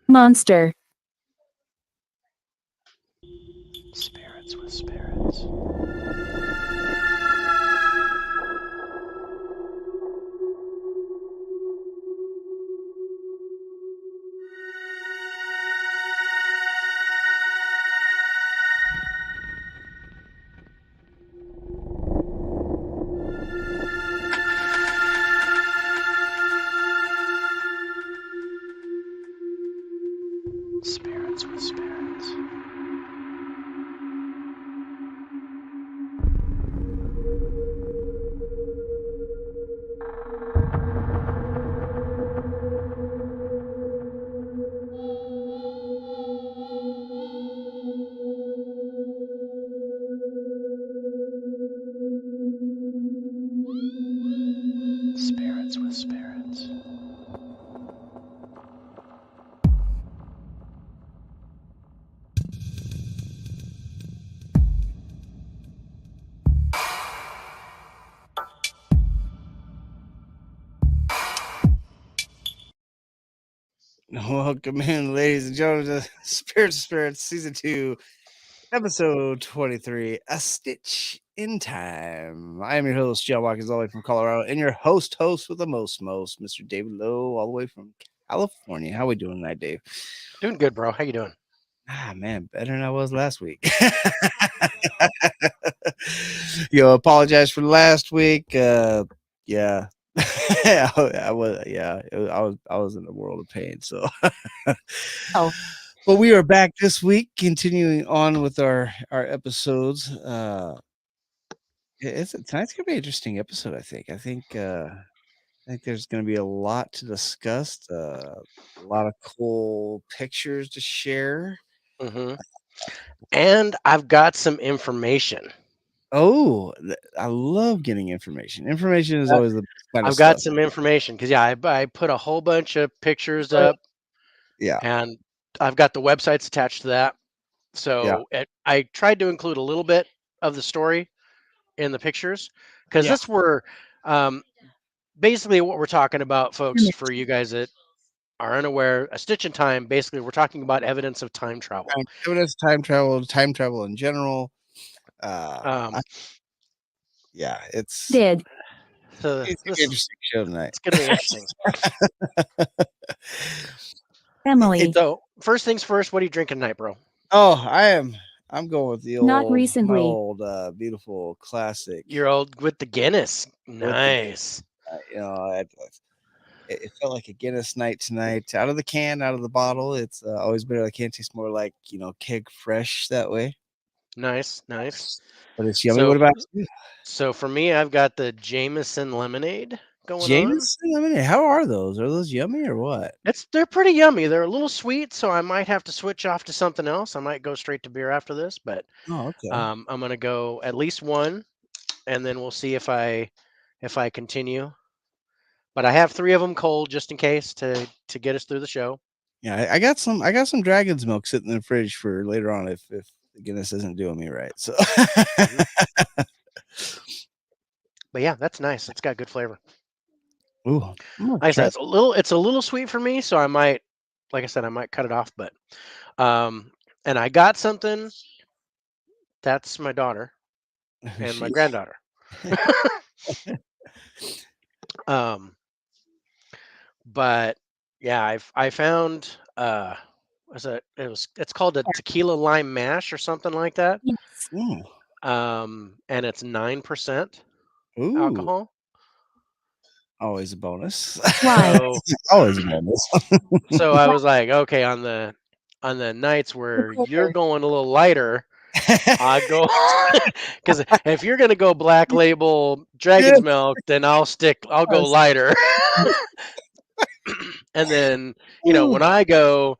Monster. Spirits with spirits. Spirits with spirits. Spirits with spirits. Welcome in, ladies and gentlemen, to Spirits of Spirits, Season 2, Episode 23, A Stitch in Time. I am your host, John Watkins, all the way from Colorado, and your host with the most, Mr. David Lowe, all the way from California. How we doing tonight, Dave? Doing good, bro. How you doing? Man, better than I was last week. Apologize for last week. Yeah. I was in a world of pain. So, Oh. but we are back this week, continuing on with our episodes. Tonight's gonna be an interesting episode. I think there's gonna be a lot to discuss. A lot of cool pictures to share. Mm-hmm. And I've got some information. Oh, I love getting information. Information is Uh, always the best kind of I've got stuff. some information because I put a whole bunch of pictures up, Yeah, and I've got the websites attached to that. yeah, I tried to include a little bit of the story in the pictures because yeah. that's where um, basically what we're talking about, folks. For you guys that are unaware, a stitch in time. Basically, we're talking about evidence of time travel. Evidence, time travel in general. Um, Yeah, Did. so it's gonna be an this interesting show tonight. it's going to be interesting. Emily. So first things first, what are you drinking tonight, bro? Oh, I'm going with Not my recently. old beautiful classic You're old with the Guinness. with the Nice. it felt like a Guinness night tonight. Out of the can, out of the bottle. It's always better. The can tastes more like keg fresh that way. Nice, nice. But it's yummy. So What about you? so for me, I've got the Jameson lemonade going on. Jameson? I mean, how are those? Are those yummy or what? They're pretty yummy. They're a little sweet, so I might have to switch off to something else. I might go straight to beer after this, but Oh, okay. I'm gonna go at least one, and then we'll see if I continue. But I have three of them cold just in case to get us through the show. Yeah, I got some. I got some dragon's milk sitting in the fridge for later on if Guinness isn't doing me right. So, Mhm. But yeah, that's nice. It's got good flavor. ooh, I'm gonna Like I said, try. it's a little sweet for me, so I might, like I said, I might cut it off. But and I got something. That's my daughter Who and my she? granddaughter. um, but yeah, I found it's called a tequila lime mash or something like that. Yes. Ooh, And it's 9% ooh, alcohol. always a bonus. Why? So Always a bonus. so I was like, okay, on the nights where you're going a little lighter, I go because if you're gonna go black label dragon's milk, then I'll go Yes. lighter. And then Ooh, when I go,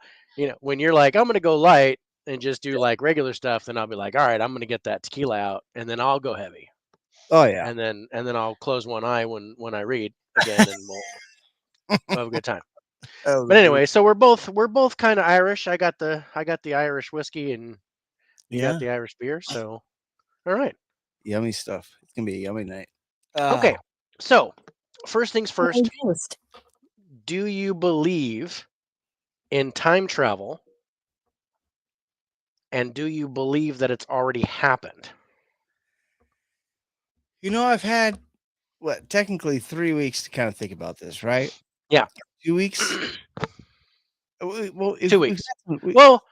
when you're like I'm gonna go light and just do like regular stuff, then I'll be like, all right, I'm gonna get that tequila out, and then I'll go heavy, oh yeah. and then I'll close one eye when I read again, and we'll have a good time. That was a But good. anyway, so we're both kind of Irish. I got the Irish whiskey, and you got Yeah, the Irish beer. So all right, yummy stuff. It's gonna be a yummy night. okay. So first things Holy first. Ghost. Do you believe in time travel? And do you believe that it's already happened? I've had technically 3 weeks to kind of think about this, right? Yeah. 2 weeks. Well, 2 if we've weeks. got some, Well,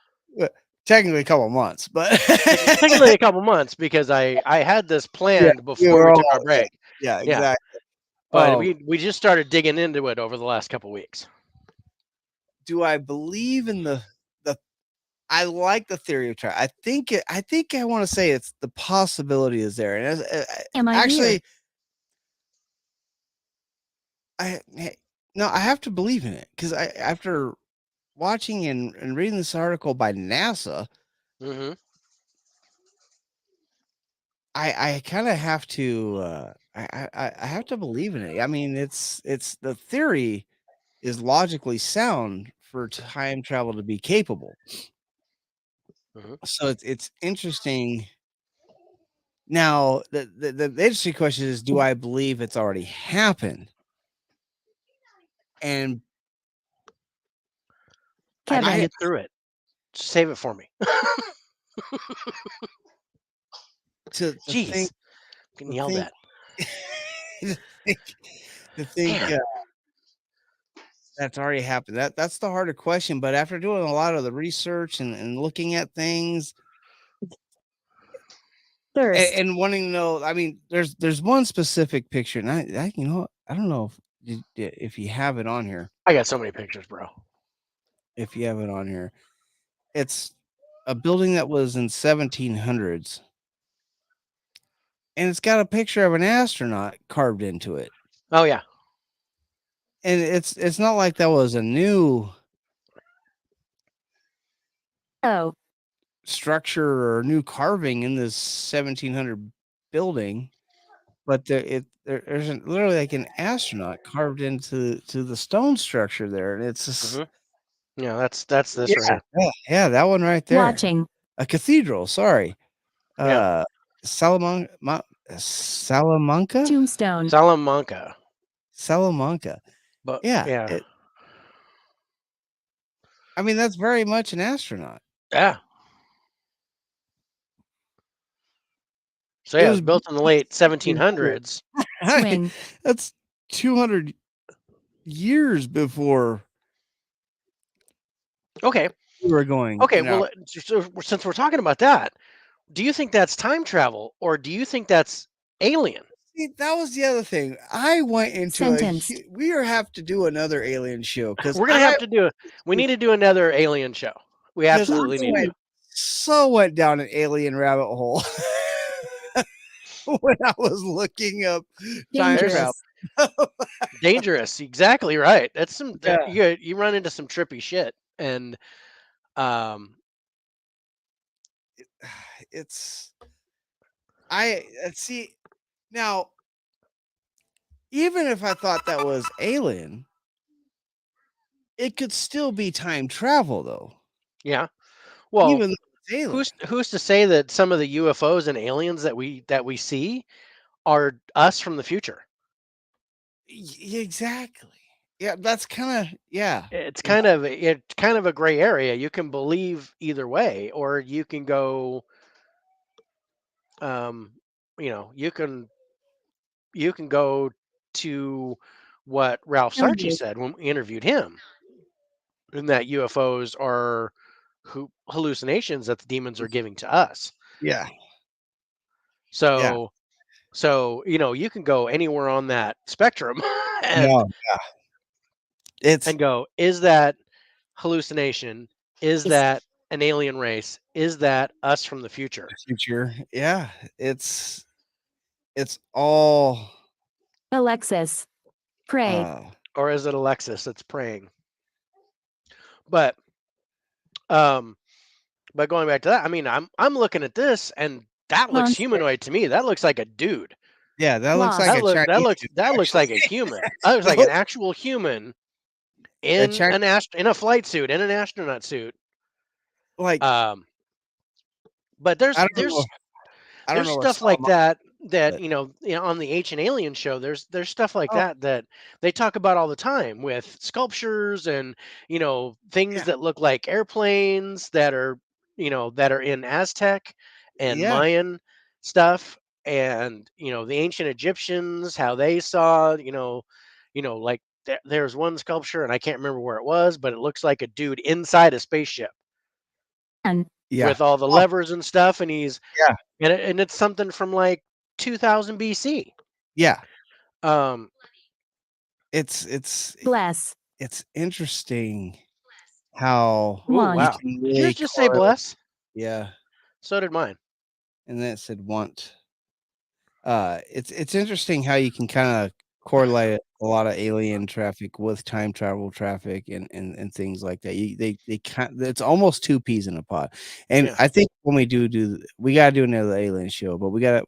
technically a couple months, but technically a couple months because I had this yeah, planned we before were we all took our out of it. break. Yeah, Yeah. exactly. But we just started digging into it over the last couple weeks. Do I believe in the? I like the theory of time. I think I want to say it's the possibility is there, and Am I actually, weird? no, I have to believe in it because after watching and reading this article by NASA, Mm-hmm. I kind of have to I have to believe in it. I mean, it's the theory is logically sound for time travel to be capable. Mm-hmm. So it's interesting. Now, the interesting question is, do I believe it's already happened? And I can Kevin. get through it. Save it for me. to Jeez, think getting to yelled think at. to think, to think Man. that's already happened. That's the harder question. But after doing a lot of the research and looking at things Thirst. and wanting to know, I mean, there's one specific picture, and I don't know if you have it on here. I got so many pictures, bro. If you have it on here, it's a building that was in 1700s, and it's got a picture of an astronaut carved into it. Oh yeah. And it's not like that was a new Oh. structure or new carving in this 1700 building, but there's literally like an astronaut carved into the stone structure there, and it's just Mm-hmm. Yeah, that's this yeah, right here. yeah, that one right there, Watching. a cathedral. Sorry, Yeah. Salamanca, Salamanca, Tombstone. Salamanca. Salamanca. But Yeah, yeah. I mean that's very much an astronaut. Yeah. So It yeah, it was was built in the late 1700s. Swing. That's 200 years before Okay. we were going. Okay. Well, so since we're talking about that, do you think that's time travel or do you think that's alien? See, that was the other thing. I went into Sentenced. we are have to do another alien show because We're gonna have to do. We need to do another alien show. We I absolutely need to. went down an alien rabbit hole when I was looking up time travel. Dangerous. Dangerous. Exactly right. That's some. Yeah. You run into some trippy shit, and It's see now. Even if I thought that was alien, it could still be time travel, though. yeah. Well, Even though it's alien. who's to say that some of the UFOs and aliens that we see are us from the future? Exactly. Yeah, that's kind of yeah. It's kind of a gray area. You can believe either way, or you can go. Um, you can go to what Ralph Sarchi Interview. said when we interviewed him, and that UFOs are hallucinations that the demons are giving to us. Yeah. So, you can go anywhere on that spectrum, No, and it's go, is that hallucination? Is that an alien race? Is that us from the future? future. Yeah, it's all Alexis. Pray. Or is it Alexis that's praying? But but going back to that, I mean, I'm looking at this and that looks Monster. humanoid to me. That looks like a dude. yeah, that looks Lost. like a Chinese dude, That looks like a actually. human. That looks like an actual human A in Chinese, in a flight suit, in an astronaut suit. like But I don't know. I don't there's know what stuff like that that But on the Ancient Alien show, there's stuff like oh that they talk about all the time with sculptures and things yeah, that look like airplanes that are in Aztec and yeah, Mayan stuff, and the ancient Egyptians, how they saw like there's one sculpture and I can't remember where it was, but it looks like a dude inside a spaceship And yeah. with all the Oh levers and stuff, and yeah, it's something from like 2000 BC. yeah. Um, It's it's bless. it's interesting how oh you Want. wow, can did yours really just say correlate. bless? Yeah, So did mine. and then it said want. It's interesting how you can kind of correlate a lot of alien traffic with time travel traffic and things like that. They kind it's almost two peas in a pod. And Yeah, I think when we we gotta do another alien show, but we get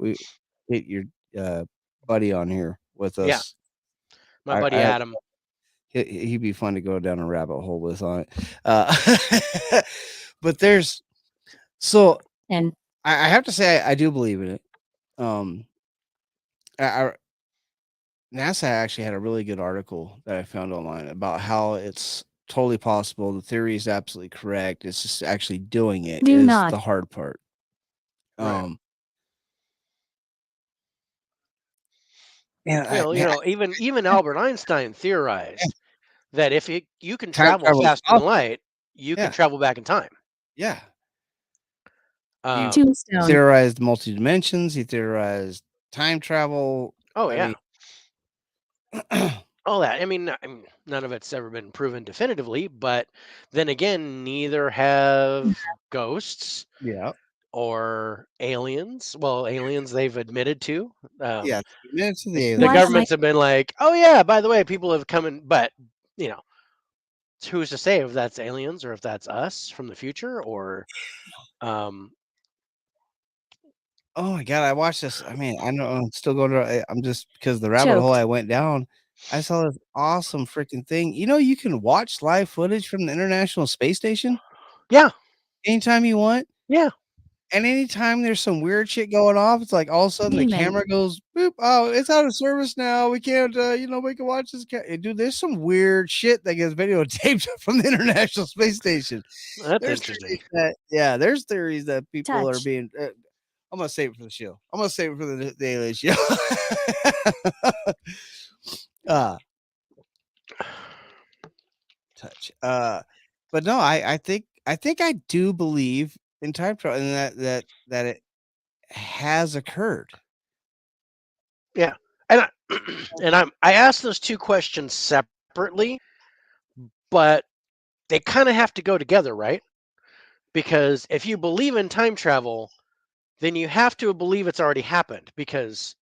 your uh buddy on here with yeah, us. my buddy I Adam. he'd be fun to go down a rabbit hole with on it. But there's so And I have to say I do believe in it. Um I NASA actually had a really good article that I found online about how it's totally possible. The theory is absolutely correct. It's just actually doing it do is not. the hard part. Right. Um, and I, Well, man, even Albert Einstein theorized that if you can time travel travel is faster than possible. light, you can Yeah, travel back in time. yeah. He Um, Tombstone. theorized multi dimensions. He theorized time travel. oh I yeah, mean, all that. I mean, none of it's ever been proven definitively, but then again, neither have ghosts yeah, or aliens. Well, aliens they've admitted to. yeah. Minutes of the The Why aliens. am I governments have been like, "Oh yeah, by the way, people have come in," but you know, who's to say if that's aliens or if that's us from the future or um, Oh my god, I watched this. I mean, I know I'm still going to. I'm just because the rabbit hole choked? I went down. I saw this awesome freaking thing. You can watch live footage from the International Space Station yeah, anytime you want, yeah, and anytime there's some weird shit going off, it's like all of a sudden the Demon. camera goes boop. Oh, it's out of service now. We can't. We can watch this. Dude, there's some weird shit that gets videotaped from the International Space Station. that's There's interesting. theories that yeah, there's theories that people are Touch. being. I'm gonna save it for the show. I'm gonna save it for the alien show. uh touch. But no, I think I do believe in time travel and that it has occurred. Yeah, and I asked those two questions separately, but they kind of have to go together, right? Because if you believe in time travel, then you have to believe it's already happened. Because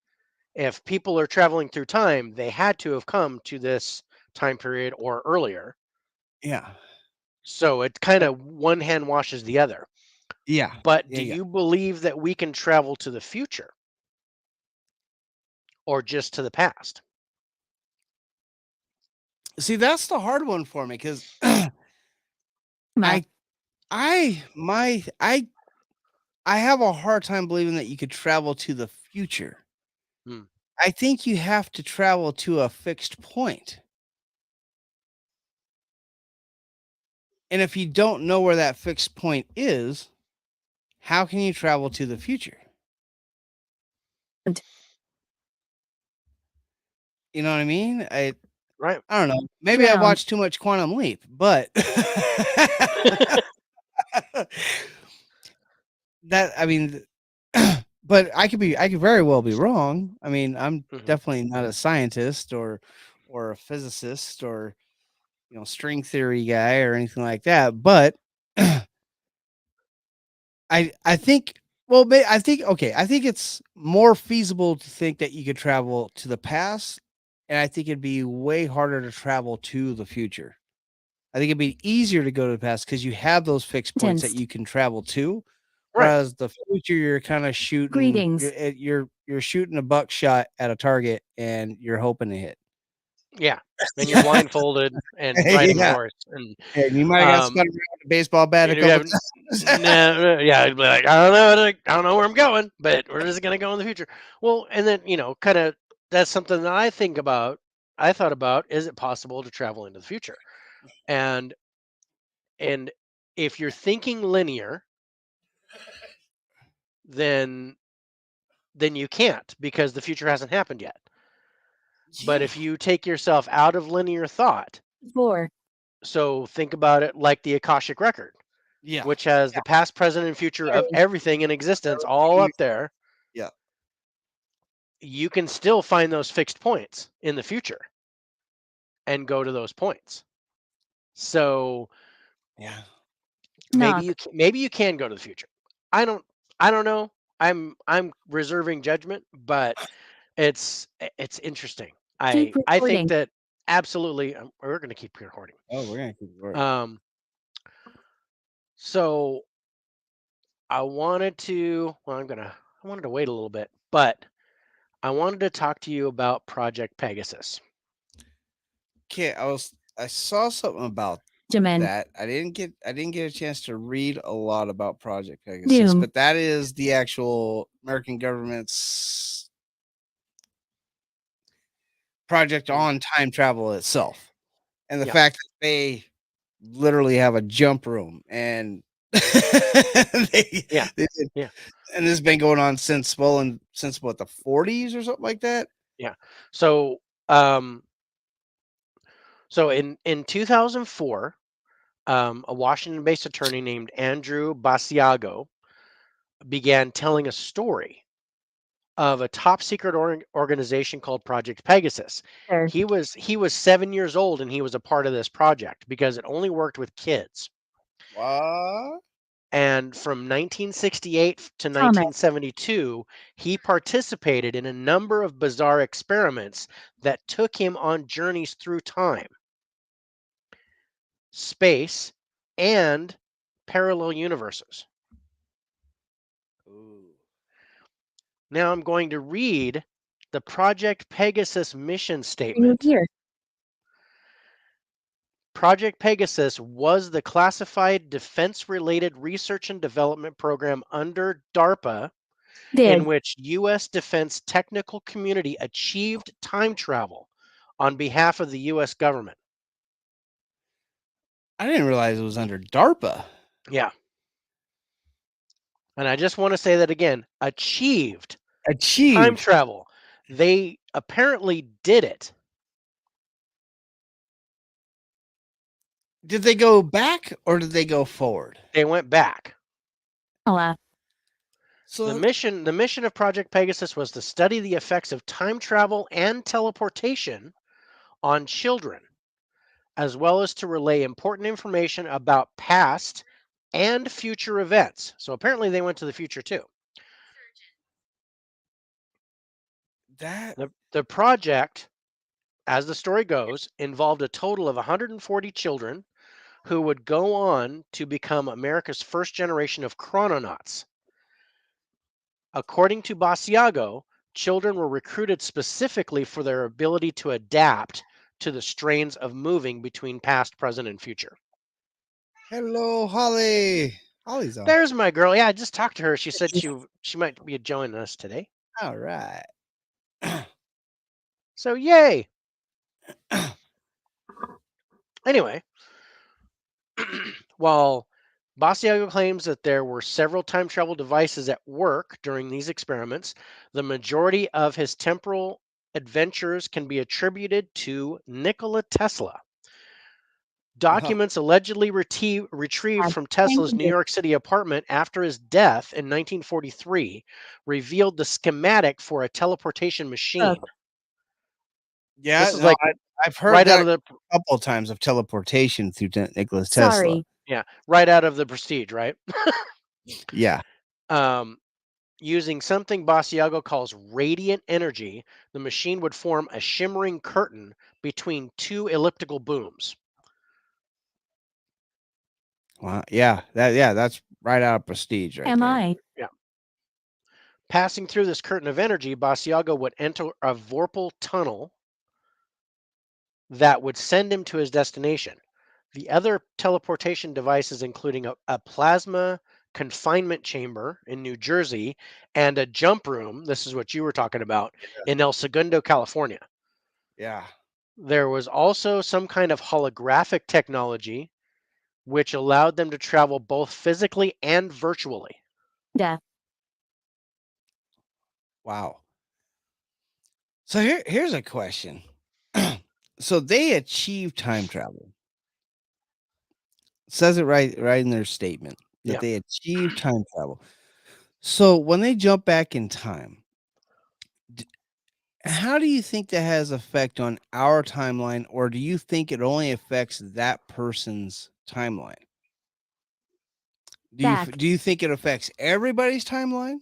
if people are traveling through time, they had to have come to this time period or earlier. Yeah. So it kind Uh, of one hand washes the other. yeah. But Yeah, do yeah. you believe that we can travel to the future or just to the past? See, that's the hard one for me because Ma. I I have a hard time believing that you could travel to the future. Hmm. I think you have to travel to a fixed point. And if you don't know where that fixed point is, how can you travel to the future? You know what I mean? Right. I don't know. Maybe I Drowned. watched too much Quantum Leap, but that I mean, but I could very well be wrong. I mean, I'm Hmm. definitely not a scientist or a physicist or string theory guy or anything like that. But I think I think okay, I think it's more feasible to think that you could travel to the past, and I think it'd be way harder to travel to the future. I think it'd be easier to go to the past because you have those fixed points that Sentenced. you can travel to, Right. whereas the future you're kind of shooting Greetings. you're shooting a buckshot at a target and you're hoping to hit. Yeah, and you're blindfolded and riding a Yeah. horse, and And you might have got spun around with a baseball bat a and you couple have times. no, yeah, I'd be like, I don't know, I don't know where I'm going, but we're just gonna go in the future. Well, and then kind of that's something that I think about. I thought about: is it possible to travel into the future? And and if you're thinking linear, then you can't because the future hasn't happened yet. But Yeah. if you take yourself out of linear thought, 4, so think about it like the Akashic record, Yeah. which has the past, present, and future of 3, everything in existence all up there. Yeah. You can still find those fixed points in the future and go to those points. So Yeah. knock, maybe you can go to the future. I don't I don't know. I'm reserving judgment, but it's interesting. keep I think recording. that absolutely we're going to keep recording. Oh, we're gonna keep going. Um so I wanted to well I wanted to wait a little bit, but I wanted to talk to you about Project Pegasus. Okay, I saw something about Jamin, that. I didn't get a chance to read a lot about Project Pegasus, Doom, but that is the actual American government's project Mm, on time travel itself. And the yeah, fact that they literally have a jump room and they, yeah, they did, yeah, and this has been going on since since what, the 40s or something like that. yeah. So um so in 2004, a Washington-based attorney named Andrew Basiago began telling a story of a top secret organization called Project Pegasus. there, He was 7 years old and he was a part of this project because it only worked with kids. What? And from 1968 to comment, 1972, he participated in a number of bizarre experiments that took him on journeys through time, space, and parallel universes. Ooh. Now I'm going to read the Project Pegasus mission you statement. here, Project Pegasus was the classified defense related research and development program under DARPA in did, which U.S. defense technical community achieved time travel on behalf of the U.S. government. I didn't realize it was under DARPA. Yeah. And I just want to say that again, achieved time Achieved. travel. They apparently did it. Did they go back or did they go forward? They went back. laugh, So The mission of Project Pegasus was to study the effects of time travel and teleportation on children, as well as to relay important information about past and future events. So apparently they went to the future too. that The project, as the story goes, involved a total of 140 children who would go on to become America's first generation of chrononauts. According to Basiago, children were recruited specifically for their ability to adapt to the strains of moving between past, present, and future. hello, Holly. Holly's on. There's my girl. Yeah, I just talked to her. She said she might be joining us today. All right. So yay. Anyway, while Basiago claims that there were several time travel devices at work during these experiments, the majority of his temporal adventures can be attributed to Nikola Tesla. Documents allegedly retrieved from Tesla's New York City apartment after his death in 1943 revealed the schematic for a teleportation machine. Yeah, This is no, like I've heard right out that of the a couple of times of teleportation through Nikola Tesla. sorry, yeah, right out of the Prestige, right? Yeah. Um, Using something Basiago calls radiant energy, the machine would form a shimmering curtain between two elliptical booms. Wow. Yeah, that's right out of Prestige right am there. I, Yeah. Passing through this curtain of energy, Basiago would enter a vorpal tunnel that would send him to his destination. The other teleportation devices, including a plasma confinement chamber in New Jersey and a jump room, this is what you were talking about, in El Segundo, California. Yeah. There was also some kind of holographic technology which allowed them to travel both physically and virtually. Yeah. Wow. So here's a question. So they achieved time travel. Says it right in their statement that Yeah. they achieved time travel. So when they jump back in time, d- how do you think that has effect on our timeline, or do you think it only affects that person's timeline? Back. Do you think it affects everybody's timeline?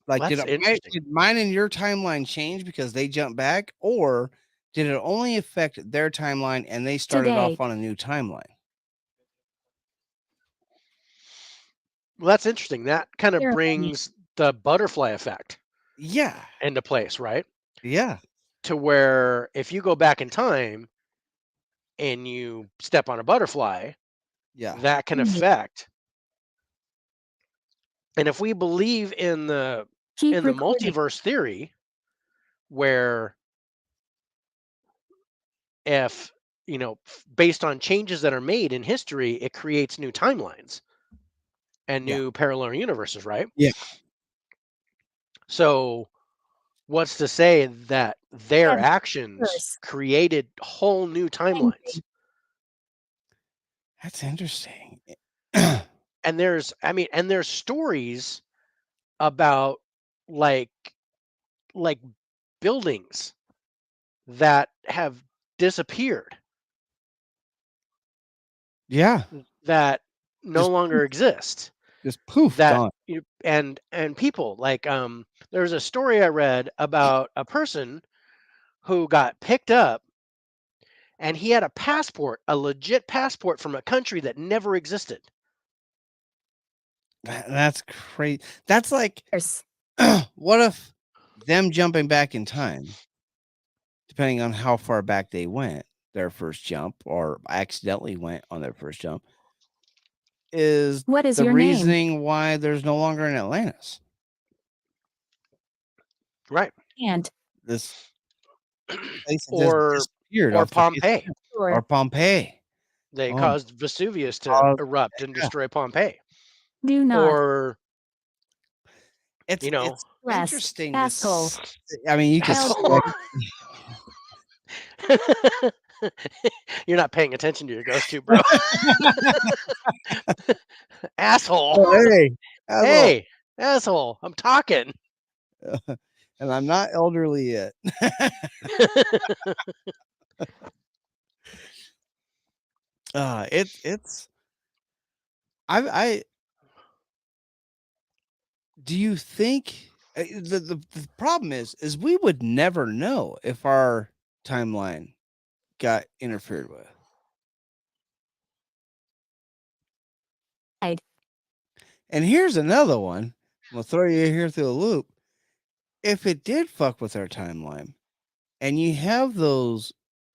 Like, Well, that's interesting. did mine and your timeline change because they jumped back, or did it only affect their timeline and they started Today. off on a new timeline? Well, that's interesting. That kind of Your opinion. brings the butterfly effect Yeah, into place, right? yeah, To where if you go back in time and you step on a butterfly, yeah, that can affect. And if we believe in the Keep recording. multiverse theory, where if based on changes that are made in history, it creates new timelines and yeah, new parallel universes, right? yeah. So what's to say that their And actions first. created whole new timelines? Ending. That's interesting. And there's stories about like like buildings that have disappeared, Yeah, that no just longer exist, just poof, that gone. and people like there's a story I read about a person who got picked up, and he had a passport, a legit passport from a country that never existed. That's crazy. That's like, First. what if them jumping back in time, depending on how far back they went, their first jump, or accidentally went on their first jump, is What is the your name? reasoning why there's no longer an Atlantis. Right. And This place that just or disappeared or off the face of Pompeii. the earth. or Or Pompeii. They Oh, caused Vesuvius to uh, erupt and yeah. destroy Pompeii. do not Or, It's you know, it's rest. interesting to Asshole. I mean, you could Child asshole. spec You're not paying attention to your ghost tube, bro. Asshole. oh, hey, asshole. Hey, asshole. I'm talking. And I'm not elderly yet. It's I do you think the problem is we would never know if our timeline got interfered with. died. And here's another one. I'm gonna throw you here through a loop. If it did fuck with our timeline, and you have those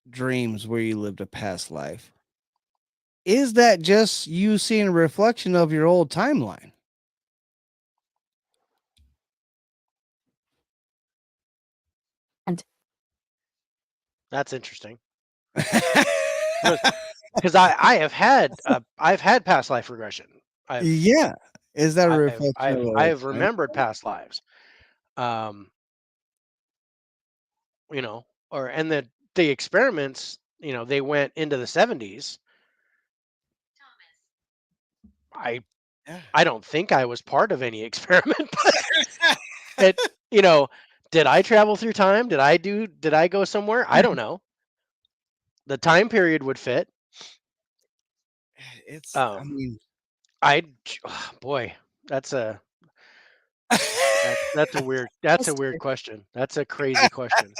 dreams where you lived a past life, is that just you seeing a reflection of your old timeline? And That's interesting. Because I've had past life regression. I've Yeah. Is that a I've reflection of I've an old I've time? remembered past lives. Um, you know, or and the experiments, they went into the 70s. I Yeah. I don't think I was part of any experiment, but it, you know, did I travel through time? Did I go somewhere? I don't know. The time period would fit. I Um, mean, I boy, that's a that's a weird Esther. question. That's a crazy question.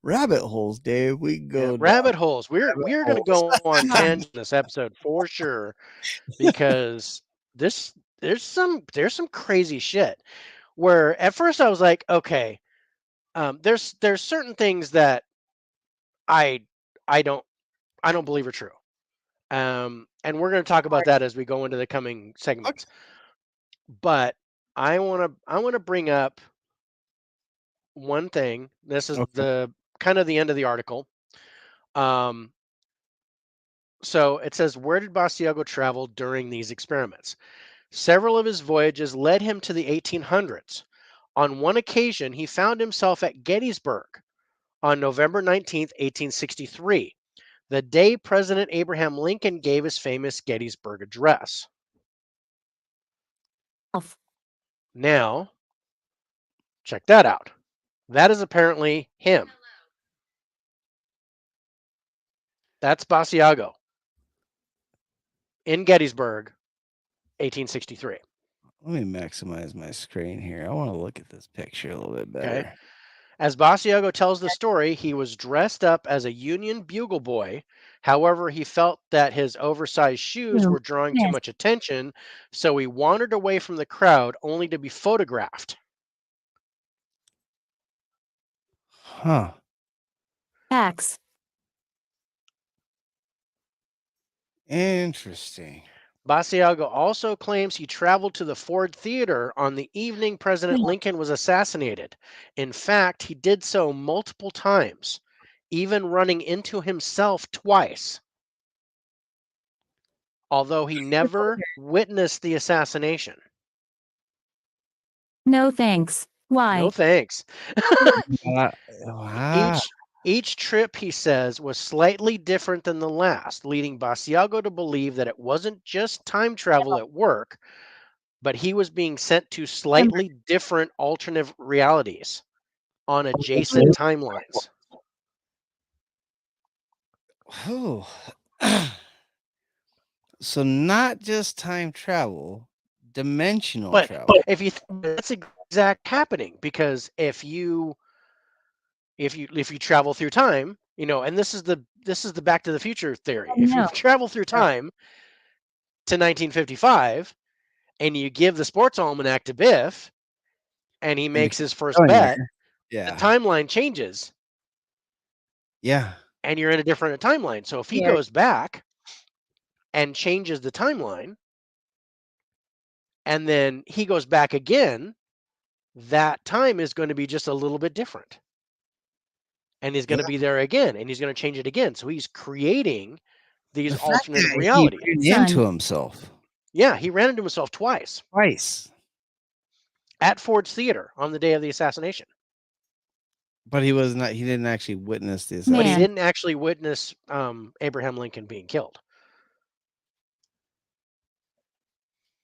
rabbit holes, Dave. We can Yeah, go down rabbit holes. rabbit We are going to holes. go on None. tangent this episode for sure because this there's some crazy shit where at first I was like, okay, there's certain things that I I don't believe are true. And we're going to talk about that as we go into the coming segments. But I want to bring up one thing. This is Okay. the kind of the end of the article. Um, so it says, where did Basiago travel during these experiments? Several of his voyages led him to the 1800s. On one occasion, he found himself at Gettysburg on November 19th, 1863, the day President Abraham Lincoln gave his famous Gettysburg Address. Now, check that out. That is apparently him. That's Basiago in Gettysburg, 1863. Let me maximize my screen here. I want to look at this picture a little bit Okay. better. As Basiago tells the story, he was dressed up as a Union bugle boy. However, he felt that his oversized shoes were drawing too much attention, so he wandered away from the crowd only to be photographed. Huh. Facts. Interesting. Basiago also claims he traveled to the Ford Theater on the evening President Lincoln was assassinated. In fact, he did so multiple times, even running into himself twice. Although he never witnessed the assassination. No thanks. Why? No thanks. Wow. Each trip, he says, was slightly different than the last, leading Basiago to believe that it wasn't just time travel at work, but he was being sent to slightly different alternate realities on adjacent timelines. Oh. So not just time travel, dimensional But travel. if you that's exact happening, because if you travel through time, and this is the Back to the Future theory. If you No. travel through time to 1955 and you give the sports almanac to Biff and he And makes his first going bet, there. the Yeah. timeline changes Yeah. and you're in a different timeline. So if he goes back and changes the timeline and then he goes back again, that time is going to be just a little bit different. And he's going to Yeah. be there again and he's going to change it again. So he's creating these The fact alternate that he realities. ran into himself Yeah, he ran into himself twice twice, at Ford's Theater on the day of the assassination. but he didn't actually witness the But he assassination. didn't actually witness Abraham Lincoln being killed.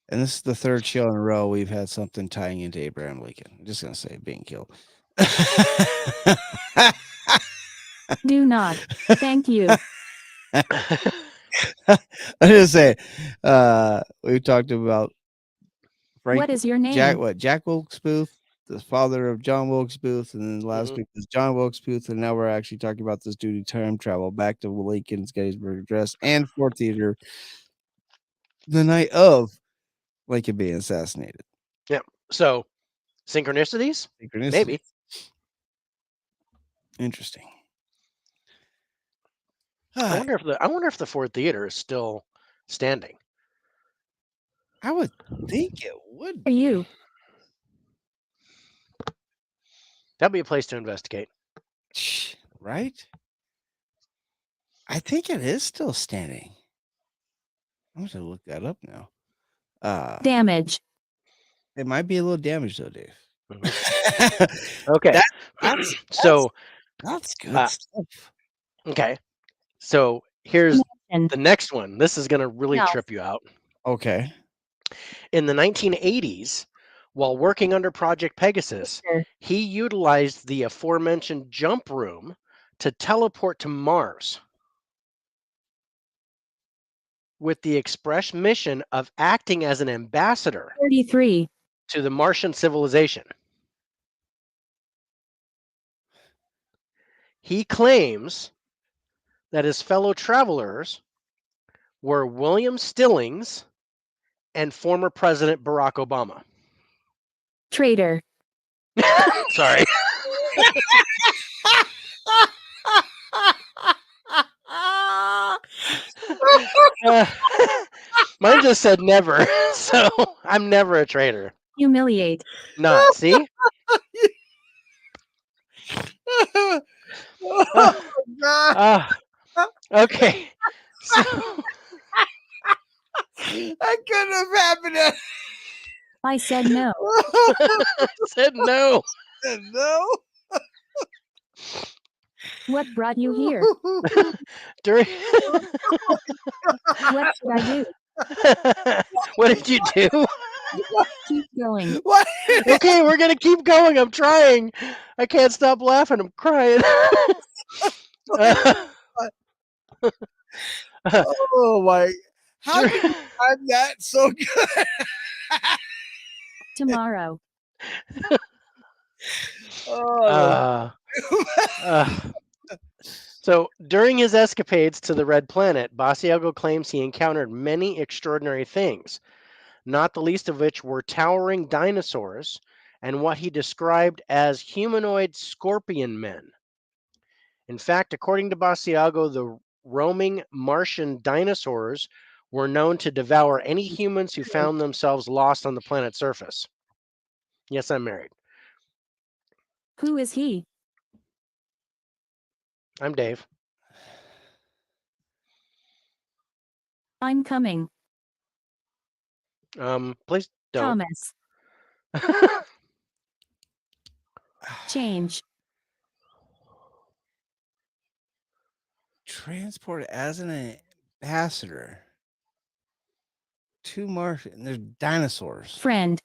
And this is the third show in a row we've had something tying into Abraham Lincoln. I'm just gonna say being killed. Do not. Thank you. I'm just saying, we talked about Frank What is your name? Jack Wilkes Booth, the father of John Wilkes Booth, and then last week was John Wilkes Booth, and now we're actually talking about this duty time travel back to Lincoln's Gettysburg Address and Ford Theater the night of Lincoln being assassinated. Yeah. So synchronicities? Synchronicity. Maybe. Interesting. I wonder if the Ford Theater is still standing. I would think it would For you. That'd be a place to investigate. Right? I think it is still standing. I'm going to look that up now. Damage. It might be a little damaged though, Dave. Okay. That's So that's good stuff. Okay. So here's the next one. This is going to really trip you out. Okay. In the 1980s, while working under Project Pegasus, he utilized the aforementioned jump room to teleport to Mars with the express mission of acting as an ambassador 33. to the Martian civilization. He claims that his fellow travelers were William Stillings and former President Barack Obama. Traitor. Sorry. Uh, mine just said never, so I'm never a traitor. Humiliate. Not, see? Uh, Oh God! uh, okay. So, That couldn't have happened. I said no. I said no. No. What brought you here? During What should I do? what did you do? Keep going. What? Okay, we're gonna keep going. I'm trying. I can't stop laughing. I'm crying. Oh my! How dur- can you time that so good? Tomorrow. Oh, uh, uh, so during his escapades to the Red Planet, Basiago claims he encountered many extraordinary things, not the least of which were towering dinosaurs and what he described as humanoid scorpion men. In fact, according to Basiago, the roaming Martian dinosaurs were known to devour any humans who found themselves lost on the planet's surface. Yes, I'm married. Who is he? I'm Dave. I'm coming. Please don't. Thomas. Change. transport as an ambassador to Mars, and there's dinosaurs. Friend.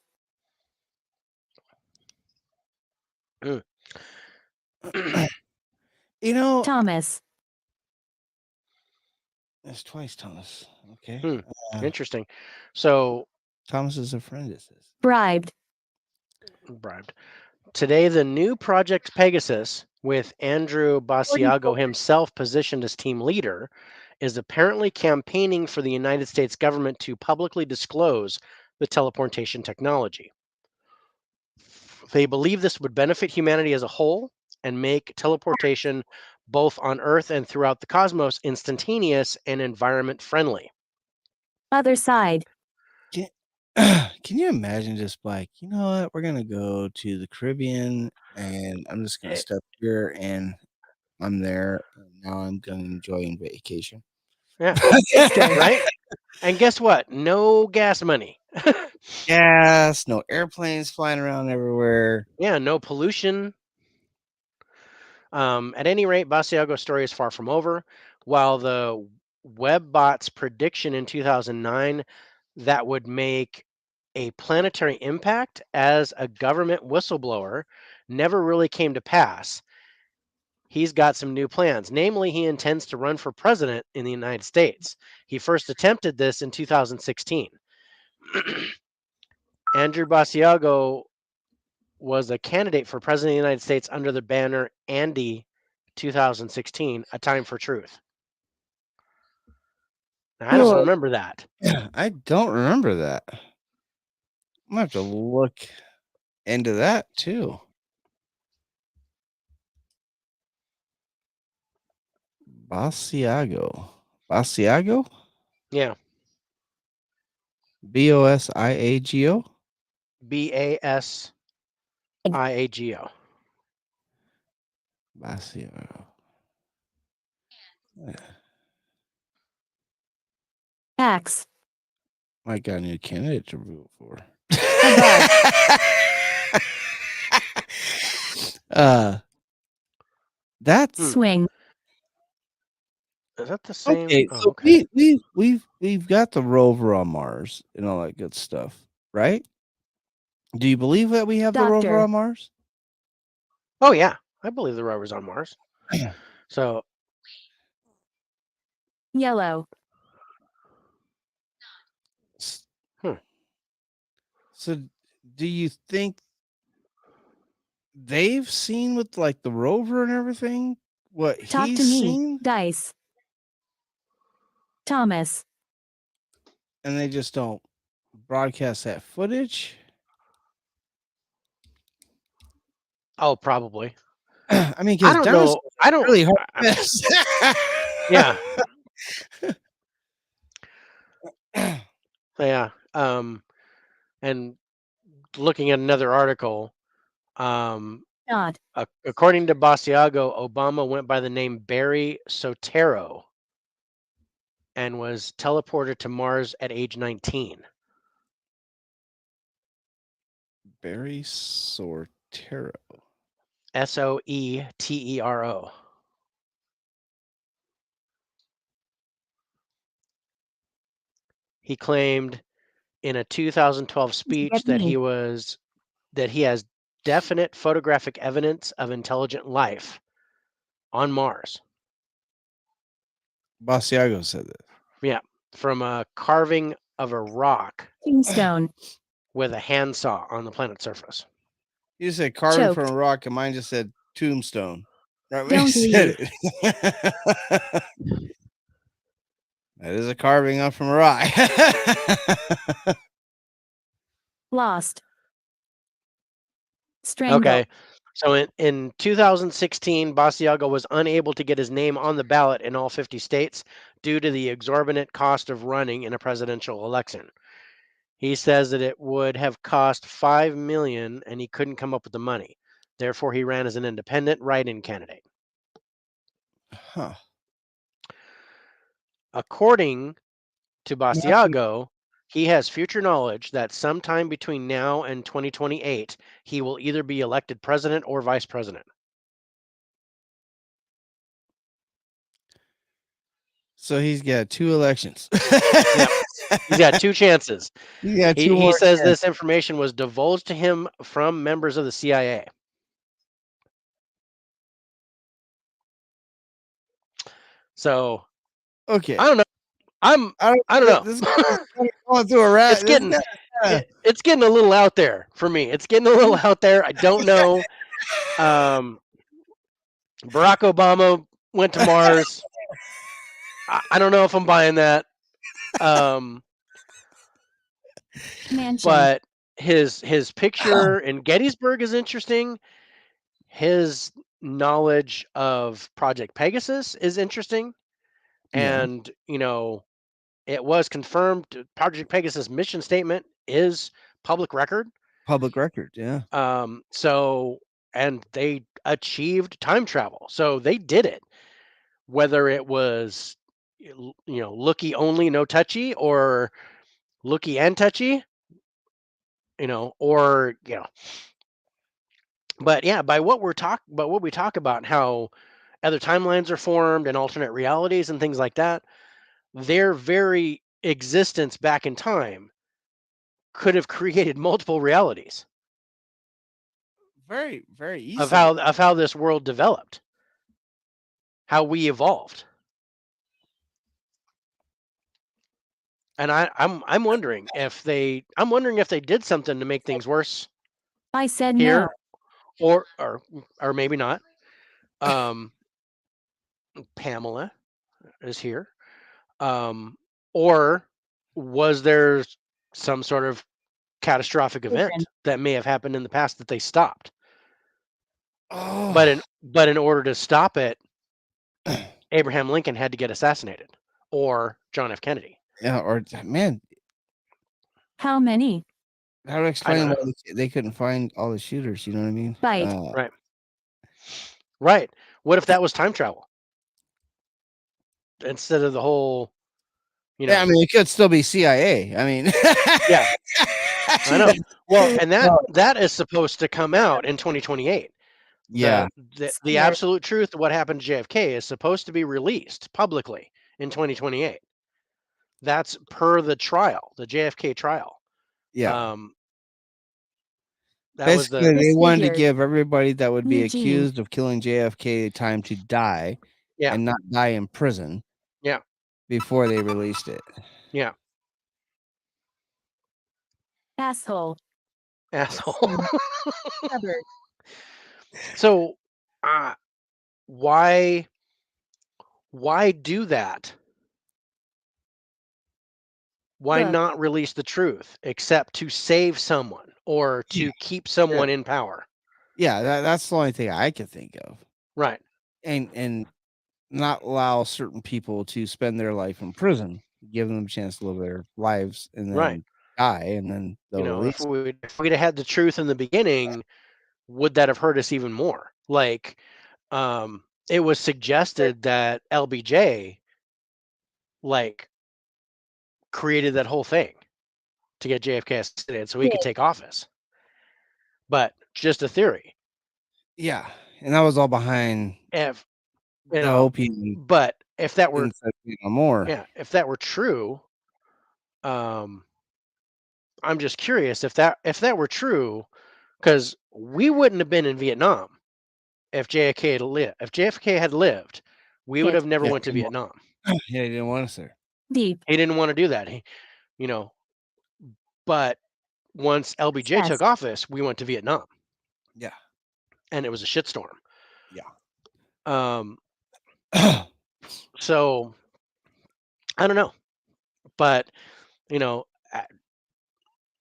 You know, Thomas. it's twice Thomas. Okay, Interesting. So, Thomas is a friend. It says. Bribed. bribed. Today, the new Project Pegasus, with Andrew Basiago himself positioned as team leader, is apparently campaigning for the United States government to publicly disclose the teleportation technology. They believe this would benefit humanity as a whole and make teleportation both on Earth and throughout the cosmos instantaneous and environment friendly. Other side. Can you imagine just like, you know what? We're gonna go to the Caribbean, and I'm just gonna step here, and I'm there, and now I'm gonna enjoy vacation. Yeah, right? And guess what? No gas money. Yes, no airplanes flying around everywhere. Yeah, no pollution. At any rate, Basiago's story is far from over. While the Webbot's prediction in 2009 that would make a planetary impact as a government whistleblower never really came to pass, he's got some new plans. Namely, he intends to run for president in the United States. He first attempted this in 2016. Andrew Basiago was a candidate for president of the United States under the banner Andy 2016, A Time for Truth. Now, I don't Well, remember that. I don't remember that. I'm gonna have to look into that too. Basiago. Basiago? Yeah. Bosiago? Basiago. Basiago. Axe. I got a new candidate to vote for. Above. That's Swing. Is that the same? okay. Oh, So okay. we've got the rover on Mars and all that good stuff, right? Do you believe that we have the rover Doctor. on Mars? Oh, yeah. I believe the rover's on Mars. So, Yellow. So do you think they've seen with like the rover and everything what Talk he's to me. seen, Dice. Thomas. and they just don't broadcast that footage? oh, probably. I mean, I because don't know. I don't. really hard I- to miss. yeah. Yeah. And looking at another article, um, Not. according to Basiago, Obama went by the name Barry Sotero and was teleported to Mars at age 19. Barry Sortero. Soetero. He claimed in a 2012 speech Get me. that he has definite photographic evidence of intelligent life on Mars. Basiago said that. Yeah, from a carving of a rock Tombstone. with a handsaw on the planet's surface. You said carving from a Choked. rock, and mine just said tombstone. Right when you Don't said leave. it. That is a carving up from a rock. Lost. Strangled. Okay. So in 2016, Basiago was unable to get his name on the ballot in all 50 states due to the exorbitant cost of running in a presidential election. He says that it would have cost $5 million and he couldn't come up with the money. Therefore, he ran as an independent write-in candidate. Huh. According to Basiago, he has future knowledge that sometime between now and 2028, he will either be elected president or vice president. So he's got 2 elections. Yep. He's got 2 chances. He's got 2 He more says chances. this information was divulged to him from members of the CIA. So Okay. I don't know. I don't know. This guy's kinda going through a rat. It's This getting guy kinda it's getting a little out there for me. It's getting a little out there. I don't know. Barack Obama went to Mars. I don't know if I'm buying that. Mansion. But his picture in Gettysburg is interesting. His knowledge of Project Pegasus is interesting. Yeah. And, it was confirmed Project Pegasus mission statement is public record. Public record, yeah. So and they achieved time travel. So they did it. Whether it was looky only no touchy or looky and touchy, or but yeah, by what we talk about and how other timelines are formed and alternate realities and things like that, their very existence back in time could have created multiple realities Very, very of easily. how this world developed, how we evolved. And I'm wondering if they did something to make things worse I said here, no. or maybe not. Um, Pamela is here. Or was there some sort of catastrophic Children. event that may have happened in the past that they stopped? Oh. But in order to stop it, Abraham Lincoln had to get assassinated, or John F. Kennedy. Yeah, or man, How many? how to I explain don't why know. they couldn't find all the shooters, you know what I mean? Bite. Right. Right. What if that was time travel instead of the whole, Yeah, I mean, it could still be CIA. I mean, yeah, I know. Well, and No. that is supposed to come out in 2028. Yeah. The Scared. absolute truth of what happened to JFK is supposed to be released publicly in 2028. That's per the trial, the JFK trial. Yeah. That was Basically, they wanted to Disfigured. give everybody that would be Eugene. accused of killing JFK time to die yeah, and not die in prison yeah, before they released it. yeah, Asshole. asshole. Cupboard. So, why do that? Why Book. not release the truth except to save someone or to keep someone in power? Yeah, that's the only thing I could think of. Right. And not allow certain people to spend their life in prison, give them a chance to live their lives and then Right. die, and then they'll If release. we'd have had the truth in the beginning, would that have hurt us even more? Like, it was suggested that LBJ like created that whole thing to get JFK assassinated so he could take office. But just a theory. Yeah, and that was all behind If the opium but if that were and said, no more. if that were true, I'm just curious if that were true, because we wouldn't have been in Vietnam if JFK had lived. If JFK had lived, we would Hit. have never Yeah, went to Vietnam. Yeah, he didn't want us there. Deep. He didn't want to do that. You know, but once LBJ Yes. took office, we went to Vietnam, Yeah, and it was a shitstorm. yeah. So I don't know, but you know,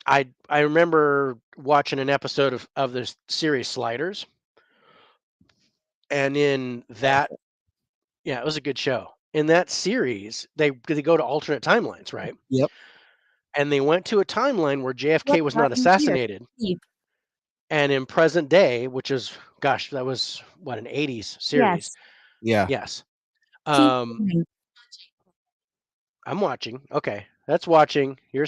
I remember watching an episode of this series Sliders, and in that, yeah, it was a good show. In that series, they go to alternate timelines, right? Yep. And they went to a timeline where JFK was not Button here. assassinated, Deep. and in present day, which is, gosh, that was what, an '80s series. Yes. Yeah. Yes. Keep going. I'm watching. Okay, that's watching. You're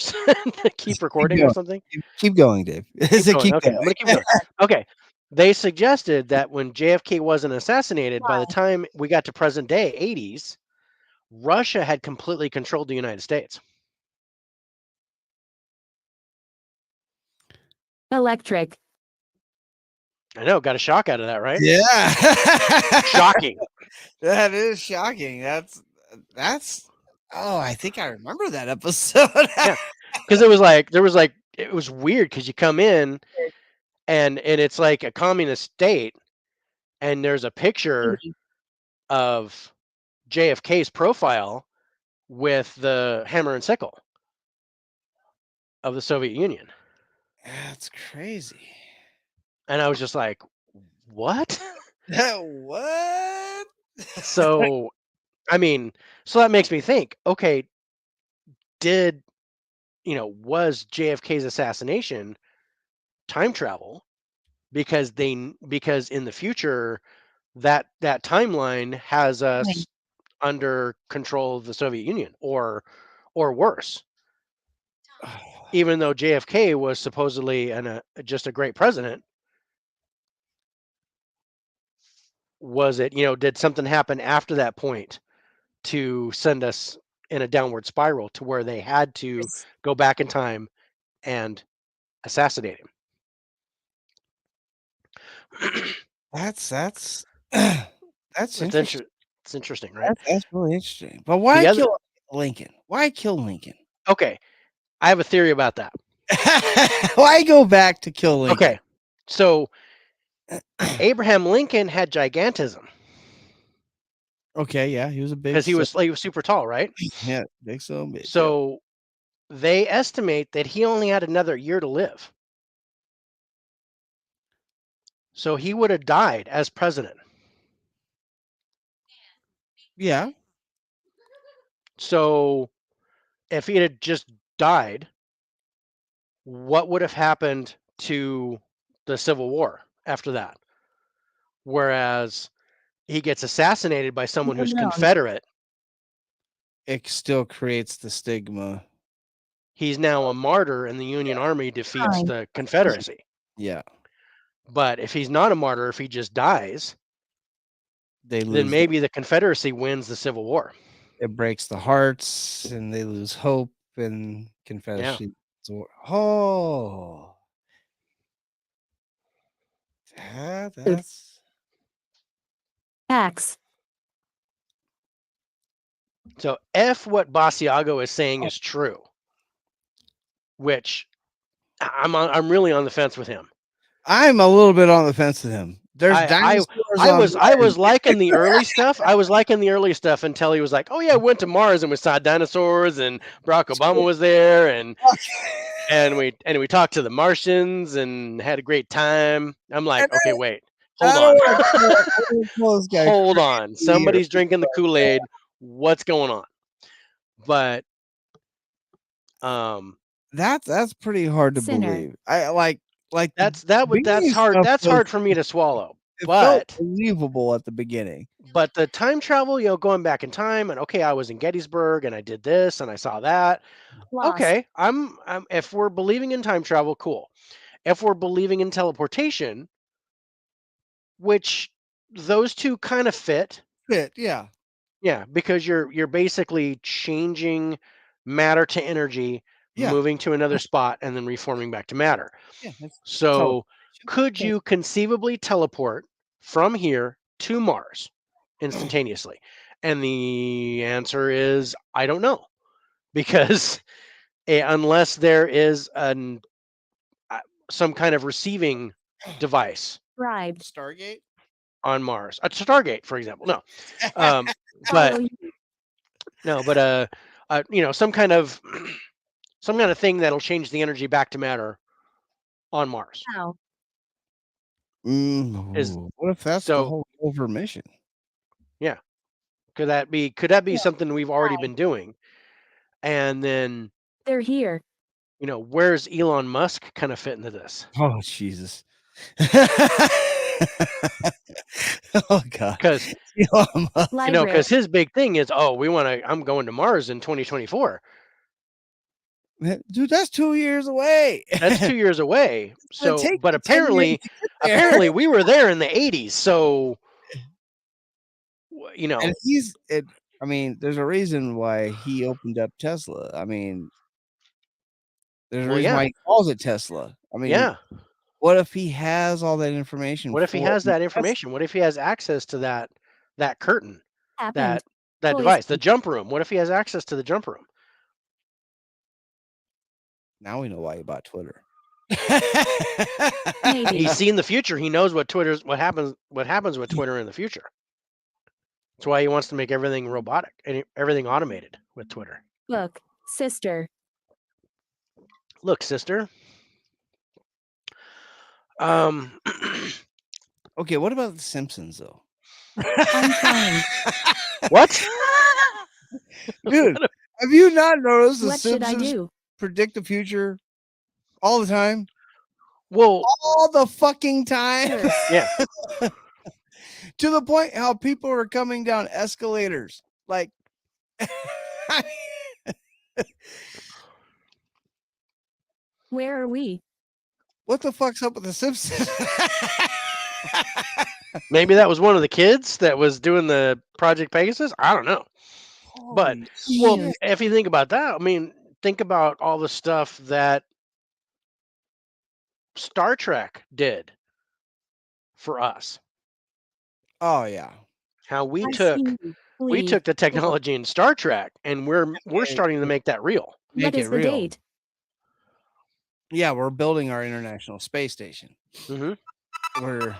keep recording or going. something. Keep going, Dave. Keep going. Okay, I'm gonna keep going. Okay, they suggested that when JFK wasn't assassinated, by the time we got to present day '80s, Russia had completely controlled the United States. Electric. I know, got a shock out of that, right? Yeah. Shocking. That is shocking. That's. Oh, I think I remember that episode. Yeah, because it was weird because you come in and it's like a communist state, and there's a picture of JFK's profile with the hammer and sickle of the Soviet Union. That's crazy. And I was just like, what? What? So, I mean, so that makes me think, okay, was JFK's assassination time travel? Because in the future, that timeline has us under control of the Soviet Union, or worse. Even though JFK was supposedly just a great president, was it, did something happen after that point to send us in a downward spiral to where they had to go back in time and assassinate him? That's It's interesting. it's interesting, right? That's really interesting. But why The other- kill Lincoln? Why kill Lincoln? Okay, I have a theory about that. Why go back to kill Lincoln? Okay, so Abraham Lincoln had gigantism Okay, yeah, he was a big. because he was super tall, right? Yeah, big son of a bitch. So they estimate that he only had another year to live. So he would have died as president. Yeah. So if he had just died, what would have happened to the Civil War after that? Whereas he gets assassinated by someone who's Confederate. It still creates the stigma. He's now a martyr, and the Union Army defeats the Confederacy. Yeah. But if he's not a martyr, if he just dies, then maybe the Confederacy wins the Civil War. It breaks the hearts, and they lose hope, and Confederacy. Yeah. Oh, that's Axe. So if what Basiago is saying is true, which I'm really on the fence with him. I'm a little bit on the fence with him. There's dinosaurs. I was liking the early stuff. I was liking the early stuff until he was like, "Oh yeah, I went to Mars and we saw dinosaurs, and Barack Obama was there, and we talked to the Martians and had a great time." I'm like, "Okay, wait, hold on, hold on. Somebody's drinking the Kool-Aid. What's going on?" But Um, That's pretty hard to Sinner. believe. I like the that's beginning hard. stuff That's was hard for me to swallow. it felt But believable at the beginning. the time travel, going back in time, and okay, I was in Gettysburg and I did this and I saw that. Lost. Okay, I'm if we're believing in time travel, cool. If we're believing in teleportation, which those two kind of fit, Fit, yeah. yeah, because you're basically changing matter to energy, Yeah. moving to another spot, and then reforming back to matter. Yeah, it's So, teleportation. could you conceivably teleport from here to Mars instantaneously? And the answer is I don't know because unless there is uh, some kind of receiving device Bribed. Stargate? on Mars, a Stargate, for example. No, um, but Follow you. no, but some kind of some kind of thing that'll change the energy back to matter on Mars How? is What if that's the so whole over mission? yeah. Could that be Yeah. something we've already Why? been doing? And then They're here. where's Elon Musk kind of fit into this? Oh Jesus. Oh God. Because Elon Musk. Library. his big thing is, oh, I'm going to Mars in 2024. Dude, that's 2 years away. That's 2 years away. It's gonna So, take but you 10 years apparently, to get there. we were there in the 80s. So, you And know, I mean, there's a reason why he opened up Tesla. I mean, there's a well, reason yeah, why he calls it Tesla. I mean, yeah. what if he has all that information What if he for has that Tesla? information? What if he has access to that curtain, Happened. that that Poison. device, the jump room? What if he has access to the jump room? Now we know why he bought Twitter. Maybe. He's seen the future. He knows what happens with Twitter in the future. That's why he wants to make everything robotic and everything automated with Twitter. Book. Sister. Look, sister. Um, Okay, what about The Simpsons though? I'm trying. what? Dude, have you not noticed The What should I Simpsons do? predict the future all the time? Well, All the fucking time. Sure. yeah. To the point how people are coming down escalators. Like Where are we? what the fuck's up with The Simpsons? Maybe that was one of the kids that was doing the Project Pegasus. I don't know. But Holy well, News. if you think about that, I mean, think about all the stuff that Star Trek did for us. Oh yeah. How we I see took you. we Please. took the technology in Star Trek and we're starting to make that real. What Make is it the real. date? Yeah, we're building our international space station. Hmm We're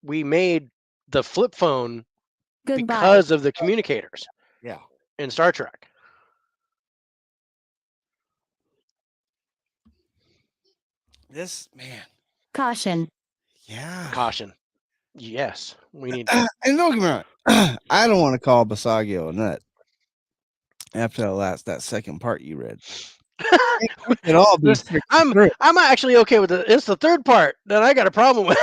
we made the flip phone Goodbye. because of the communicators yeah. in Star Trek. This man. Caution. Yeah. Caution. Yes, we need. And don't get me wrong, I don't want to call Basagio a nut after that second part you read. We could all be freaking I'm through. I'm actually okay with it. It's the third part that I got a problem with.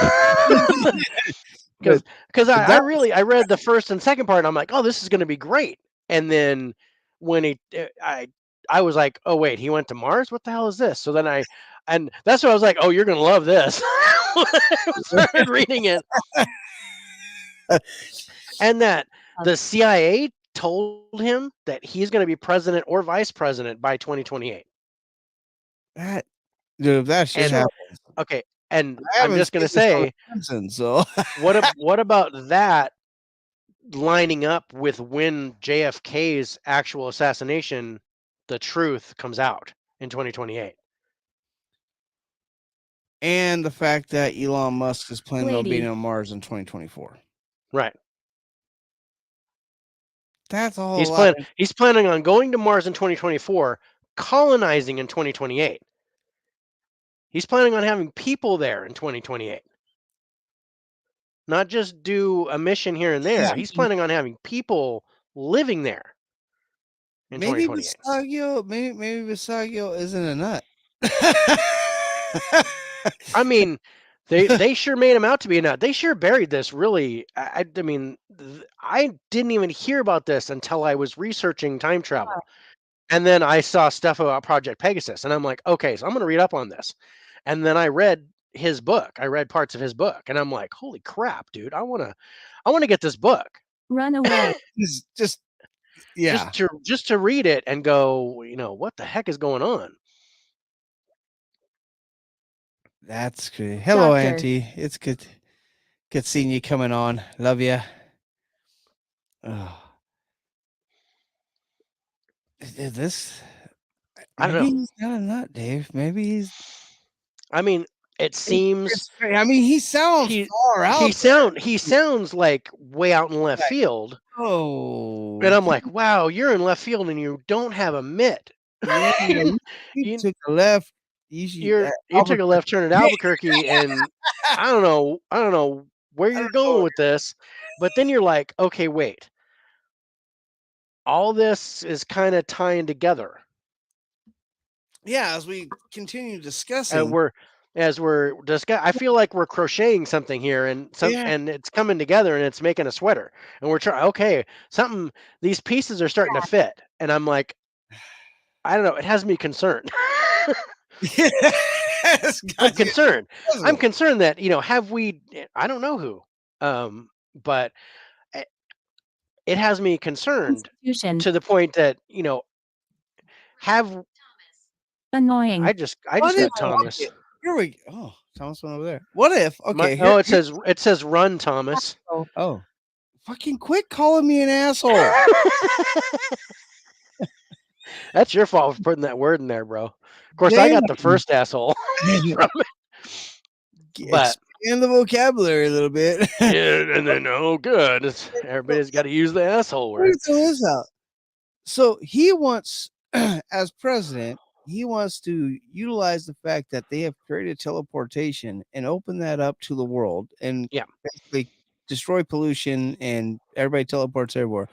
But Because I that really I read the first and second part and I'm like, oh, this is going to be great. And then when I was like, oh wait, he went to Mars. What the hell is this? So then and that's what I was like, oh, you're going to love this. When I started reading it, and that the CIA told him that he's going to be president or vice president by 2028. that dude, if that shit And happens, okay, and I I'm haven't just going seen to the show The say, Simpsons, so what about that lining up with when JFK's actual assassination, the truth comes out in 2028? and the fact that Elon Musk is planning on being Lady. on Mars in 2024. Right. That's a whole He's lot. planning on going to Mars in 2024, colonizing in 2028. He's planning on having people there in 2028. Not just do a mission here and Yeah, there. He's planning on having people living there. in Maybe 2028. Maybe Visagio isn't a nut. I mean, they sure made him out to be a nut. They sure buried this really. I mean, I didn't even hear about this until I was researching time travel. And then I saw stuff about Project Pegasus, and I'm like, okay, so I'm going to read up on this. And then I read his book. I read parts of his book, and I'm like, holy crap, dude! I want to get this book Run away. He's just yeah. just to read it and go, what the heck is going on? That's good. Hello, Doctor. Auntie. It's good seeing you coming on. Love you. Oh. This I don't maybe know. he's not a nut, Dave. Maybe he's. I mean, it seems I mean, he sounds he far out. There. he sounds like way out in left Like, field. oh, And I'm like, wow, you're in left field and you don't have a mitt. yeah. You you, took a left. You should, you took a left turn at Albuquerque, and I don't know where I you're don't know. going with this, but then you're like, okay, wait, all this is kind of tying together, Yeah, as we continue and discussing, we're discussing. I feel like we're crocheting something here, and yeah, it's coming together, and it's making a sweater, and we're trying. Okay, something. These pieces are starting to fit, and I'm like, I don't know. It has me concerned. yes, I'm gotcha. concerned. I'm President. concerned that have we? I don't know who, but eh, it has me concerned Constitution. to the point that have Annoying. I just What if? got Thomas. Okay, here we go. Oh, Thomas went over there. What if? My, Okay, oh, here. it says run, Thomas. Oh, fucking quit calling me an asshole. That's your fault for putting that word in there, bro. Of course, I Damn. got the first asshole from it, but Expand the vocabulary a little bit. yeah, and then good. Everybody's got to use the asshole Let me word. throw this out. So he wants, as president, he wants to utilize the fact that they have created teleportation and open that up to the world and Yeah. basically destroy pollution and everybody teleports everywhere.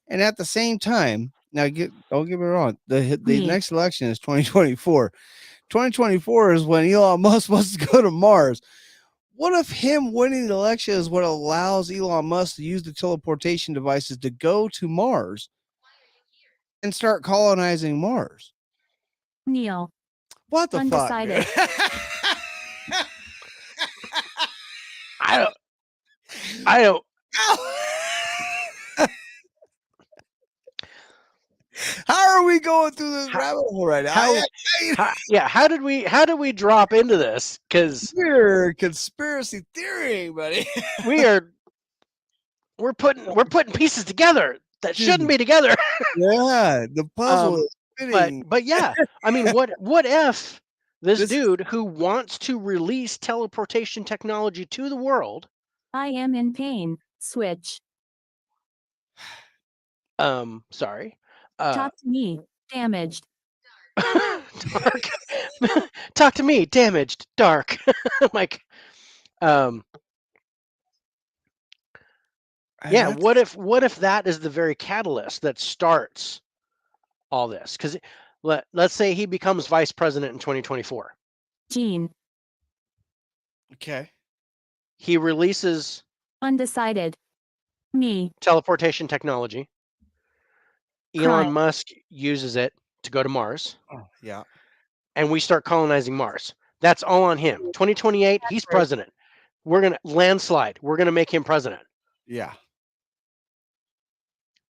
And at the same time, now don't get me wrong, the next election is 2024. 2024 is when Elon Musk wants to go to Mars. What if him winning the election is what allows Elon Musk to use the teleportation devices to go to Mars and start colonizing Mars? Neil. What the Undecided. fuck? I don't. How are we going through this rabbit hole right now? How did we drop into this? Because we're conspiracy theory, buddy. we're putting pieces together that shouldn't be together. Yeah, the puzzle is fitting. But yeah, I mean, what if this dude who wants to release teleportation technology to the world? I am in pain. Switch. Sorry. Talk to me. Damaged. Dark. Talk to me. Damaged. Dark. Like, yeah. What if that is the very catalyst that starts all this? Because let's say he becomes vice president in 2024. Gene. Okay. He releases Undecided. Me. teleportation technology. Elon Musk uses it to go to Mars. Oh, yeah. And we start colonizing Mars. That's all on him. 2028, he's president. We're going to landslide. We're going to make him president. Yeah.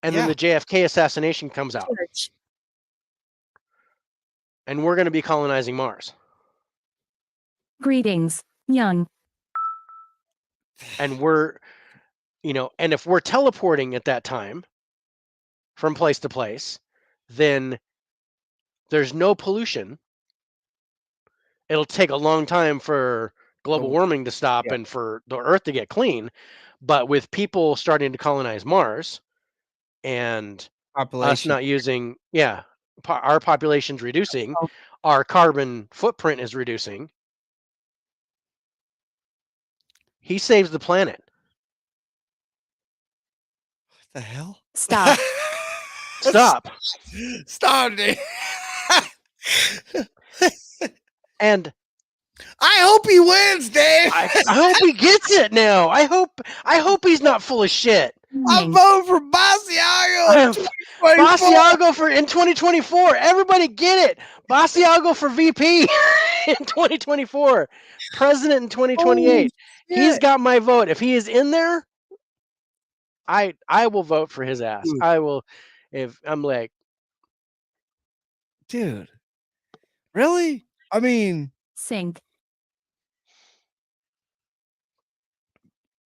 And then the JFK assassination comes out. And we're going to be colonizing Mars. Greetings, young. And and if we're teleporting at that time from place to place, then there's no pollution. It'll take a long time for global warming to stop and for the Earth to get clean. But with people starting to colonize Mars and us not using, our population's reducing, our carbon footprint is reducing. He saves the planet. What the hell? Stop. Stop. Stop, Dave. And I hope he wins, Dave. I hope he gets it now. I hope he's not full of shit. I'm voting for Basiago in 2024. Basiago for in 2024. Everybody get it. Basiago for VP in 2024. President in 2028. He's got my vote. If he is in there, I will vote for his ass. Dude. I will. If I'm like, dude, really? I mean, Sync.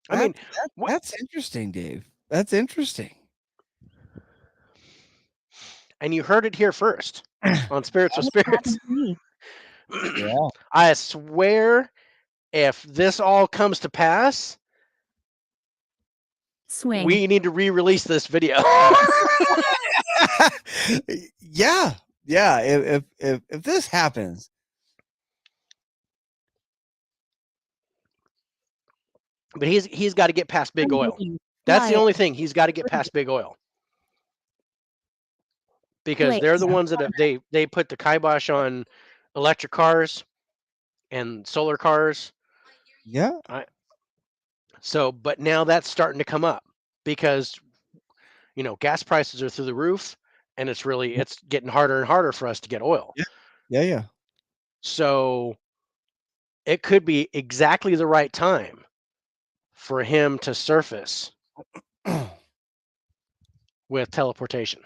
that's interesting, Dave. That's interesting. And you heard it here first on Spiritual Spirits. Yeah. I swear, if this all comes to pass, Swing. we need to re-release this video. Yeah. If this happens, but he's got to get past big oil. Unbelievable. That's the Liar. only thing. He's got to get past big oil. Because they're the ones that they put the kibosh on electric cars and solar cars. yeah. So, but now that's starting to come up because gas prices are through the roof, and it's getting harder and harder for us to get oil. Yeah. So it could be exactly the right time for him to surface with teleportation,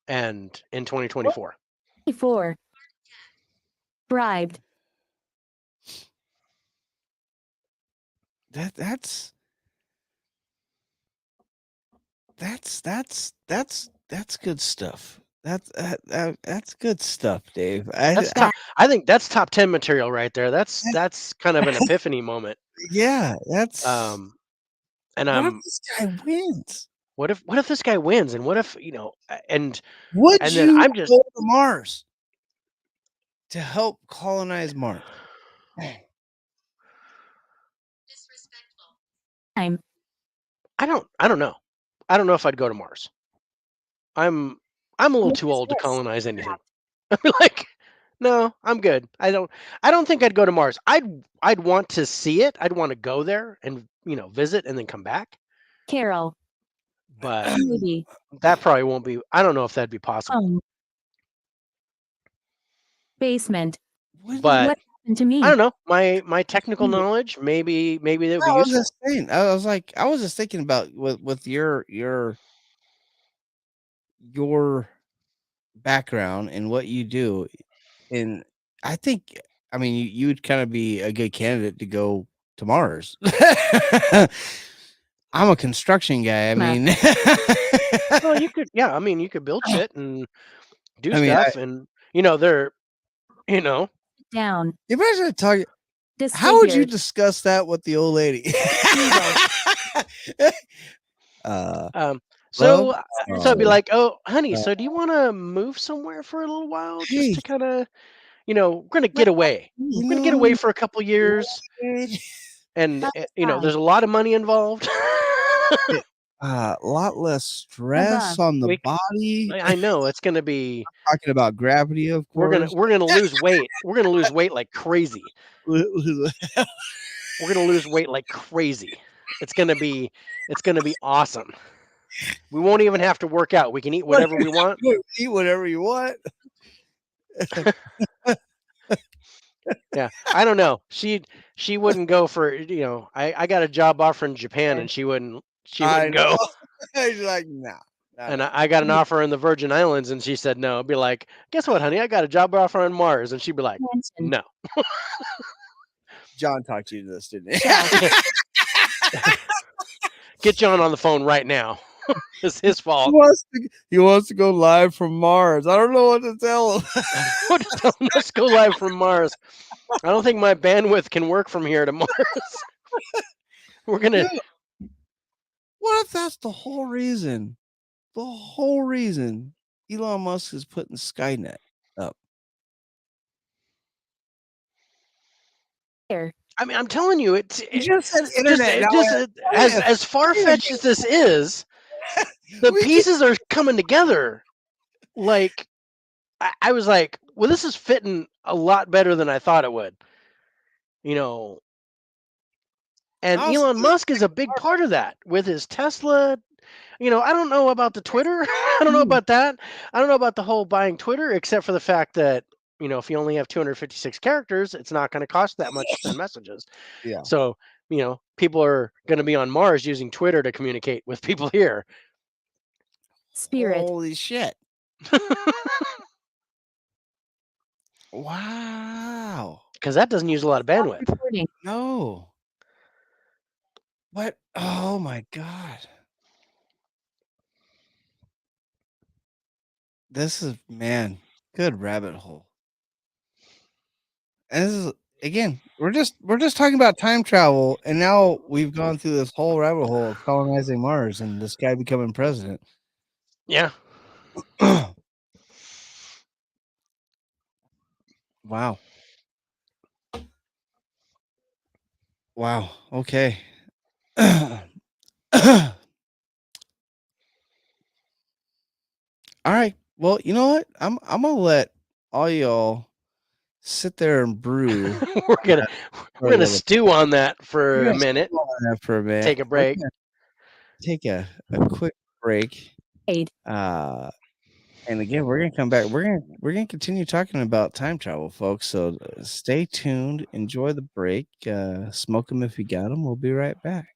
and in 2024. 4. Bribed. That's good stuff. That's good stuff, Dave. I think that's top 10 material right there. That's kind of an epiphany moment. Yeah, that's. And what if this guy wins? What if this guy wins? And what if and would and you then I'm just go to Mars to help colonize Mars? I'm. I don't know. I don't know if I'd go to Mars. I'm a little too old to colonize anything. I'd be like, no, I'm good. I don't think I'd go to Mars. I'd want to see it. I'd want to go there and visit and then come back. Carol. But Maybe. that probably won't be. I don't know if that'd be possible. Basement. But what happened to me? I don't know. My technical knowledge, maybe that would be useful. I was just saying. I was just thinking about with your background and what you do, and I think you would kind of be a good candidate to go to Mars. I'm a construction guy. I mean, well, you could, yeah. I mean, you could build shit and do I mean, stuff, and they're, down. Imagine talking. How would you discuss that with the old lady? So I'd be like, oh, honey, so do you want to move somewhere for a little while, just to kind of, we're gonna get away. We're gonna get away for a couple years, and there's a lot of money involved. A lot less stress on the body. I know it's gonna be. I'm talking about gravity, of course. We're gonna lose weight. We're gonna lose weight like crazy. We're gonna lose weight like crazy. It's gonna be awesome. We won't even have to work out. We can eat whatever we want. Eat whatever you want. Yeah, I don't know. She wouldn't go for I got a job offer in Japan, and she wouldn't go. She's like, nah. And I got an offer in the Virgin Islands, and she said no. I'd be like, guess what, honey? I got a job offer on Mars, and she'd be like, no. John talked you to this, didn't he? Get John on the phone right now. It's his fault. He wants to go live from Mars. I don't know what to tell him. Let's go live from Mars. I don't think my bandwidth can work from here to Mars. We're gonna. Yeah. What if that's the whole reason? The whole reason Elon Musk is putting Skynet up. I mean, I'm telling you, you just said internet. As far-fetched as this is, the We did. pieces are coming together. Like I was like, well, this is fitting a lot better than I thought it would. You know, and Also, Elon the Musk is a big part of that with his Tesla. I don't know about the Twitter. I don't know second- about that. I don't know about the whole buying Twitter, except for the fact that, if you only have 256 characters, it's not going to cost that much to send messages. yeah. So, people are going to be on Mars using Twitter to communicate with people here. Spirit. Holy shit! Wow. Because that doesn't use a lot of Stop bandwidth. recording. No. What? Oh my god. This is good rabbit hole. And this is again, we're just talking about time travel, and now we've gone through this whole rabbit hole of colonizing Mars and this guy becoming president. Yeah. Wow. Wow. Okay. All right. Well, you know what? I'm gonna let all y'all sit there and brew. we're gonna that we're for a gonna little. stew on that We're for a gonna minute. stew on that for a minute. Take a We're break. gonna take a quick break. Aid. And again, we're gonna come back. We're gonna continue talking about time travel, folks. So stay tuned. Enjoy the break. Smoke them if you got them. We'll be right back.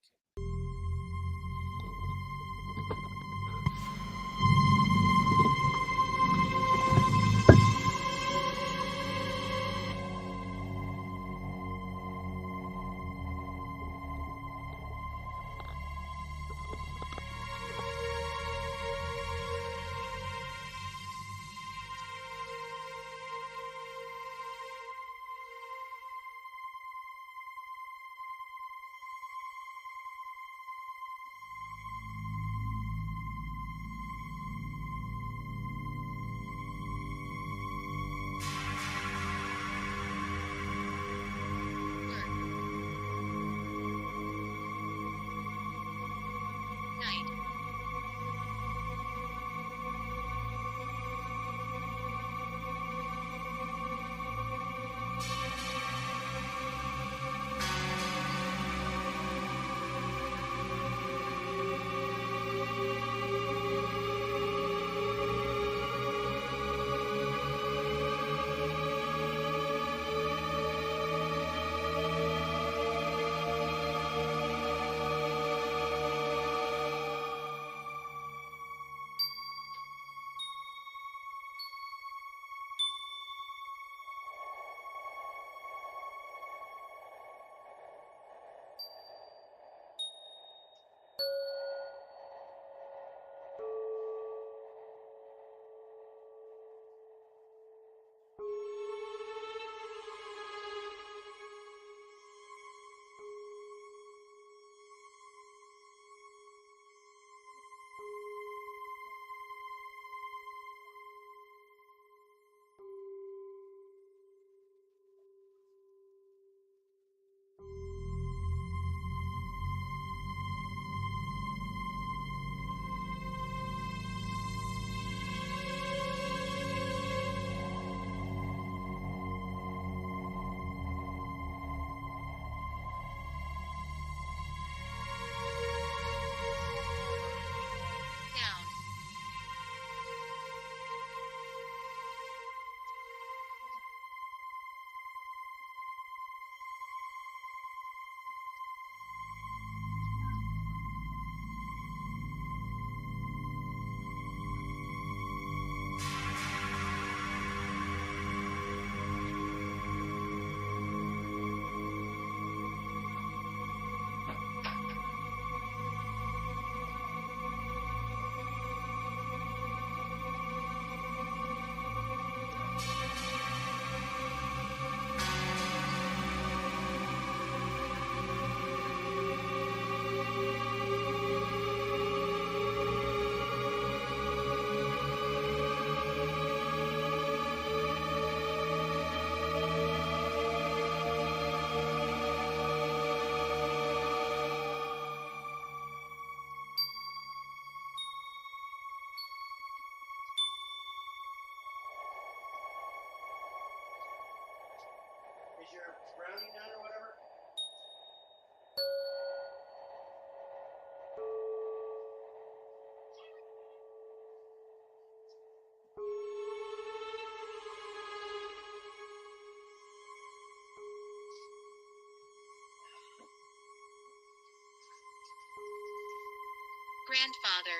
Grandfather.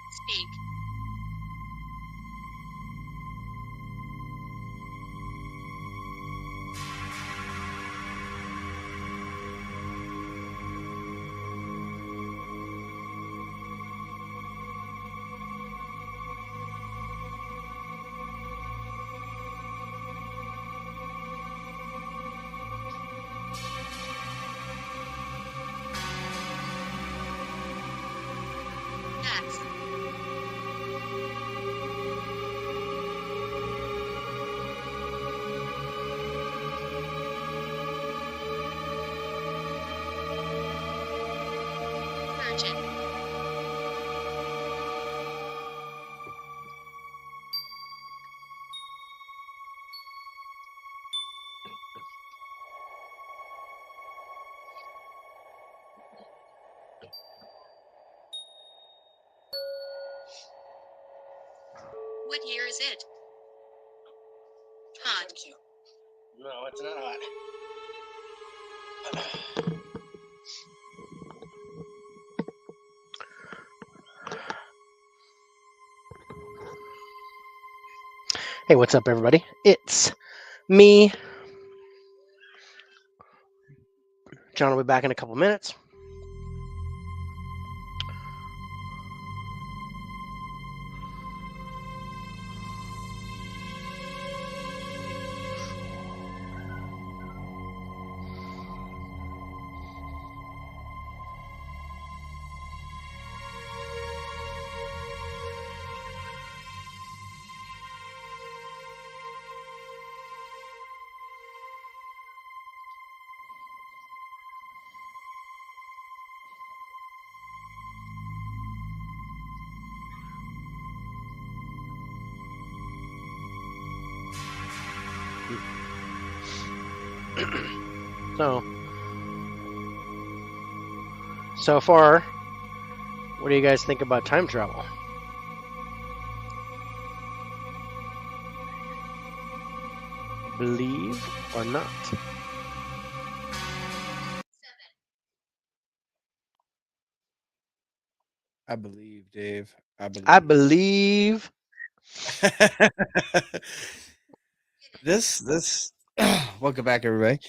Speak. Yes. Virgin. What year is it? Hot. No, it's not hot. Hey, what's up, everybody? It's me. John will be back in a couple minutes. So far, what do you guys think about time travel? Believe or not? I believe, Dave. I believe. I believe. This welcome back, everybody.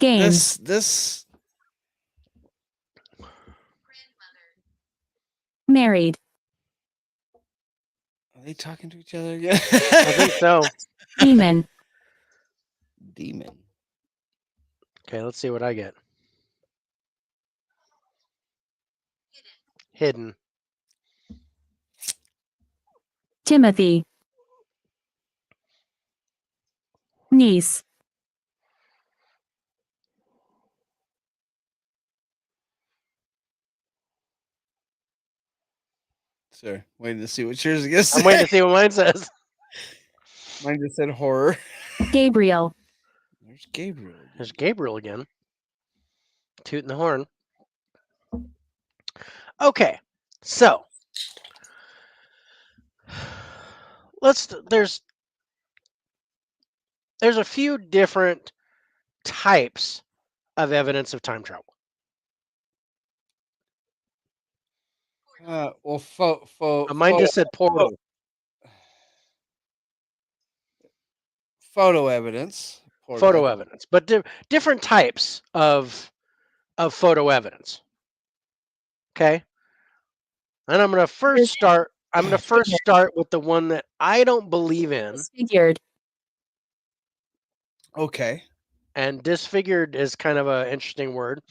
Games. This Married. are they talking to each other again? I think so. Demon. Demon. Okay, let's see what I get. Hidden. Timothy. Niece. Sir, waiting to see what yours is gonna say. I'm waiting to see what mine says. Mine just said horror. Gabriel. There's Gabriel. Again. There's Gabriel again. Tooting the horn. Okay, so there's a few different types of evidence of time travel. Well, Mine just said portal. photo evidence. Photo evidence, but different types of of photo evidence. Okay, and I'm going to first This- start. I'm going to first start with the one that I don't believe in, Disfigured. Okay. and disfigured is kind of an interesting word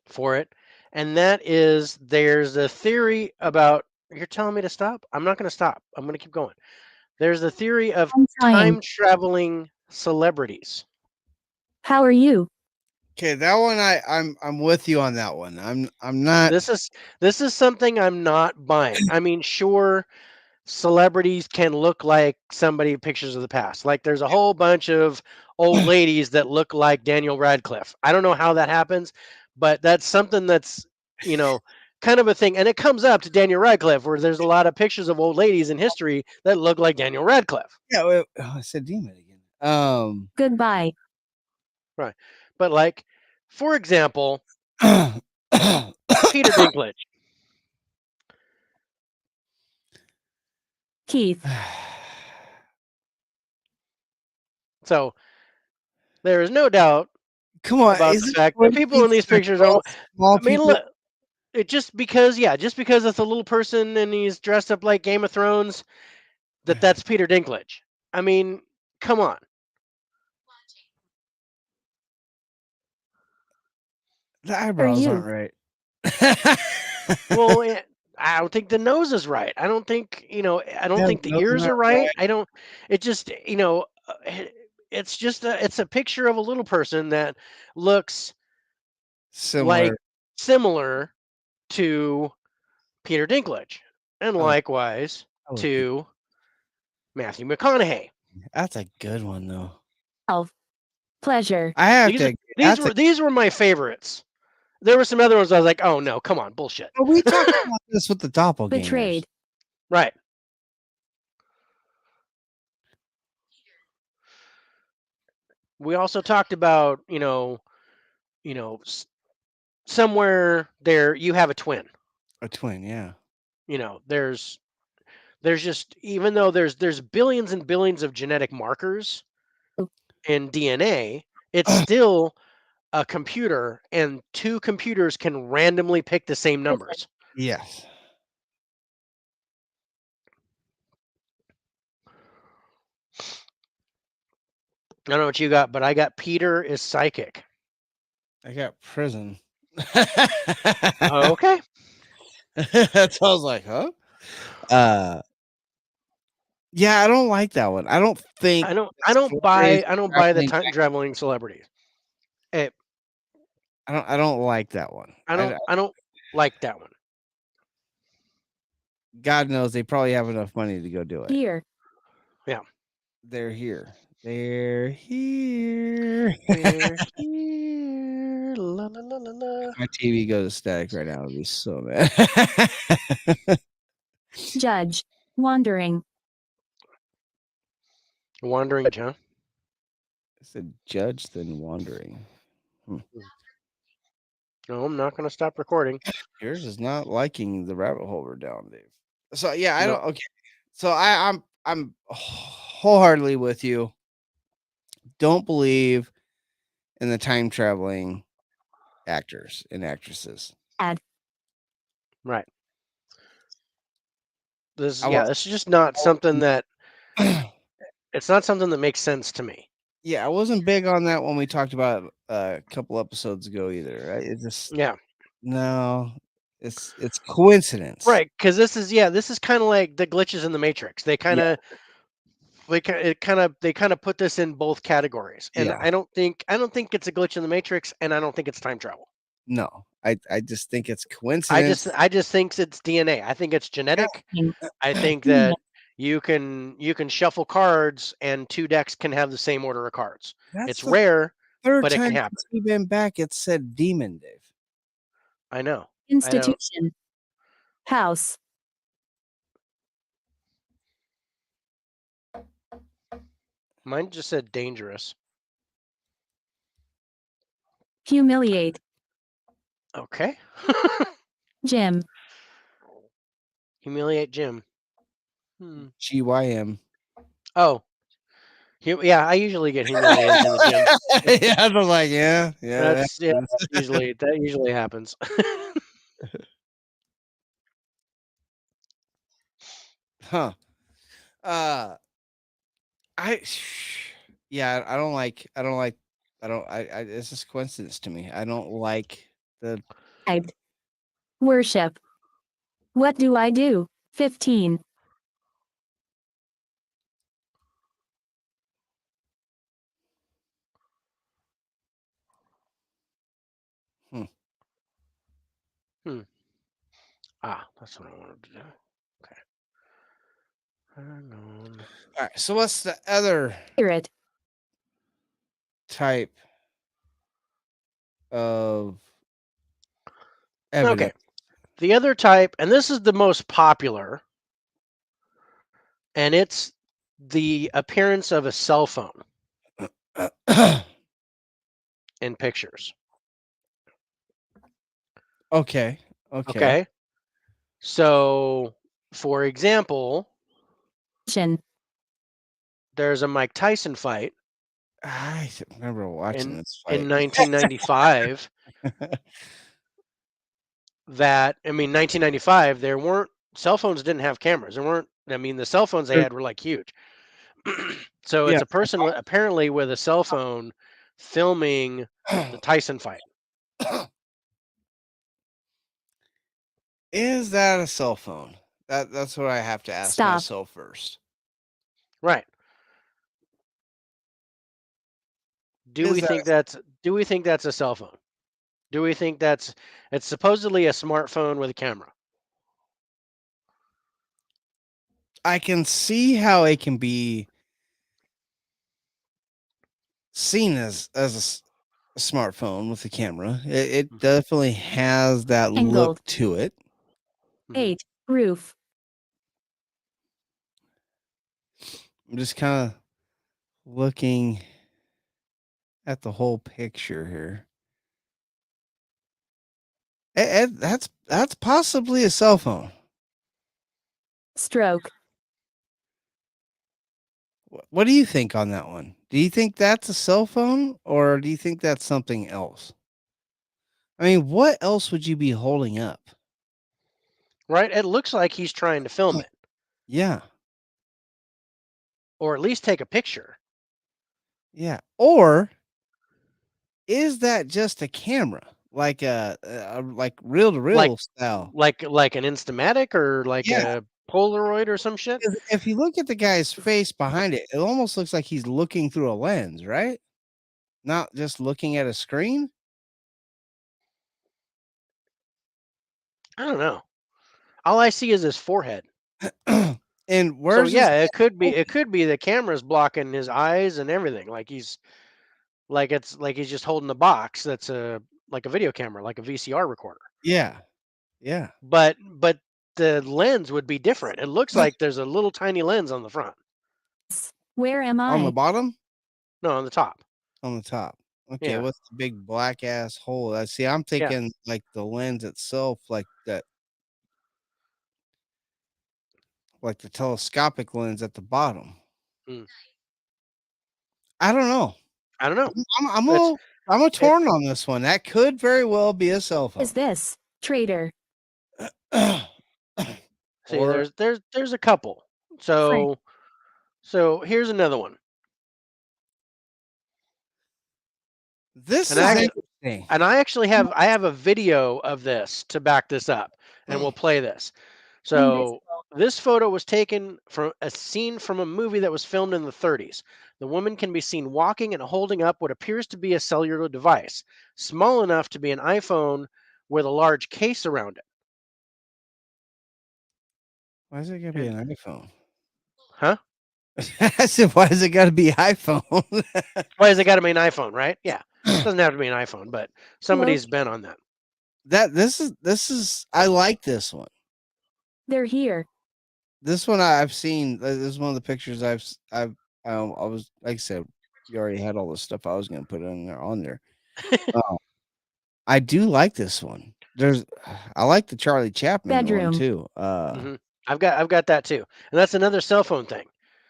for it. And that is, there's a theory about. You're telling me to stop? I'm not going to stop. I'm going to keep going. There's a theory of I'm trying. time traveling celebrities. How are you? Okay, that one I'm with you on that one. I'm not This is something I'm not buying. I mean, sure, celebrities can look like somebody in pictures of the past. Like there's a whole bunch of old ladies that look like Daniel Radcliffe. I don't know how that happens, but that's something that's, you know, kind of a thing. And it comes up to Daniel Radcliffe where there's a lot of pictures of old ladies in history that look like Daniel Radcliffe. yeah, I said demon again. Goodbye. Right. But like, for example, Peter Dinklage. Keith. So there is no doubt Come on, about is the it fact that really people in these that pictures they're are. all small I mean, people? look, it just because, yeah, just because it's a little person and he's dressed up like Game of Thrones, that's Peter Dinklage. I mean, come on. The eyebrows you? aren't right. Well, I don't think the nose is right. I don't think, I don't Yeah, think the no, ears not are right. right. I don't. It just, it's just it's a picture of a little person that looks like Similar. similar to Peter Dinklage, and Oh, likewise I would get- to Matthew McConaughey. that's a good one though. Health. Pleasure. I have These to. are Agree. these were these were my favorites. There were some other ones I was like, oh no, come on, bullshit. But we talked about this with the doppelgangers. Betrayed. Right. We also talked about, somewhere there you have a twin. A twin, yeah. There's just, even though there's billions and billions of genetic markers in DNA, it's still a computer, and two computers can randomly pick the same numbers. Yes. I don't know what you got, but I got Peter is psychic. I got prison. Okay. That's what I was like, huh? Yeah, I don't like that one. I don't think I don't the celebrities I don't buy the traveling time back- traveling celebrities. Eh, I don't like that one. I don't like that one. God knows they probably have enough money to go do it. Here. Yeah. They're here. They're here. They're here. La, la, la, la, la. My TV goes static right now. I'd be so mad. Judge. Wandering. Wandering John. I said judge, then wandering. No, I'm not gonna stop recording. Yours is not liking the rabbit hole we're down, Dave. So yeah, I No. don't. Okay, so I'm wholeheartedly with you. Don't believe in the time traveling actors and actresses. Right. This I yeah, wa- this is just not something that it's not something that makes sense to me. Yeah, I wasn't big on that when we talked about it a couple episodes ago either. Right? It just Yeah. no, it's coincidence. Right, because this is kind of like the glitches in the Matrix. They kind of they kind of put this in both categories, and Yeah. I don't think it's a glitch in the Matrix, and I don't think it's time travel. No, I just think it's coincidence. I just think it's DNA. I think it's genetic. I think that you can shuffle cards, and two decks can have the same order of cards. That's It's the rare, third but it can time happen. since we've been back. It said demon, Dave. I know. Institution. House. Mine just said dangerous. Humiliate. Okay. Jim. Humiliate Jim. GYM. Oh, Yeah, I usually get humiliated in the gym. Yeah, I was like, yeah, yeah. That usually happens. Huh. Uh, I, yeah, it's just coincidence to me. I don't like the, Typed. Worship. What do I do? 15. hmm. Hmm. That's what I wanted to do. Okay. Hang on. All right. So what's the other Spirit. type of Okay. evidence? The other type, and this is the most popular, and it's the appearance of a cell phone in pictures. Okay. Okay. Okay. So, for example, Shin. there's a Mike Tyson fight I remember watching in this in fight. 1995 that, I mean, 1995, there weren't cell phones, didn't have cameras. There weren't, I mean, the cell phones they had were like huge. So Yeah. it's a person apparently with a cell phone filming the Tyson fight. Is that a cell phone? That's what I have to ask Stop. myself first. Right. Is that Do we think that's a cell phone? Do we think it's supposedly a smartphone with a camera? I can see how it can be seen as a smartphone with a camera. It Mhm, definitely has that look Angled. to it. mhm. 8. Roof. I'm just kind of looking at the whole picture here. That's possibly a cell phone. Stroke. What do you think on that one? Do you think that's a cell phone or do you think that's something else? I mean, what else would you be holding up? Right? It looks like he's trying to film it Yeah, or at least take a picture. yeah. Or is that just a camera, like a like reel to Like reel style? like an Instamatic or like Yeah. a Polaroid or some shit? If you look at the guy's face behind it, it almost looks like he's looking through a lens, right? Not just looking at a screen. I don't know. All I see is his forehead. And So where's his yeah, head it open? could be the camera's blocking his eyes and everything. Like he's just holding a box that's a like a video camera, like a VCR recorder. Yeah, yeah. But the lens would be different. It looks like there's a little tiny lens on the front. Where am On the I? bottom, No, on the top. on the top. Okay, Yeah. what's the big black ass hole? I see. I'm Yeah. thinking like the lens itself, like that, like the telescopic lens at the bottom. Mm. I don't know. I don't know. I'm It's a I'm a it torn on this one. That could very well be a cell Is phone. this? Traitor. see Or there's a couple. Frank. So here's another one. this And is I interesting. And I have a video of this to back this up, and we'll play this. So Invisible. this photo was taken from a scene from a movie that was filmed in the 30s. The woman can be seen walking and holding up what appears to be a cellular device, small enough to be an iPhone with a large case around it. Why is it gotta be And an iPhone? huh? I said, why does it gotta be iPhone? Why has it got to be an iPhone, right? Yeah. Doesn't have to be an iPhone, but Hello. somebody's been on that. This is I like this one. They're here. This one I've seen. This is one of the pictures I was like I said, you already had all the stuff I was gonna put on there. Uh, I do like this one. I like the Charlie Chaplin one Bedroom. too. I've got that too. And that's another cell phone thing.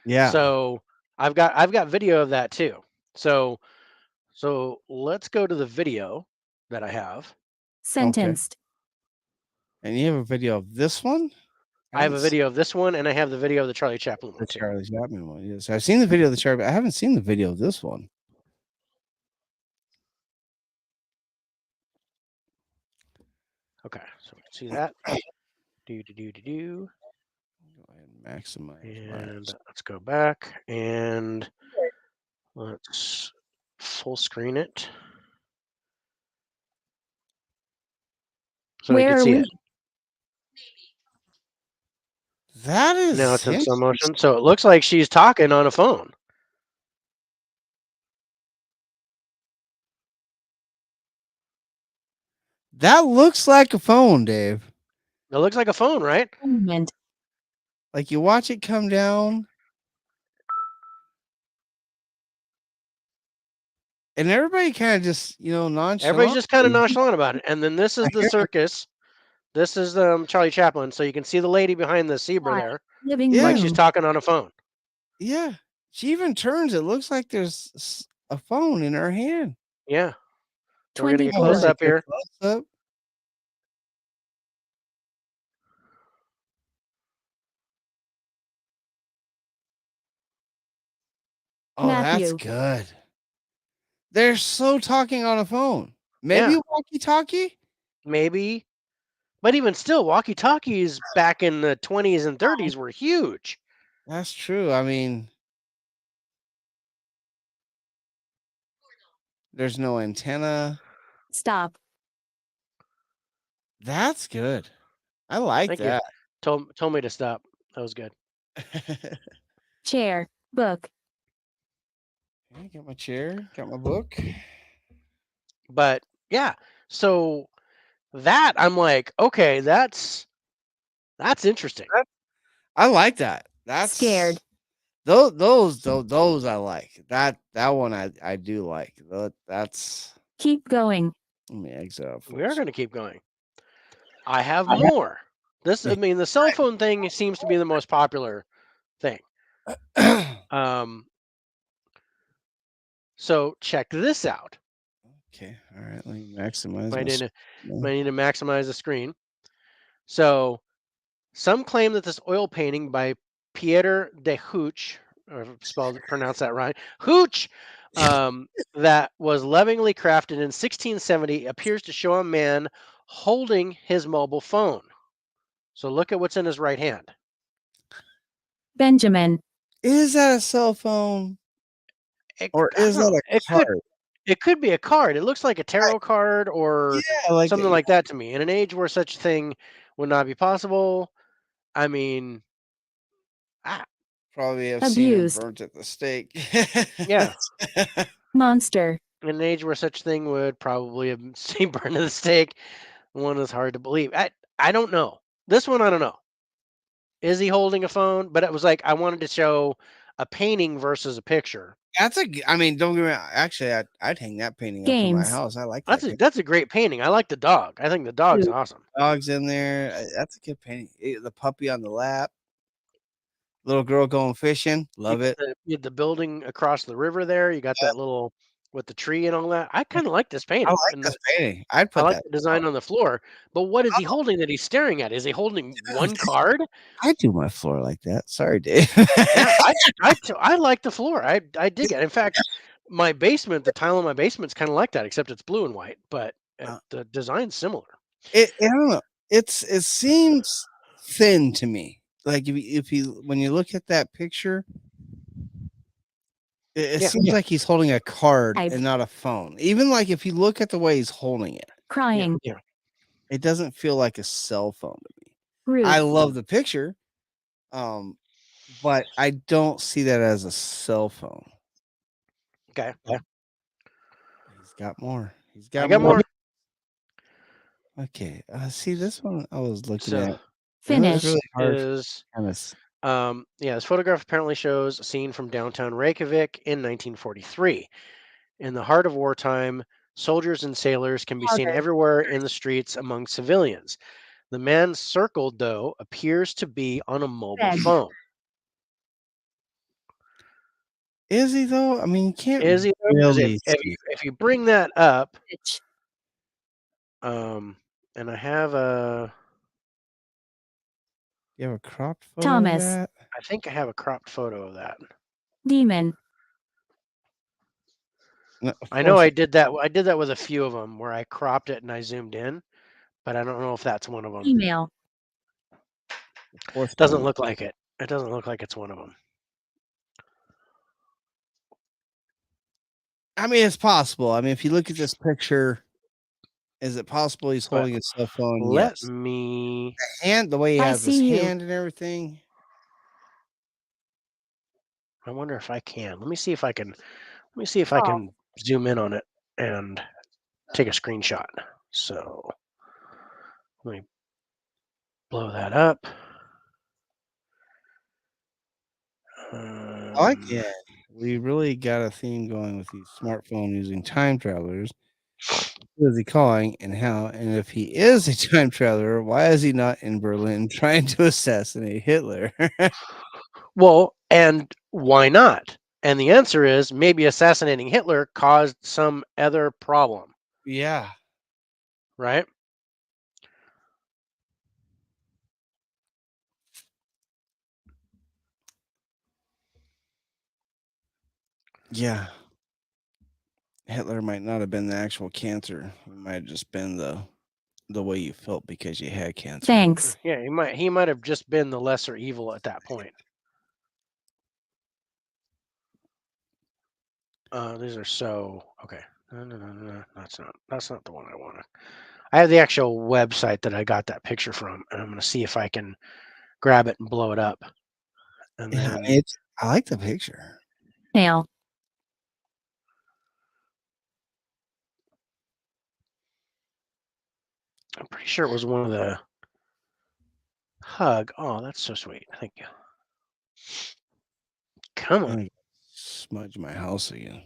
Yeah. So I've got video of that too. So let's go to the video that I have. Sentenced. And you have a video of this one? I have a haven't seen video of this one, and I have the video of the Charlie Chaplin the one too. Charlie Chaplin one. Yes, I've seen the video of the Charlie. I haven't seen the video of this one. Okay, so we can see that. Do do do do do. Go ahead and maximize And my. let's go back and let's full screen it so we Where can are see we? it. That Now is it's in slow interesting. motion, so it looks like she's talking on a phone. That looks like a phone, Dave. It looks like a phone, right? Movement. Like you watch it come down, and everybody kind of just Everybody's nonchalant. just kind of nonchalant about it. And then this is the circus. This is Charlie Chaplin. So you can see the lady behind the zebra Hi. there, Living Yeah. like she's room. talking on a phone. Yeah, she even turns. It looks like there's a phone in her hand. Yeah. So we're getting a 24. close up here. Close up. Oh, that's Matthew. good. They're so talking on a phone. Maybe Yeah. walkie-talkie. Maybe. But even still, walkie-talkies back in the 20s and 30s were huge. That's true. I mean, there's no antenna. Stop. That's good. I like Thank you. that. Told me to stop. That was good. Chair. Book. Okay, got my chair, got my book. But yeah, so that I'm like, okay, that's interesting. I like that. That's Scared. Those I like. That one I do like. That's Keep going. let me exit out. We are going to keep going. I have more. I mean, the cell phone thing seems to be the most popular thing. So check this out. Okay, all right. Let me maximize Might my need to maximize the screen. So some claim that this oil painting by Pieter de Hooch, or pronounce that right, Hooch, that was lovingly crafted in 1670, appears to show a man holding his mobile phone. So look at what's in his right hand. Benjamin. Is that a cell phone or I is don't know. that a card? It could be a card. It looks like a tarot card or Yeah, like something like that to me. In an age where such a thing would not be possible, I mean, probably have Abused. seen him burnt at the stake. yeah. Monster. In an age where such thing would probably have seen burned at the stake, one is hard to believe. I don't know. This one I don't know. Is he holding a phone? But it was like I wanted to show a painting versus a picture. I mean, don't get me wrong. Actually, I'd hang that painting up in my Games. house. I like that. That's a great painting. I like the dog. I think the dog's awesome. Dogs in there. That's a good painting. The puppy on the lap. Little girl going fishing. Love it. You had the building across the river there. You got that little with the tree and all that. I kind of like this I painting. like And this painting. I'd I put like that. the design on the floor. But what is he holding that he's staring at? Is he holding one card? I do my floor like that. Sorry, Dave. Yeah, I like the floor. I dig it. In fact, my basement, the tile in my basement's kind of like that, except it's blue and white. But the design's similar. I don't know. It seems thin to me. Like if you when you look at that picture, it seems like he's holding a card and not a phone. Even like if you look at the way he's holding it, Crying. Yeah. it doesn't feel like a cell phone to me. Rude. I love the picture, but I don't see that as a cell phone. Okay. Yeah. He's got more. I got more. Okay. See this one I was looking So at. Finish. Really hard. is Kind this photograph apparently shows a scene from downtown Reykjavik in 1943. In the heart of wartime, soldiers and sailors can be seen Powder. everywhere in the streets among civilians. The man circled, though, appears to be on a mobile Bed. phone. Is he though? I mean, you can't Is he? Because really see. if you bring that up, Bitch. and I have a, You have a cropped photo Thomas. of that? I think I have a cropped photo of that. Demon. No, of I know course I did that. I did that with a few of them where I cropped it and I zoomed in, but I don't know if that's one of them. Email. fourth Doesn't one. look like it. It doesn't look like it's one of them. I mean, it's possible. I mean, if you look at this picture, is it possible he's But holding a cell phone? let Yes. me. And the way he I has his see you. hand and everything. I wonder if I can. Let me see if I can. Let me see if I Call. can zoom in on it and take a screenshot. So let me blow that up. I like it. We really got a theme going with these smartphone using time travelers. Who is he calling and how? And if he is a time traveler, why is he not in Berlin trying to assassinate Hitler? Well, and why not? And the answer is maybe assassinating Hitler caused some other problem, Yeah. right? Yeah. Hitler might not have been the actual cancer. It might have just been the way you felt because you had cancer. Thanks. Yeah, he might have just been the lesser evil at that point. These are so okay. No, that's not the one I want. I have the actual website that I got that picture from, and I'm going to see if I can grab it and blow it up. And Yeah, then I like the picture. Mail. I'm pretty sure it was one of the hug. Oh, that's so sweet. Thank you. Come I'm on. gonna smudge my house again.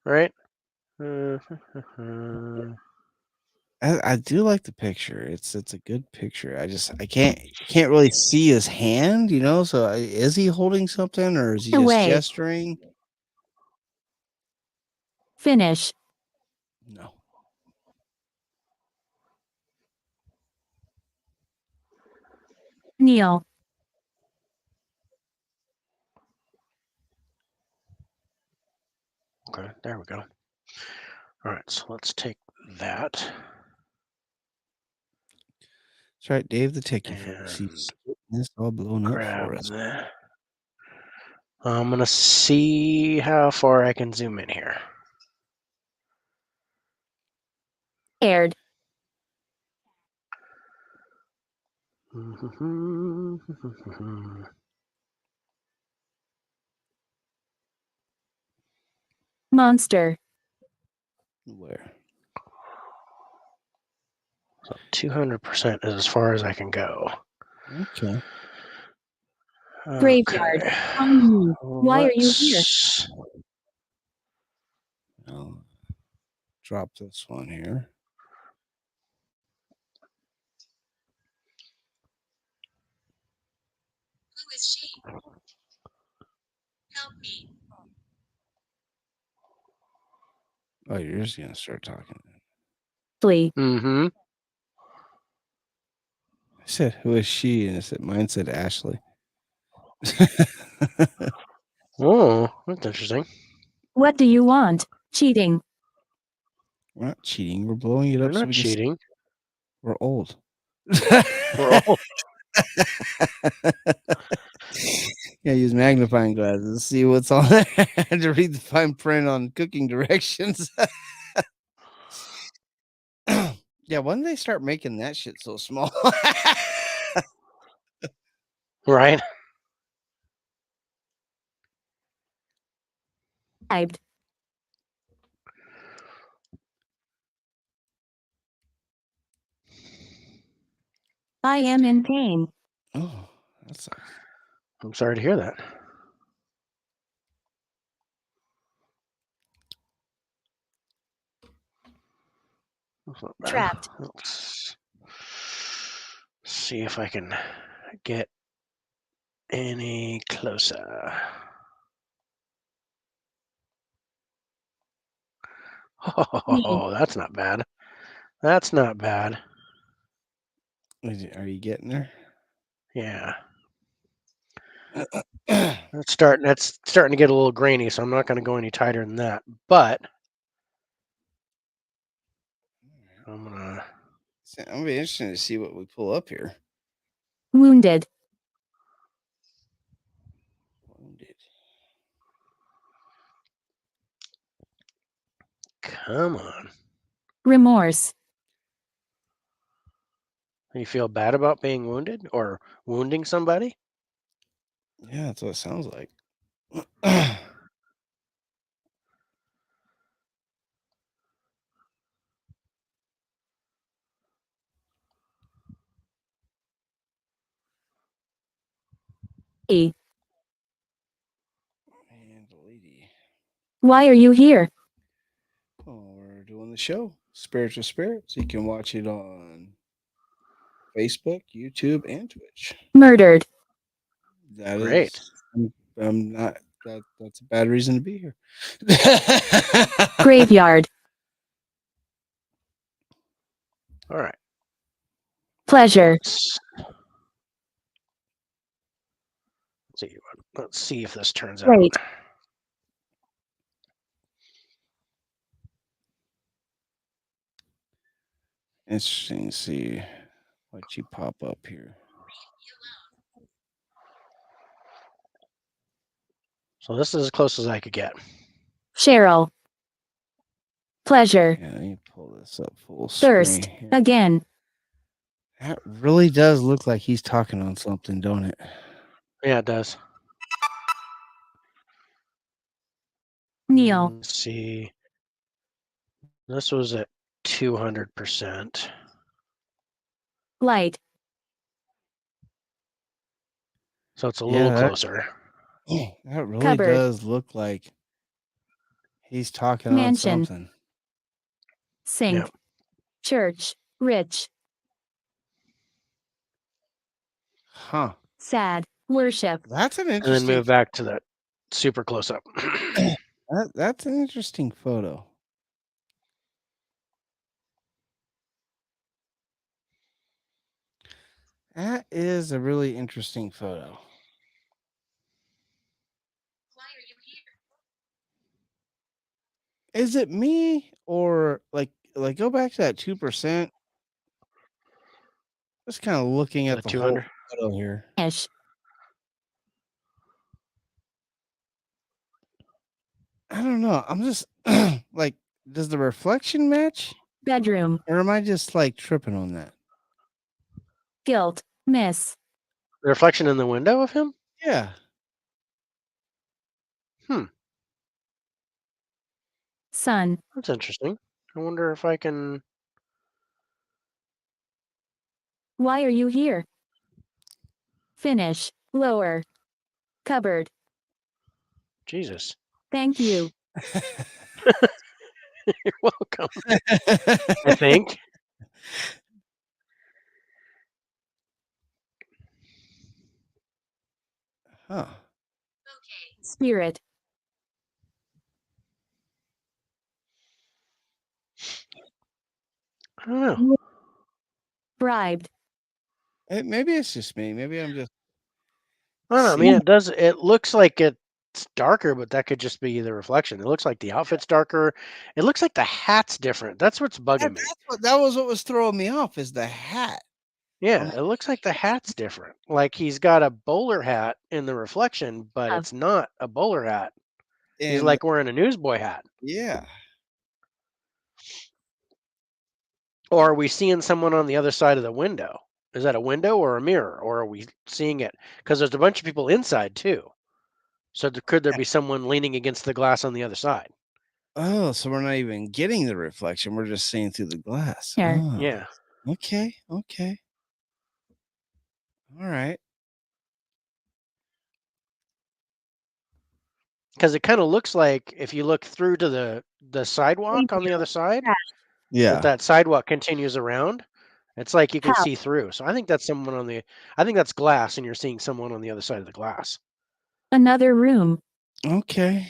Right? I do like the picture. It's a good picture. I can't really see his hand, you know. So is he holding something or is he just Away. gesturing? Finish. No. Neil. Okay, there we go. All right, so let's take that. That's right, Dave the Techie, folks. And He's getting this all blown up grab for us. that. I'm going to see how far I can zoom in here. Aired. Monster. Where? So 200% is as far as I can go. Okay. Graveyard. Okay. Find me. Why are you here? Let's- I'll drop this one here. Who is she? Help me. Oh, you're just gonna start talking. Flee. Mm-hmm. I said, "Who is she?" And mine said Ashley. Oh, that's interesting. What do you want? Cheating. We're not cheating. We're blowing it We're up so not we can. cheating. We're old. We're all Yeah, use magnifying glasses to see what's on there to read the fine print on cooking directions. Yeah, when did they start making that shit so small? right. Typed. I am in pain. Oh, that sucks. I'm sorry to hear that. That's not bad. Trapped. Let's see if I can get any closer. Oh, that's not bad. That's not bad. Are you getting there? Yeah. That's starting to get a little grainy, so I'm not going to go any tighter than that. But I'm gonna. I'm gonna be interested to see what we pull up here. Wounded. Wounded. Come on. Remorse. You feel bad about being wounded or wounding somebody? Yeah, that's what it sounds like. E. And the lady. Why are you here? Oh, we're doing the show, Spiritual Spirits. You can watch it on Facebook, YouTube, and Twitch. Murdered. That Great. is, I'm not. That's a bad reason to be here. Graveyard. All right. Pleasure. Let's see if this turns Great. out. Interesting to see what you pop up here. So this is as close as I could get. Cheryl. Pleasure. Yeah, let me pull this up full Thirst. screen. Here. Again. That really does look like he's talking on something, don't it? Yeah, it does. Kneel. Let's see. This was at 200%. Light. So it's a Yeah, little that- closer. That really Cupboard. does look like he's talking Mansion. on something. Sink. Yep. Church. Rich. Huh. Sad. Worship. That's an And then interesting. move back to that super close up. That's an interesting photo. That is a really interesting photo. Why are you here? Is it me or like go back to that 2%? Just kind of looking at The the whole 200. photo here. Ish. I don't know. I'm just like, does the reflection match? Bedroom. Or am I just like tripping on that? Guilt. Miss. The reflection in the window of him? Yeah. Sun. That's interesting. I wonder if I can. Why are you here? Finish. Lower. Cupboard. Jesus. Thank you. You're welcome. I think. Huh. Okay. Spirit. I don't know. Bribed. Maybe it's just me. Maybe I'm just. I don't know. I See? mean, it does. It looks like it's darker, but that could just be the reflection. It looks like the outfit's darker. It looks like the hat's different. That's what's bugging me. That was what was throwing me off is the hat. Yeah, it looks like the hat's different. Like he's got a bowler hat in the reflection, but it's not a bowler hat. He's And like wearing a newsboy hat. yeah. Or are we seeing someone on the other side of the window? Is that a window or a mirror? Or are we seeing it? Because there's a bunch of people inside too. So could there be someone leaning against the glass on the other side? Oh, so we're not even getting the reflection. We're just seeing through the glass. Here. Oh, Yeah. okay. Okay. All right. Because it kind of looks like if you look through to the sidewalk on the other side, Yeah. that sidewalk continues around, It's like you can How? see through. So I think that's someone on the. I think that's glass, and you're seeing someone on the other side of the glass. Another room. Okay.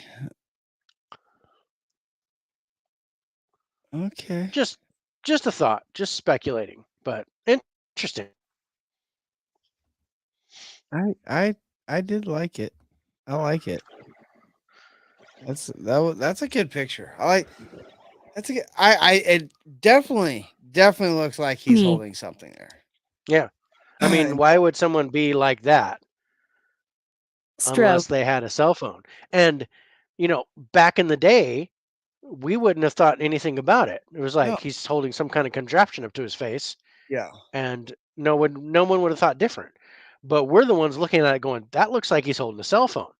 Okay. Just a thought, just speculating, but interesting. I did like it. I like it. That's a good picture. I like that's a good, I it definitely looks like he's Me. holding something there. Yeah. I mean, why would someone be like that unless Stroke. they had a cell phone? And back in the day, we wouldn't have thought anything about it. It was No. like he's holding some kind of contraption up to his face, Yeah. and no one would have thought different. But we're the ones looking at it going, that looks like he's holding a cell phone.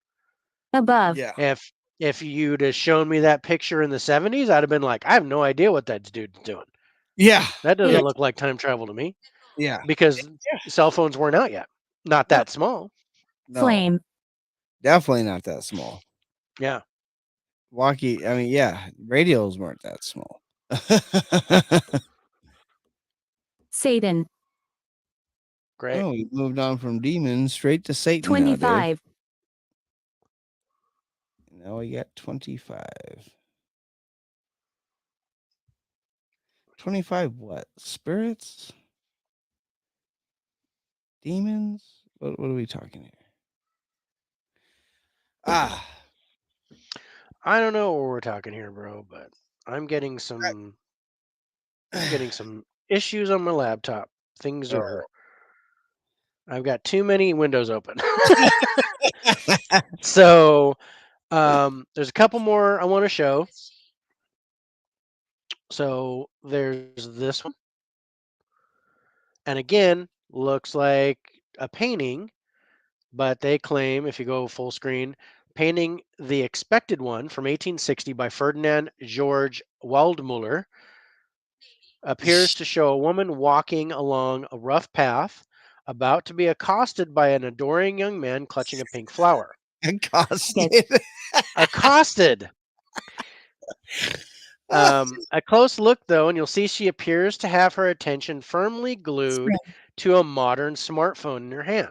Above. Yeah. If you'd have shown me that picture in the 70s, I'd have been like, I have no idea what that dude's doing. Yeah. That Yeah. doesn't look like time travel to me Yeah. because cell phones weren't out yet. Not No. that small. No. Flame. Definitely not that small. Yeah. Walkie, I mean, yeah, radios weren't that small. Satan. Great. Oh, we moved on from demons straight to Satan now, Dave. 25. Now we got 25. 25 what? Spirits? Demons? What are we talking here? Ah, I don't know what we're talking here, bro, but I'm getting some issues on my laptop. Things are I've got too many windows open. So, there's a couple more I want to show. So, there's this one. And again, looks like a painting, but they claim if you go full screen, painting The Expected One from 1860 by Ferdinand George Waldmuller appears to show a woman walking along a rough path, about to be accosted by an adoring young man clutching a pink flower. accosted. Accosted. A close look, though, and you'll see she appears to have her attention firmly glued to a modern smartphone in her hand.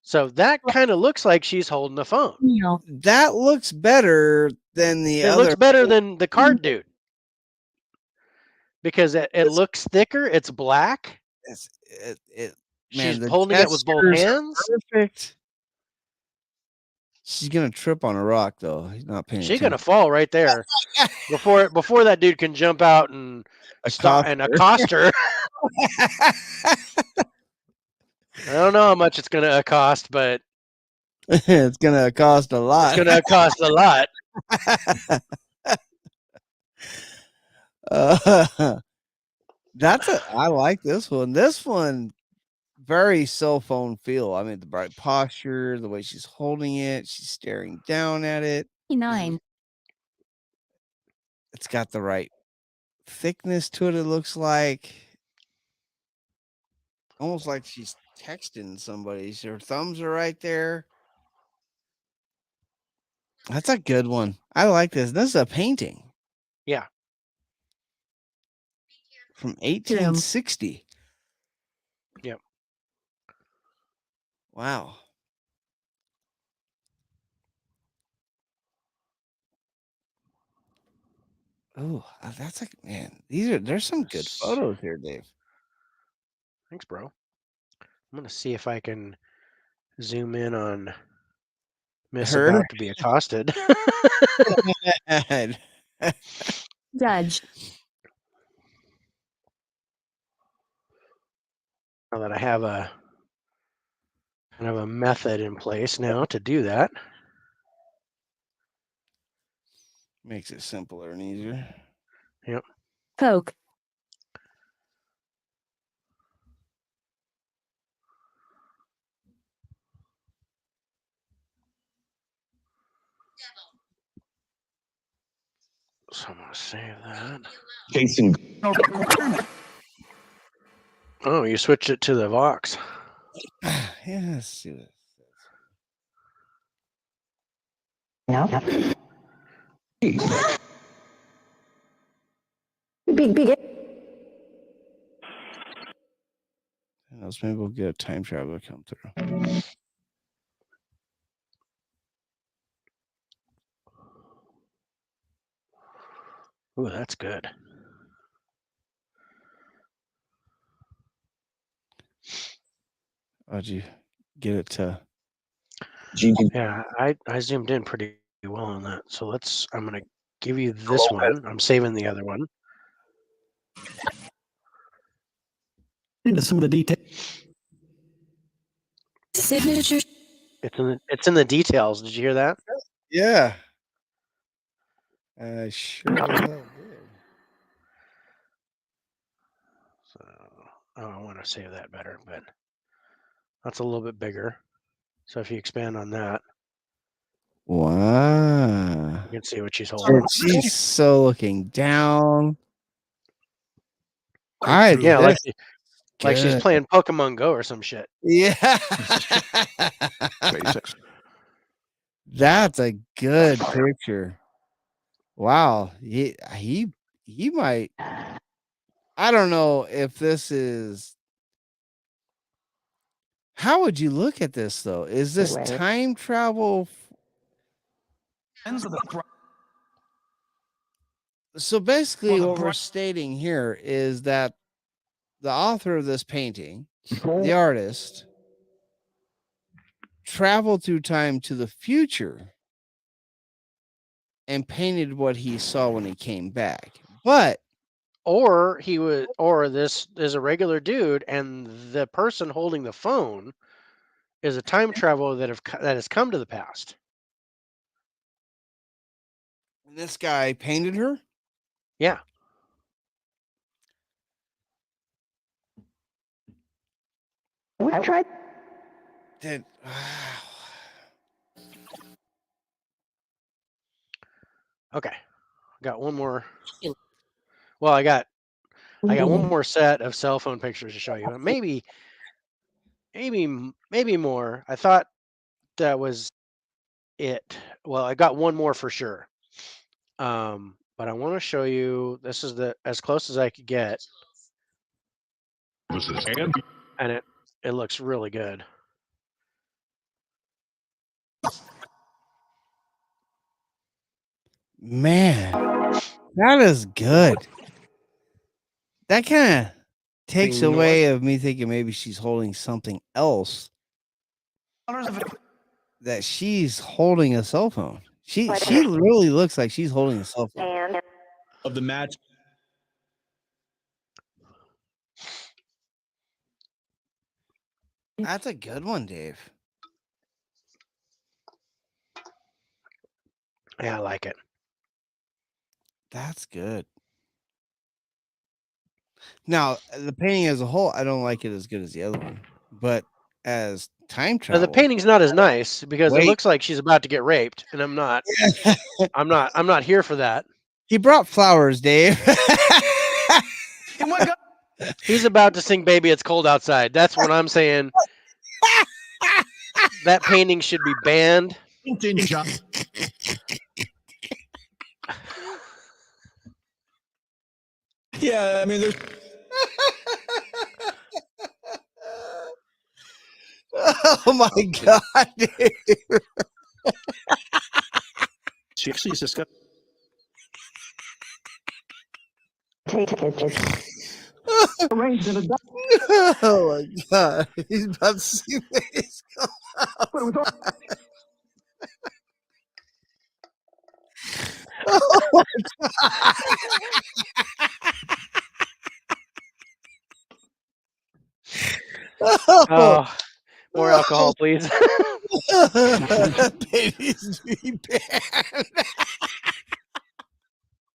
So that kind of looks like she's holding a phone. Meal. That looks better than the It other. looks better than the card dude because it looks thicker. It's black. Man, She's the holding it with both gestures are hands. perfect. She's gonna trip on a rock though. He's not paying She's attention. gonna fall right there before that dude can jump out and stop and accost her. I don't know how much it's gonna accost, but It's gonna cost a lot. it's gonna cost a lot. I like this one. This one, very cell phone feel. I mean, the bright posture, the way she's holding it, she's staring down at it. 9. It's got the right thickness to it. It looks like almost like she's texting somebody. Her thumbs are right there. That's a good one. I like this. This is a painting. Yeah. From 1860. Yep. Wow. Oh, that's like, man, there's some good photos here, Dave. Thanks, bro. I'm gonna see if I can zoom in on Miss Her? about to be accosted. Judge. Now that I have a kind of a method in place now to do that. Makes it simpler and easier. Yep. Coke. So I'm gonna save that. Jason. Oh, you switched it to the Vox. Yeah, let's see this. else? Maybe we'll get a time traveler come through. Ooh, that's good. How'd you get it to? Yeah, I zoomed in pretty well on that. So I'm gonna give you this one. I'm saving the other one. Into some of the details. Signature. It's in the details. Did you hear that? Yeah. Sure as hell did. So, I want to save that better, but that's a little bit bigger. So if you expand on that, Wow. you can see what she's holding. And she's so looking down. All right. Yeah, like this she's good. playing Pokemon Go or some shit. Yeah. 86. That's a good picture. Wow. He might. I don't know if this is. How would you look at this though? Is this time travel? Ends of the front. So basically, Well, the what we're bri- stating here is that the author of this painting, the artist, traveled through time to the future and painted what he saw when he came back. But Or this is a regular dude, and the person holding the phone is a time traveler that has come to the past. this guy painted her. Yeah. I tried. Did wow. Okay. Got one more. Well, I got one more set of cell phone pictures to show you. Maybe more. I thought that was it. Well, I got one more for sure. But I want to show you. This is as close as I could get, and it looks really good. Man, that is good. That kind of takes The away of me thinking maybe she's holding something else. That she's holding a cell phone. She really looks like she's holding a cell phone. Of the match. That's a good one, Dave. Yeah, I like it. That's good. Now, the painting as a whole, I don't like it as good as the other one, but as time Now, travel, the painting's not as nice because it Wait. looks like she's about to get raped, and I'm not. I'm not here for that. he brought flowers, Dave. He's about to sing "Baby It's Cold Outside." That's what I'm saying. That painting should be banned. Yeah, I mean, there's Oh my god, dude. she actually is disgusting. Arranged in a Oh my god. He's about to see this go outside. Oh my god. Oh, more alcohol, please. Babies be banned.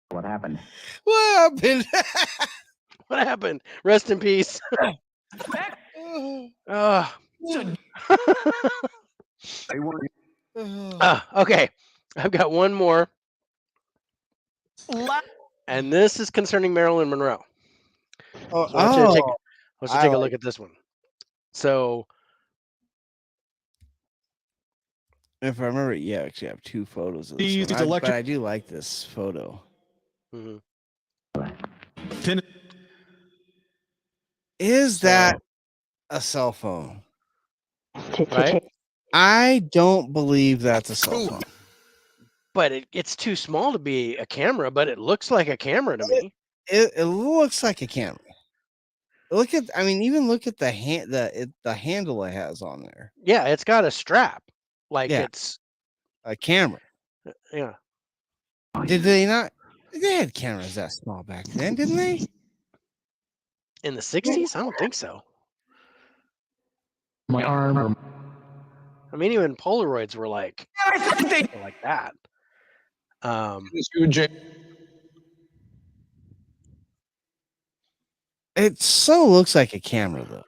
What happened? What happened? What happened? Rest in peace. Oh. Okay, I've got one more, and this is concerning Marilyn Monroe. So I want you to take a look at this one. So, if I remember, yeah, actually, I have two photos of this These one. electric- But I do like this photo. mhm. Is that a cell phone. Right? I don't believe that's a cell phone. But it's too small to be a camera, but it looks like a camera to me. It looks like a camera. Even look at the handle it has on there. Yeah, it's got a strap. Like Yeah. it's A camera. yeah. Did they not? They had cameras that small back then, didn't they? In the 60s? I don't think so. My arm. I mean, even Polaroids were like that. It so looks like a camera though.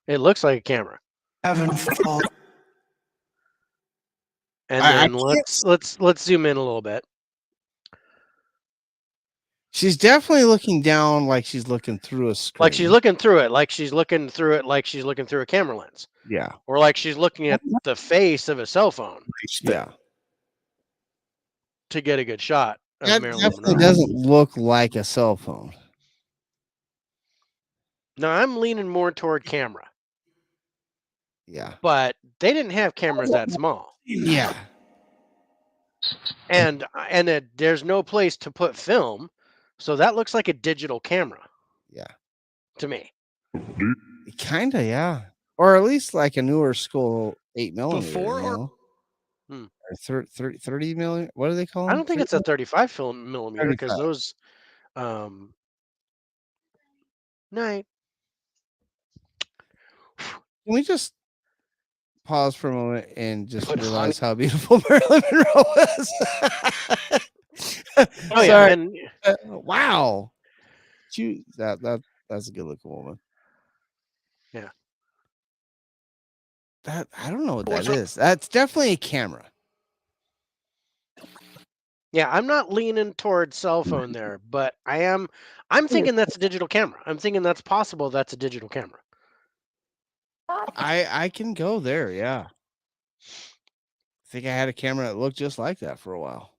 It looks like a camera. And I then can't let's zoom in a little bit. She's definitely looking down like she's looking through a screen. Like she's looking through it, like she's looking through it, like she's looking through a camera lens, Yeah. or like she's looking at the face of a cell phone Yeah. to get a good shot of That Marilyn definitely Monroe. doesn't look like a cell phone. Now I'm leaning more toward camera, Yeah. but they didn't have cameras that small, Yeah. and there's no place to put film, so that looks like a digital camera Yeah. to me. Kinda, yeah. Or at least like a newer school 8mm. Before you or- know? Hmm. Or 30 millimeter. What do they call them? I don't think it's a 35 millimeter because 35. those night. Can we just pause for a moment and just realize how beautiful Marilyn Monroe was? Oh yeah, Sorry. and Wow. That's a good looking woman. yeah. That I don't know what that is. That's definitely a camera. Yeah, I'm not leaning toward cell phone there, but I'm thinking that's a digital camera. I'm thinking that's possible that's a digital camera. I can go there, yeah. I think I had a camera that looked just like that for a while.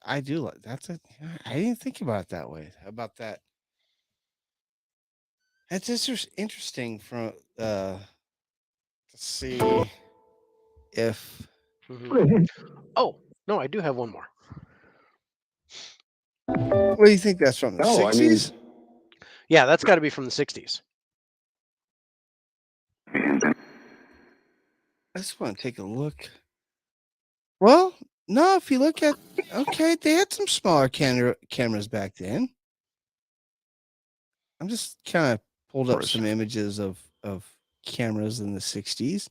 I do like I didn't think about it that way. About that. That's just interesting from to see if Mhm. Oh, no, I do have one more. what do you think that's from? The 60s? Yeah, that's got to be from the 60s. I just want to take a look. Well, no, if you look at they had some smaller cameras back then. I'm just kind of pulled up some images of cameras in the 60s.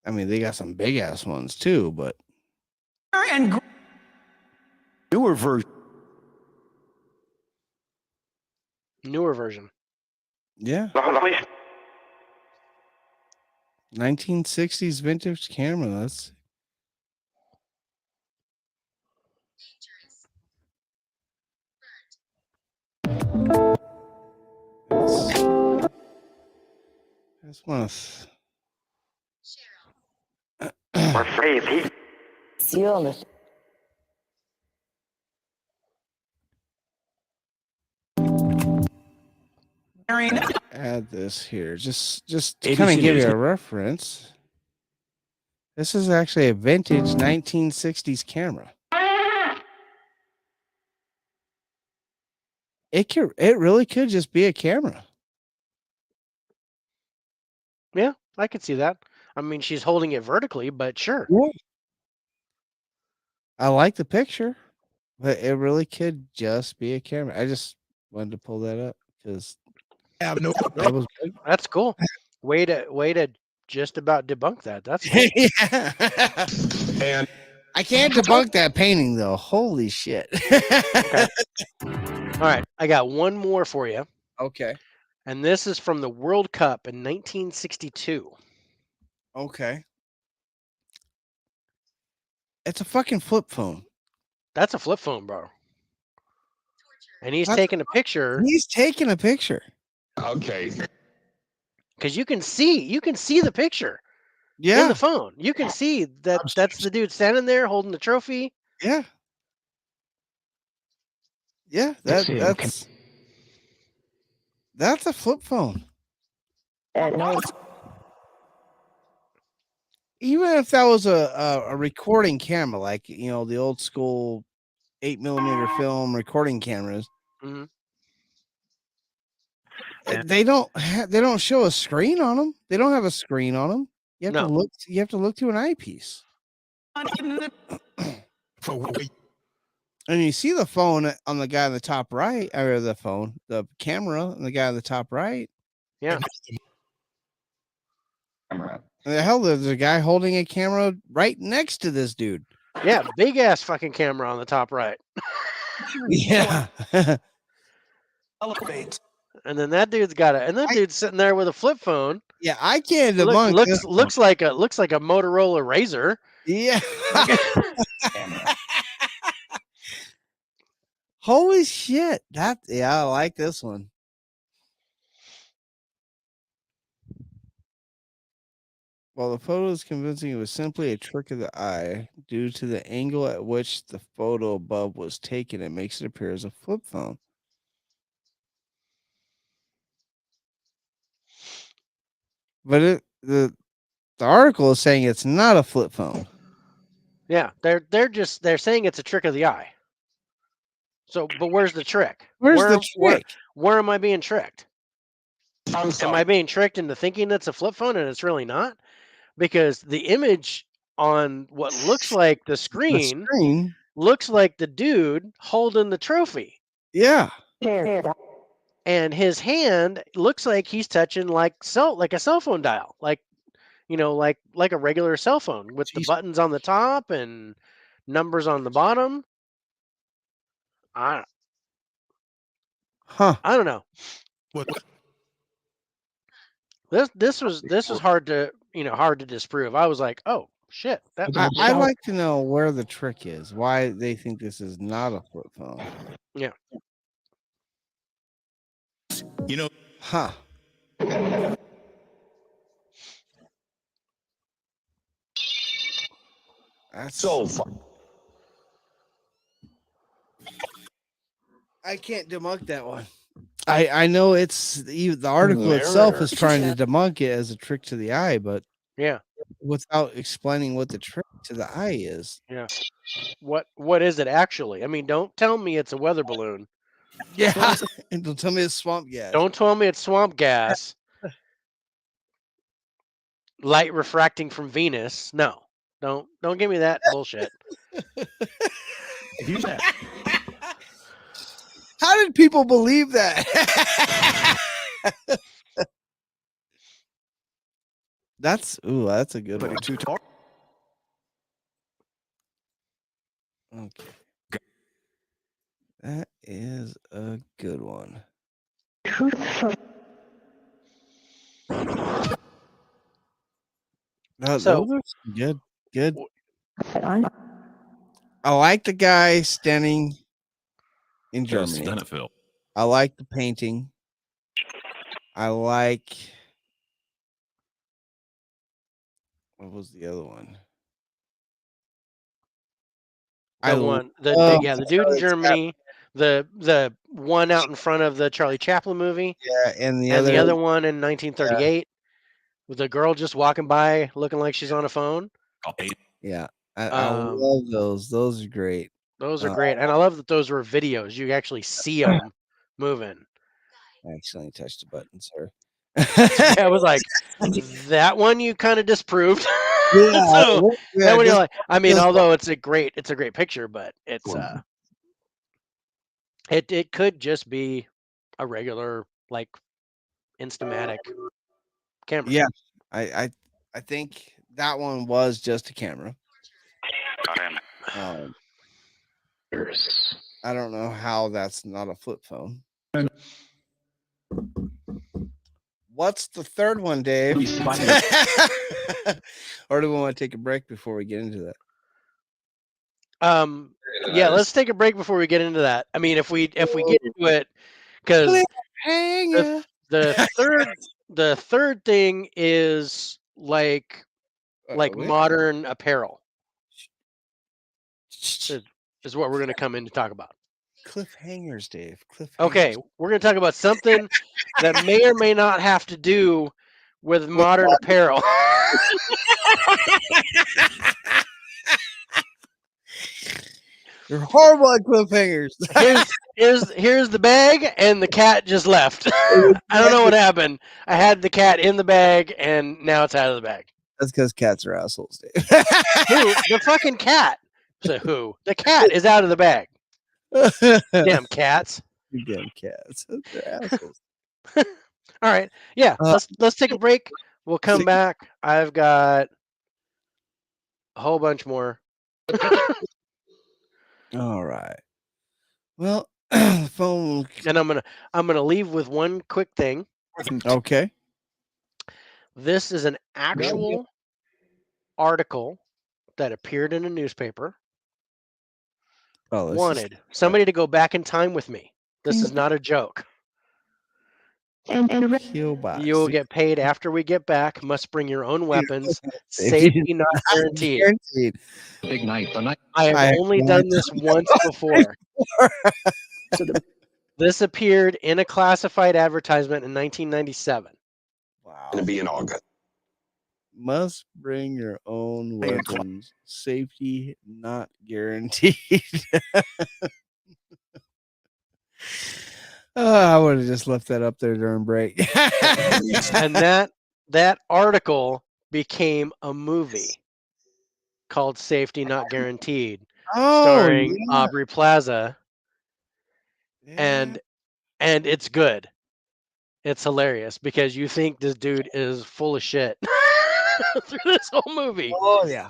I mean, they got some big ass ones too, but Newer version. Newer version. yeah. 1960s vintage camera. That's that's one of add this here. Just to kind of ABC give you News. a reference. This is actually a vintage 1960s camera. It really could just be a camera. Yeah, I could see that. I mean, she's holding it vertically, but sure. Yeah. I like the picture, but it really could just be a camera. I just wanted to pull that up because that was big. That's cool. Way to just about debunk that. That's cool. Yeah. And I can't debunk that painting though. Holy shit. Okay. All right, I got one more for you, Okay. and this is from the World Cup in 1962. Okay. It's a fucking flip phone. That's a flip phone, bro. And he's That's- taking a picture He's taking a picture. okay. because you can see the picture in Yeah. the phone. You can see that that's the dude standing there holding the trophy. Yeah. Yeah, that's a flip phone. No, Even if that was a recording camera, like the old school 8mm film recording cameras, hmm they don't show a screen on them. They don't have a screen on them. You have to No. look. You have to look to an eyepiece. And you see the phone on the guy on the top right, or the camera on the guy on the top right. Yeah. camera. And the hell, there's a guy holding a camera right next to this dude. Yeah. Big ass fucking camera on the top right. Yeah. And then that dude's got it. And that dude's sitting there with a flip phone. Yeah, I can't debunk this. Looks like a Motorola Razor. Yeah. Camera. Holy shit. I like this one. While the photo is convincing, it was simply a trick of the eye. Due to the angle at which the photo above was taken, it makes it appear as a flip phone. But the article is saying it's not a flip phone. Yeah. They're saying it's a trick of the eye. So, but where's the trick? Where's the trick? Where am I being tricked? Am I being tricked into thinking it's a flip phone and it's really not? Because the image on what looks like the The screen screen. looks like the dude holding the trophy. Yeah. And his hand looks like he's touching like a cell phone dial, like like a regular cell phone with the Jeez. buttons on the top and numbers on the bottom. I Huh. don't know. This was hard to disprove. I was like, oh shit, that I'd like to know where the trick is. Why they think this is not a flip phone. yeah. Huh. That's So fun. I can't debunk that one. I know the article itself is trying to debunk it as a trick to the eye, but Yeah. without explaining what the trick to the eye is. Yeah. What is it actually? I mean, don't tell me it's a weather balloon. Yeah. And don't tell me it's swamp gas. Don't tell me it's swamp gas. Light refracting from Venus. No. Don't give me that bullshit. How did people believe that? That's a good one. Okay. That is a good one. No, So- those are some good. I like the guy standing in Germany. I like the painting. I like. What was the other one? The dude in Germany, the one out in front of the Charlie Chaplin movie, Yeah, and the and other. the other one in 1938 with the girl just walking by looking like she's on a phone. Yeah, I Um, love those. Those are great. Those are great, and I love that those were videos. You actually see them moving. I accidentally touched the button, sir. I was like, that one you kind of disproved. Yeah, So that one you're just- like, I mean, although it's a great picture, but it's it could just be a regular like Instamatic camera. yeah, I think that one was just a camera. I don't know how that's not a flip phone. What's the third one, Dave? Or do we want to take a break before we get into that? Yeah, let's take a break before we get into that. I mean, if we get into it, because Hanger. the third thing is like Wait. modern apparel is what we're going to come in to talk about. cliffhangers, Dave. Cliffhangers. Okay, we're going to talk about something that may or may not have to do with modern apparel. You're horrible at cliffhangers. here's the bag, and the cat just left. I don't know what happened. I had the cat in the bag, and now it's out of the bag. That's because cats are assholes, Dave. Who? The fucking cat. So who? The cat is out of the bag. Damn cats. You damn cats. They're assholes. All right. Yeah. Let's take a break. We'll come back. I've got a whole bunch more. All right. Well, the phone. And I'm gonna leave with one quick thing. Okay. This is an actual article that appeared in a newspaper. Oh, Wanted somebody to go back in time with me. This is not a joke. Killbox. You will get paid after we get back. Must bring your own weapons. Safety not guaranteed. Big night. The night. I have only done this once before. This appeared in a classified advertisement in 1997. Wow. Gonna be in August. Must bring your own weapons. Safety not guaranteed. I would have just left that up there during break. And that article became a movie called Safety Not Guaranteed, starring Aubrey Plaza. And it's good. It's hilarious because you think this dude is full of shit through this whole movie. Oh yeah.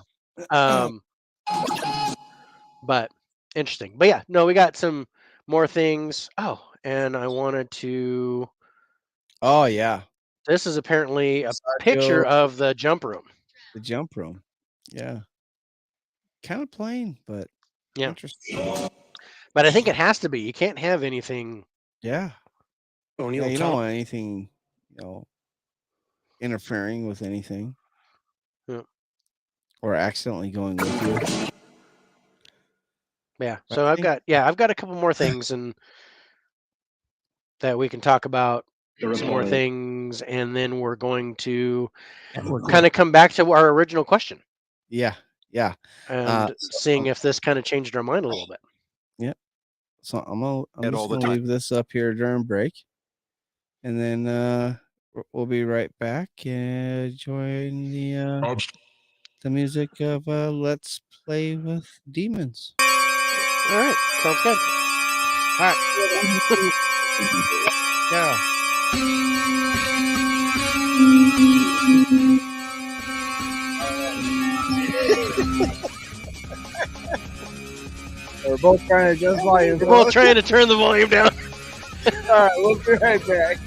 But interesting. But yeah, no, we got some more things. Oh, and I wanted to. Oh yeah. This is apparently a picture of the jump room. The jump room. Yeah. Kind of plain, but yeah. Interesting. But I think it has to be. You can't have anything. Yeah. You don't want anything, interfering with anything. Yeah. Or accidentally going with you. Yeah. So I've got a couple more things and that we can talk about. Some more things, and then we're going to kind of come back to our original question. Yeah. And seeing if this kind of changed our mind a little bit. Yeah. So I'm just gonna leave this up here during break, and then we'll be right back and join the music of Let's Play with Demons. All right, sounds good. All right. Yeah. We're both trying to adjust volume. We're both trying to turn the volume down. All right, we'll be right back.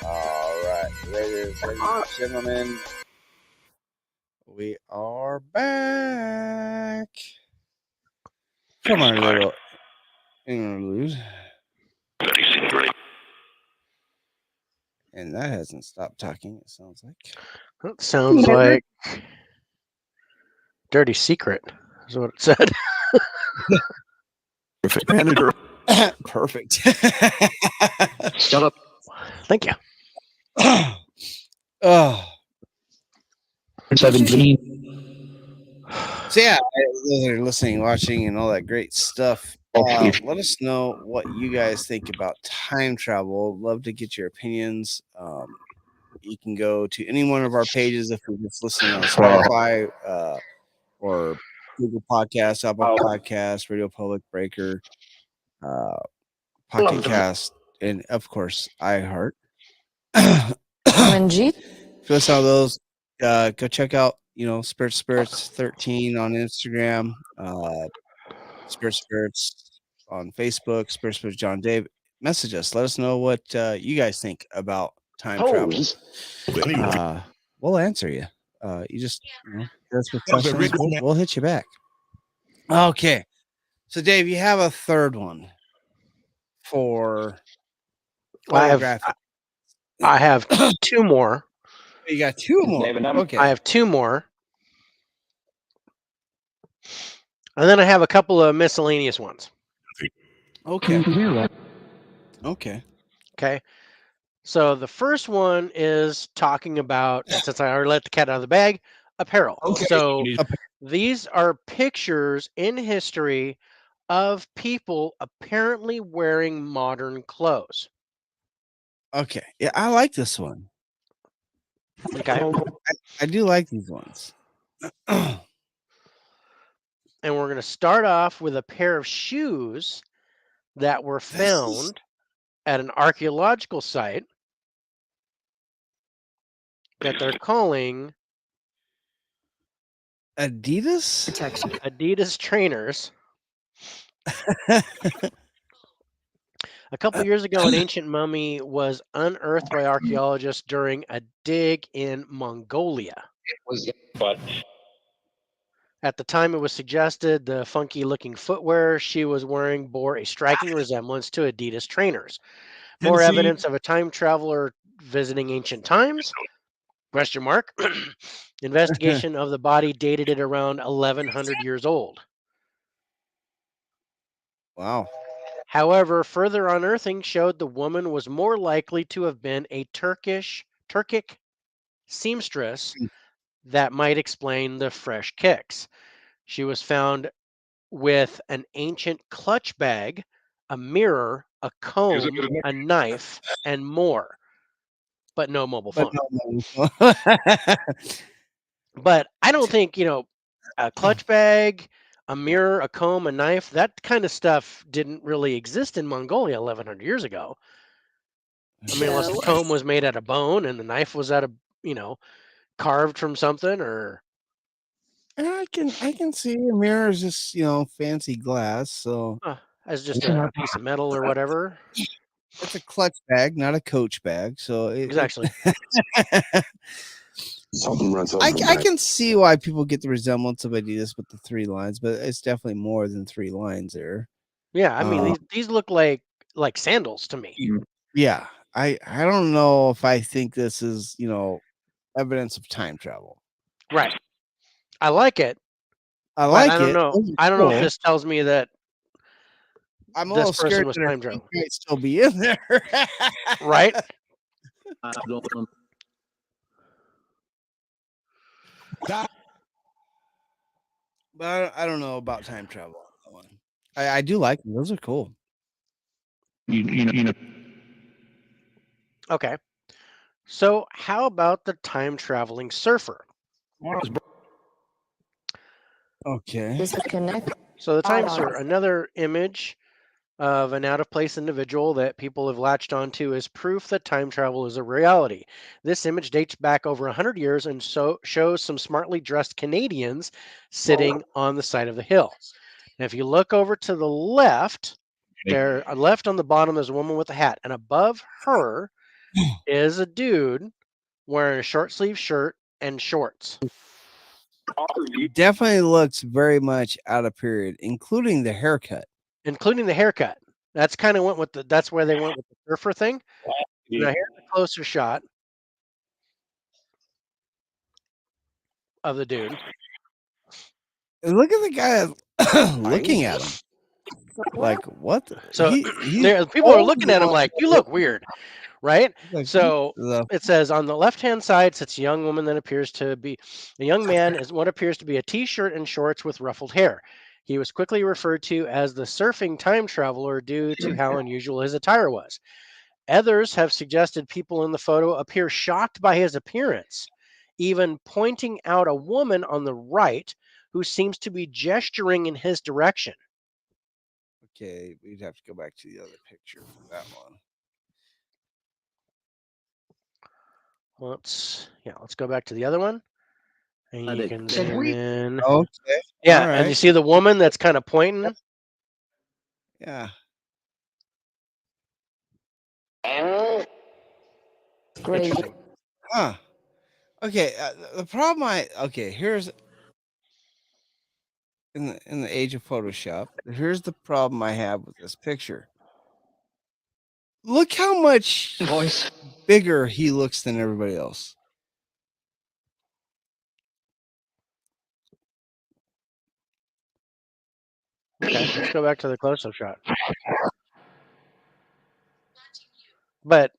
All right, ladies and gentlemen, we are back from our little interlude, and that hasn't stopped talking. It sounds like. That sounds like Dirty Secret, is what it said. Perfect manager. Perfect. Shut up. Thank you. Oh, 17. so yeah, those that are listening, watching, and all that great stuff. Let us know what you guys think about time travel. Love to get your opinions. You can go to any one of our pages if you're just listening on Spotify or Google Podcasts, Apple Podcasts, Radio Public, Breaker, Pocket Cast, and of course iHeart. OMG. If you listen to those, go check out Spirits 13 on Instagram, Spirits on Facebook, Spirits John Dave. Message us. Let us know what you guys think about time travel. We'll answer you. You just hit us with questions. We'll hit you back. Okay. So Dave, you have a third one for photographic. I have two more. You got two more. Okay. I have two more. And then I have a couple of miscellaneous ones. Okay. Okay. Okay. So the first one is talking about, and since I already let the cat out of the bag, apparel. Okay. So these are pictures in history of people apparently wearing modern clothes. Okay. Yeah, I like this one. Okay. I do like these ones. And we're going to start off with a pair of shoes that were found at an archaeological site that they're calling Adidas? Adidas trainers. A couple years ago, an ancient mummy was unearthed by archaeologists during a dig in Mongolia. At the time it was suggested, the funky-looking footwear she was wearing bore a striking resemblance to Adidas trainers. More evidence of a time traveler visiting ancient times? Question mark. Investigation of the body dated it around 1100 years old. Wow. However, further unearthing showed the woman was more likely to have been a Turkic seamstress that might explain the fresh kicks. She was found with an ancient clutch bag, a mirror, a comb, a knife, and more, but no mobile phone. But I don't think, a clutch bag, a mirror, a comb, a knife, that kind of stuff didn't really exist in Mongolia 1100 years ago. I mean, unless the comb was made out of bone and the knife was out of, carved from something, or I can see a mirror is just fancy glass, so as just a piece of metal or whatever. it's a clutch bag, not a coach bag. So Exactly. I can see why people get the resemblance of Adidas with the 3 lines, but it's definitely more than 3 lines there. Yeah, I mean these look like sandals to me. Yeah, I don't know if I think this is evidence of time travel. Right. I like it. I like I don't it. know. Those are I don't know if cool. this tells me that I'm a this little person scared was that her time teeth traveling. might still be in there. Right? But I don't know about time travel on that one. I do like them. Those are cool. Okay. So how about the time traveling surfer? Okay. Disconnect. So the time On. surfer, another image of an out of place individual that people have latched onto as proof that time travel is a reality. This image dates back over 100 years and so shows some smartly dressed Canadians sitting on the side of the hill. Now, if you look over to the left, there left on the bottom there's a woman with a hat, and above her is a dude wearing a short sleeve shirt and shorts, Definitely looks very much out of period, including the haircut. including the haircut. That's kind of went with the. That's where they went with the surfer thing. Now here's a closer shot of the dude. And look at the guy looking at him. Like what? So He's there, people are looking at him like, "You look weird," right? like, So the it says on the left-hand side sits a young woman that appears to be a young man is what appears to be a t-shirt and shorts with ruffled hair. He was quickly referred to as the surfing time traveler due to how unusual his attire was. Others have suggested people in the photo appear shocked by his appearance, even pointing out a woman on the right who seems to be gesturing in his direction. okay, we'd have to go back to the other picture for that one. Let's go back to the other one. And you can zoom in. Okay. Yeah, All and you right. see the woman that's kind of pointing. Yeah. Great. Interesting. Huh. Okay. The problem here's in the age of Photoshop. Here's the problem I have with this picture. Look how much Voice. bigger he looks than everybody else. Okay, let's go back to the close-up shot. But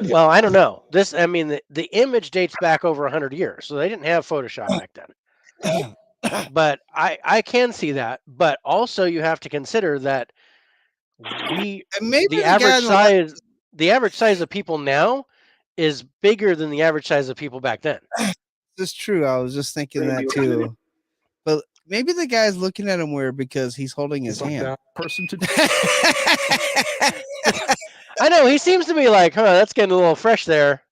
well, I don't know. I mean, the image dates back over 100 years, so they didn't have Photoshop back then. But I can see that. But also, you have to consider that And maybe the the guy average on the left, the average size of people now is bigger than the average size of people back then. this is true. I was just thinking that too. But maybe the guy's looking at him weird because he's holding his hand. Person to I know he seems to be like, huh, that's getting a little fresh there.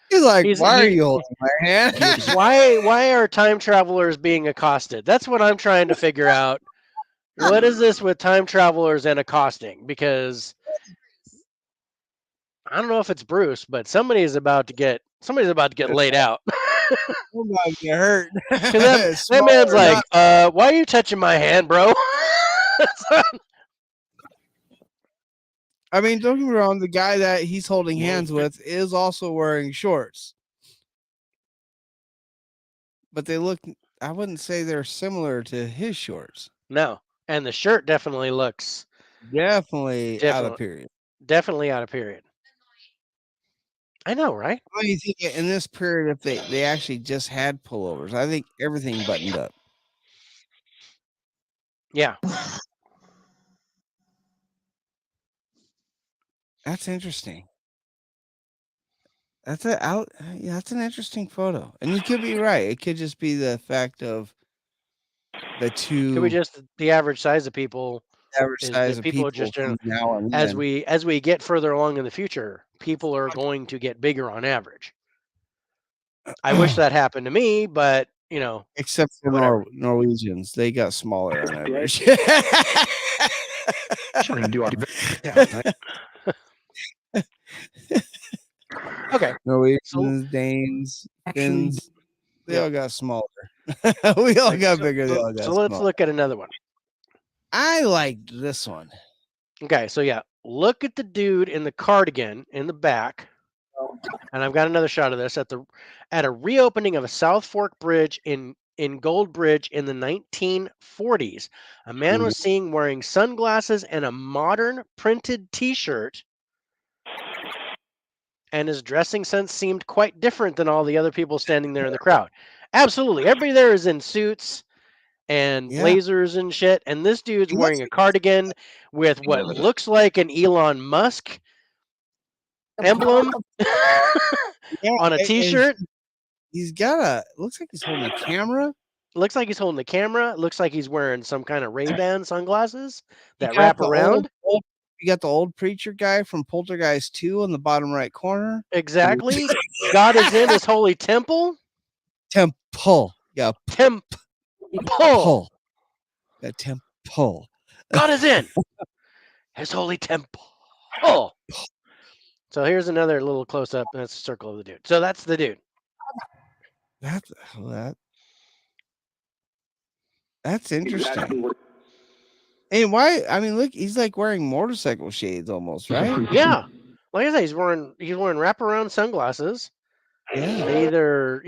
He's like, He's- why are he- you holding my hand? Why are time travelers being accosted? That's what I'm trying to figure out. What is this with time travelers and accosting? Because I don't know if it's Bruce, but somebody's about to get laid out. I'm about to get hurt. Because that man's like, why are you touching my hand, bro? I mean, don't get me wrong. The guy that he's holding hands with is also wearing shorts, but they look. I wouldn't say they're similar to his shorts. No, and the shirt definitely looks Definitely out of period. definitely out of period. I know, right? What do you think in this period if they actually just had pullovers? I think everything buttoned up. Yeah. That's interesting. That's that's an interesting photo, and you could be right. It could just be the fact of the two Could be just the average size of people. average Is size that of people people are just from now and as then. we get further along in the future, people are going to get bigger on average. I wish that happened to me, but Except for whatever. Norwegians, they got smaller on average. Okay. Norwegians, Danes, Finns, they all got smaller. We all got bigger. They all got So let's smaller. look at another one. I liked this one. Okay, so yeah, look at the dude in the cardigan in the back. And I've got another shot of this at a reopening of a South Fork Bridge in in Gold Bridge in the 1940s. A man was seen wearing sunglasses and a modern printed T-shirt, and his dressing sense seemed quite different than all the other people standing there in the crowd. Absolutely, everybody there is in suits and Yeah. blazers and shit, and this dude's He wearing looks a cardigan with what looks like an Elon Musk emblem Yeah, on a and T-shirt. he's got looks like he's holding a camera. Looks like he's holding the camera. Looks like he's wearing some kind of Ray-Ban sunglasses You that got wrap the around. you got the old preacher guy from Poltergeist 2 in the bottom right corner. Exactly. God is in his holy temple. Temple. Yeah, Temple. pull. Yeah, temple. God is in his holy temple. Oh. So here's another little close up. That's a circle of the dude. So that's the dude. That's interesting. And why? I mean, look, he's like wearing motorcycle shades almost, right? Yeah. Like I say, he's wearing wraparound sunglasses. Yeah. They either,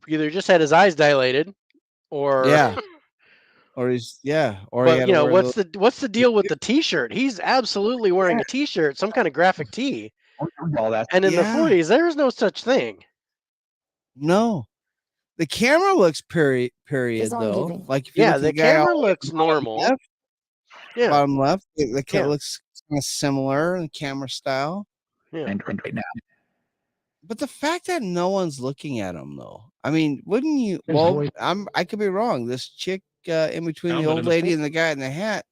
either just had his eyes dilated or Yeah. Or he's or he but had to wear what's the deal with the T-shirt? He's absolutely wearing a T-shirt, some kind of graphic tee. All that. And in the Yeah. 40s, there was no such thing. No. The camera looks period It's on though. giving. Like if you Yeah, look at the the guy camera all the way looks normal. left, Yeah, bottom left, the Yeah. looks kind of similar in camera style. yeah. And right now. But the fact that no one's looking at him though, I mean, wouldn't you? Well, I could be wrong. This chick in between the old lady and the guy in the hat,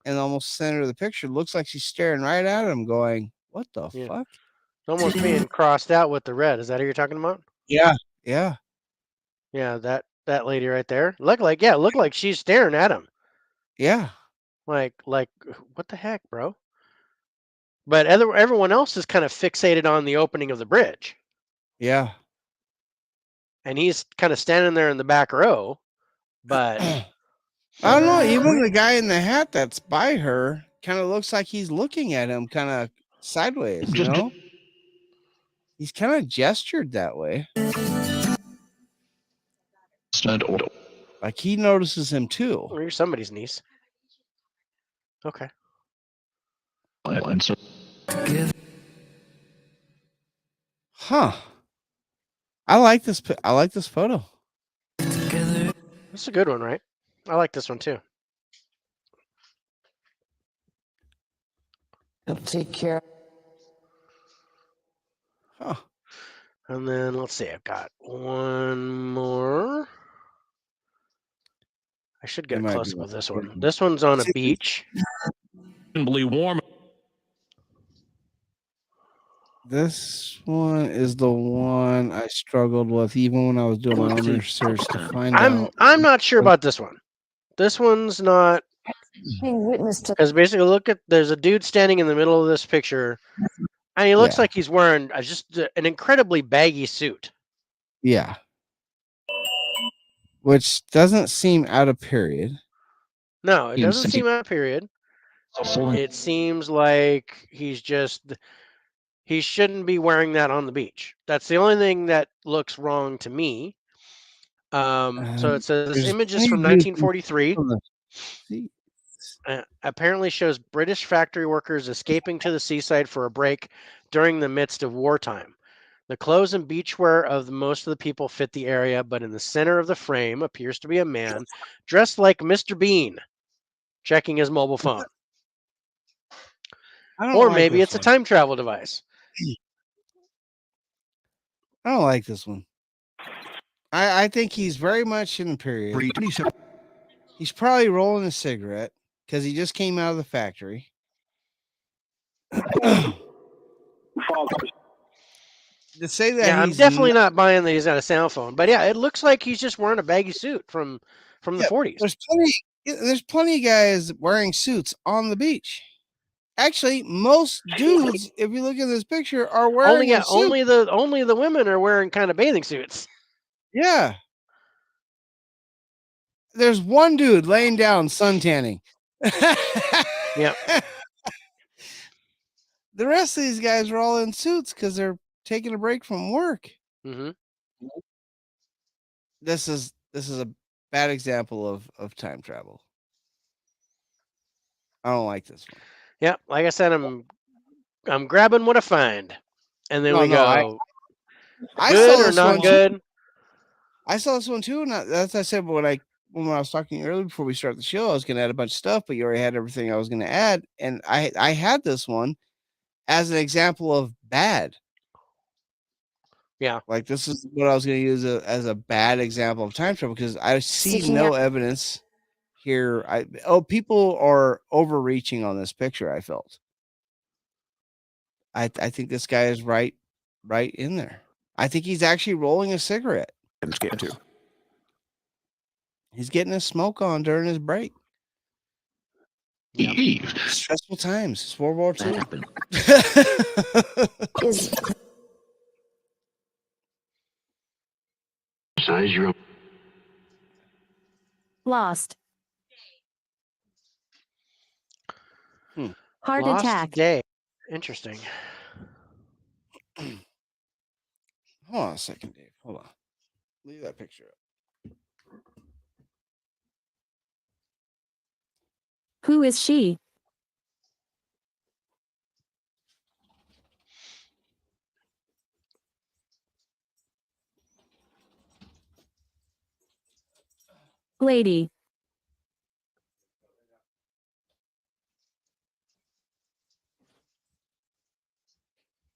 and almost center of the picture, looks like she's staring right at him, going, "What the Yeah. fuck?" It's almost being crossed out with the red. Is that who you're talking about? Yeah, yeah, Yeah, that lady right there. Look like she's staring at him. yeah. Like what the heck, bro? But everyone else is kind of fixated on the opening of the bridge. Yeah. And he's kind of standing there in the back row. But I don't know. Even the guy in the hat that's by her kind of looks like he's looking at him kind of sideways, you know? He's kind of gestured that way. Like he notices him too. well, you're somebody's niece. Okay. Huh. I like this photo. That's a good one, right? I like this one too. Take care. Huh. And then let's see, I've got one more. I should get It a might close be up of this one. one. This one's on a beach. Warm. This one is the one I struggled with even when I was doing my own research to find out. I'm not sure about this one. This one's not, Being witness to because basically there's a dude standing in the middle of this picture, and he looks Yeah. like he's wearing just an incredibly baggy suit. Yeah. Which doesn't seem out of period. No, it Seems doesn't seem out of period. So It seems like he shouldn't be wearing that on the beach. That's the only thing that looks wrong to me. So it says this There's image is from plenty of dudes 1943. from the sea- Apparently shows British factory workers escaping to the seaside for a break during the midst of wartime. The clothes and beachwear of most of the people fit the area, but in the center of the frame appears to be a man dressed like Mr. Bean, checking his mobile phone. I don't Or like maybe this it's a one. time travel device. I don't like this one. I think he's very much in the period. He's probably rolling a cigarette because he just came out of the factory. To say that Yeah, I'm he's definitely not buying that he's got a cell phone. But yeah, it looks like he's just wearing a baggy suit from the Yeah, 40s. there's plenty of guys wearing suits on the beach. Actually, most dudes, if you look at this picture, are wearing a suit. Only the women are wearing kind of bathing suits. Yeah. There's one dude laying down sun tanning. Yeah. The rest of these guys are all in suits because they're taking a break from work. Mm-hmm. this is a bad example of time travel. I don't like this one. Yeah, like I said, I'm grabbing what I find, and then No, we no, go I good saw or this one not too. good. I saw this one too, and that's I said when I was talking earlier before we start the show, I was going to add a bunch of stuff, but you already had everything I was going to add, and I had this one as an example of bad. Yeah, Like this is what I was going to use as a bad example of time travel because I see Seeking no out- evidence here. People are overreaching on this picture. I felt. I think this guy is right in there. I think he's actually rolling a cigarette. I'm scared too. He's getting his smoke on during his break. Yep. Stressful times. It's World War II. happened. Is Size your Lost. Heart lost attack. day. Interesting. Hold on a second, Dave. Hold on. Leave that picture up. Who is she? Lady.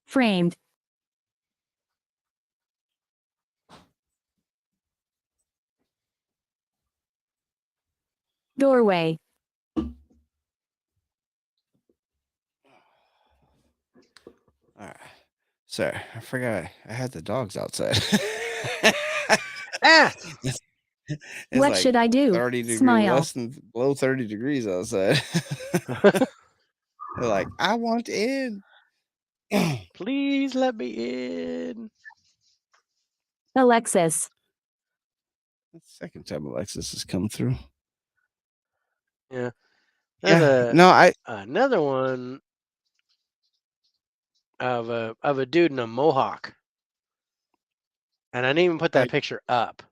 Framed. Doorway. All right. Sorry, I forgot I had the dogs outside. Ah, It's What like should I do? 30 degrees, Smile. less than below 30 degrees outside. They're like, I want in. please let me in. Alexis. That's the second time Alexis has come through. Yeah, there's Yeah. No, another one of a dude in a mohawk, and I didn't even put that picture up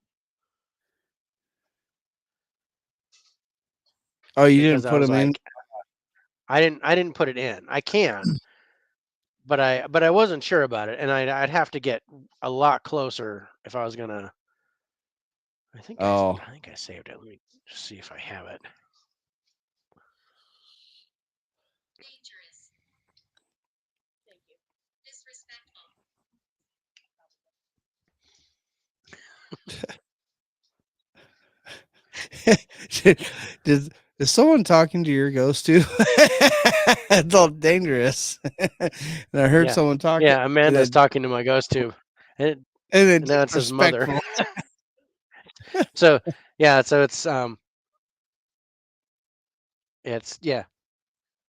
Oh, you because didn't I put was him in? like, I didn't put it in. I can, but I wasn't sure about it, and I'd have to get a lot closer if I was gonna. Oh. I think I saved it. Let me just see if I have it. Dangerous. Thank you. Disrespectful. Is someone talking to your ghost too? It's all dangerous. And I heard Yeah, someone talking. yeah. Amanda's talking to my ghost tube, and and now it says mother. disrespectful. So yeah, so it's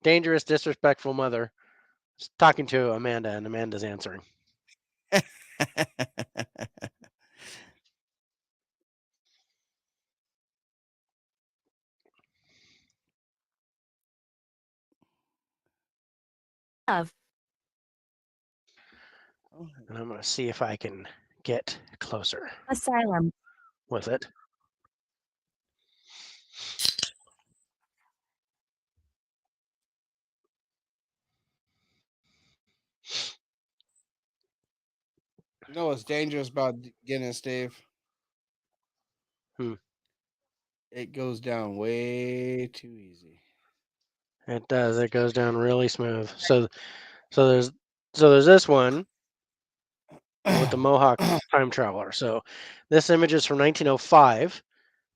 dangerous, disrespectful mother talking to Amanda, and Amanda's answering. Of. And I'm gonna see if I can get closer Asylum. with it. You know what's dangerous about Guinness, Dave? Hmm. It goes down way too easy. It does. It goes down really smooth. So there's this one with the Mohawk time traveler. So this image is from 1905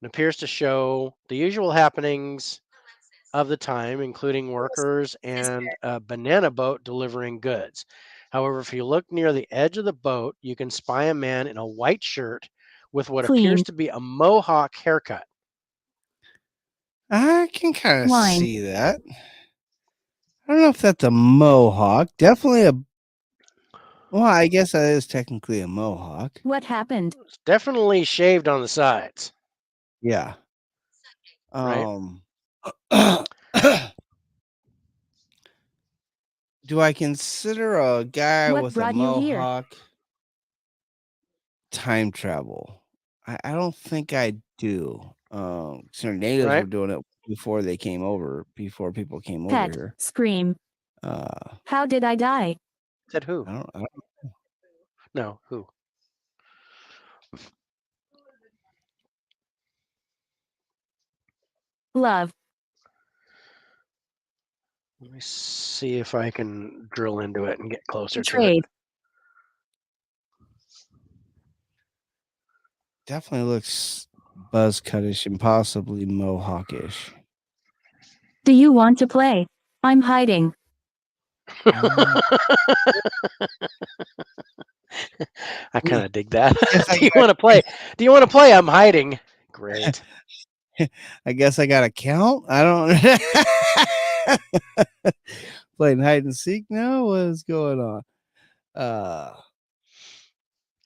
and appears to show the usual happenings of the time, including workers and a banana boat delivering goods. However, if you look near the edge of the boat, you can spy a man in a white shirt with what appears Clean. to be a mohawk haircut. I can kind of Wine. see that. I don't know if that's a mohawk. Definitely a. Well, I guess that is technically a mohawk. What happened? It's definitely shaved on the sides. Yeah. Right. Do I consider a guy What with a brought you here? mohawk time travel? I don't think I do. So natives Right? were doing it before they came over, before people came over Pet. here. Scream. Uh, How did I die? Said who? I don't No, who? Love. Let me see if I can drill into it and get closer to it. Betrayed. definitely looks buzz cutish and possibly mohawkish. Do you want to play? I'm hiding. Uh, I kind of dig that. Yes, Do you want to play? Do you want to play? I'm hiding. Great. I guess I got to count. I don't playing hide and seek now. What is going on? I All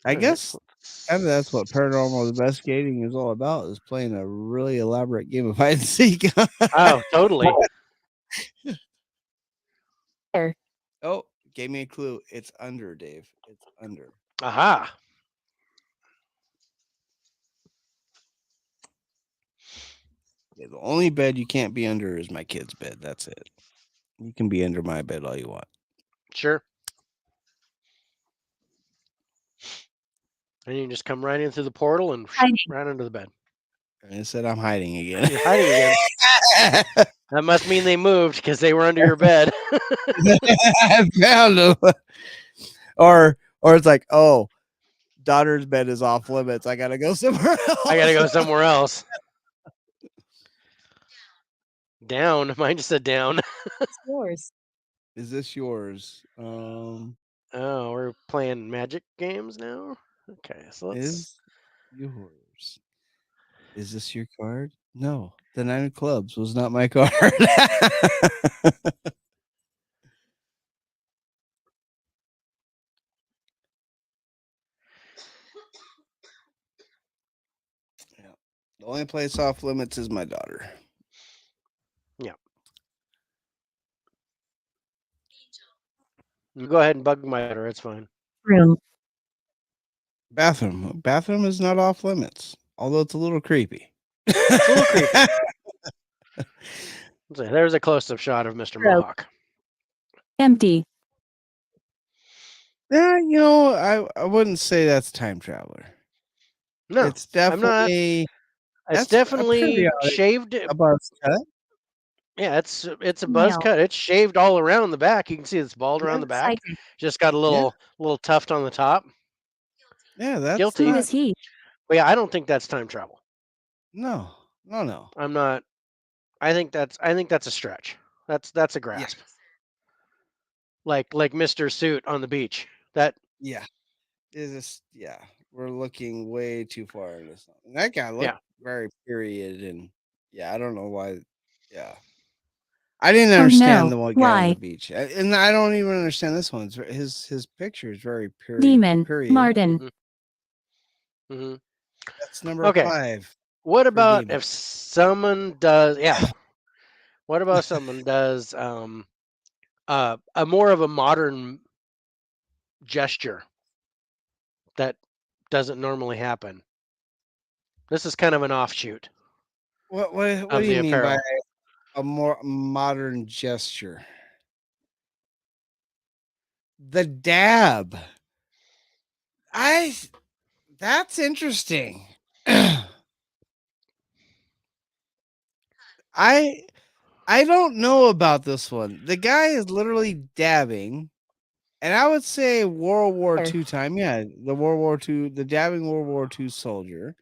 right, guess kind of that's what paranormal investigating is all about, is playing a really elaborate game of hide and seek. Oh, totally. There. Oh, gave me a clue. It's under, Dave. It's under. Aha. Yeah, the only bed you can't be under is my kid's bed. That's it. You can be under my bed all you want. Sure. And you can just come right in through the portal and Hiding. right under the bed. And I said I'm hiding again. You're hiding again. That must mean they moved because they were under your bed. I found him. Or it's like, oh, daughter's bed is off limits. I gotta go somewhere else. I gotta go somewhere else. Down. Mine just said down. It's yours. Is this yours? Oh, we're playing magic games now? Okay, so let's. Is yours. Is this your card? No. The 9 of clubs was not my card. Yeah. The only place off limits is my daughter. Yeah. You go ahead and bug my daughter. It's fine. Room. Bathroom. Bathroom is not off limits, although it's a little creepy. It's a little creepy. So there's a close-up shot of Mr. Rope. Mohawk. Empty. Yeah, I wouldn't say that's time traveler. No, It's I'm not. definitely It's that's a definitely periodic shaved. a buzz cut. Yeah, it's a buzz Nail. cut. It's shaved all around the back. You can see it's bald around the back. Psychic. Just got a little tuft on the top. Yeah, that's Guilty. Who not, is he? But yeah, I don't think that's time travel. no. I'm not. I think that's a stretch. That's a grasp. Like Mr. Suit on the beach. That Yeah. We're looking way too far into something. That guy looked very period, and I don't know why. Yeah. I didn't understand no. the one guy on Why? the beach. And I don't even understand this one. His picture is very period. Demon. Period. Martin. hmm That's number Okay. 5. What about demon. if someone does? Yeah. What about someone does a more of a modern gesture that doesn't normally happen? This is kind of an offshoot What of do the you mean by apparel. a more modern gesture? The dab. That's interesting. I don't know about this one. The guy is literally dabbing, and I would say World War II time. Yeah, the dabbing World War II soldier.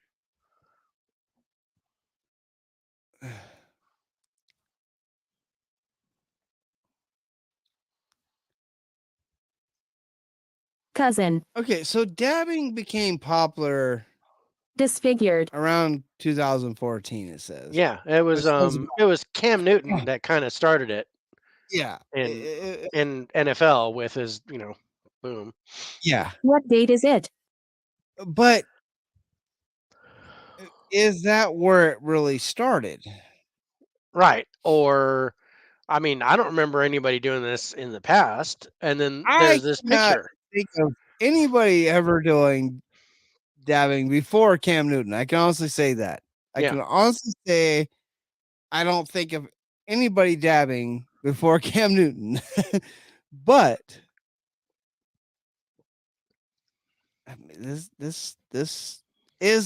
Cousin. Okay, so dabbing became popular Disfigured. around 2014. It says. Yeah, it was Cam Newton that kind of started it Yeah. in NFL with his, boom. Yeah. What date is it? But is that where it really started? Right. Or I mean, I don't remember anybody doing this in the past. And then I there's this cannot picture. think of anybody ever doing dabbing before Cam Newton. I can honestly say that. I Yeah. can honestly say I don't think of anybody dabbing before Cam Newton. But I mean, this is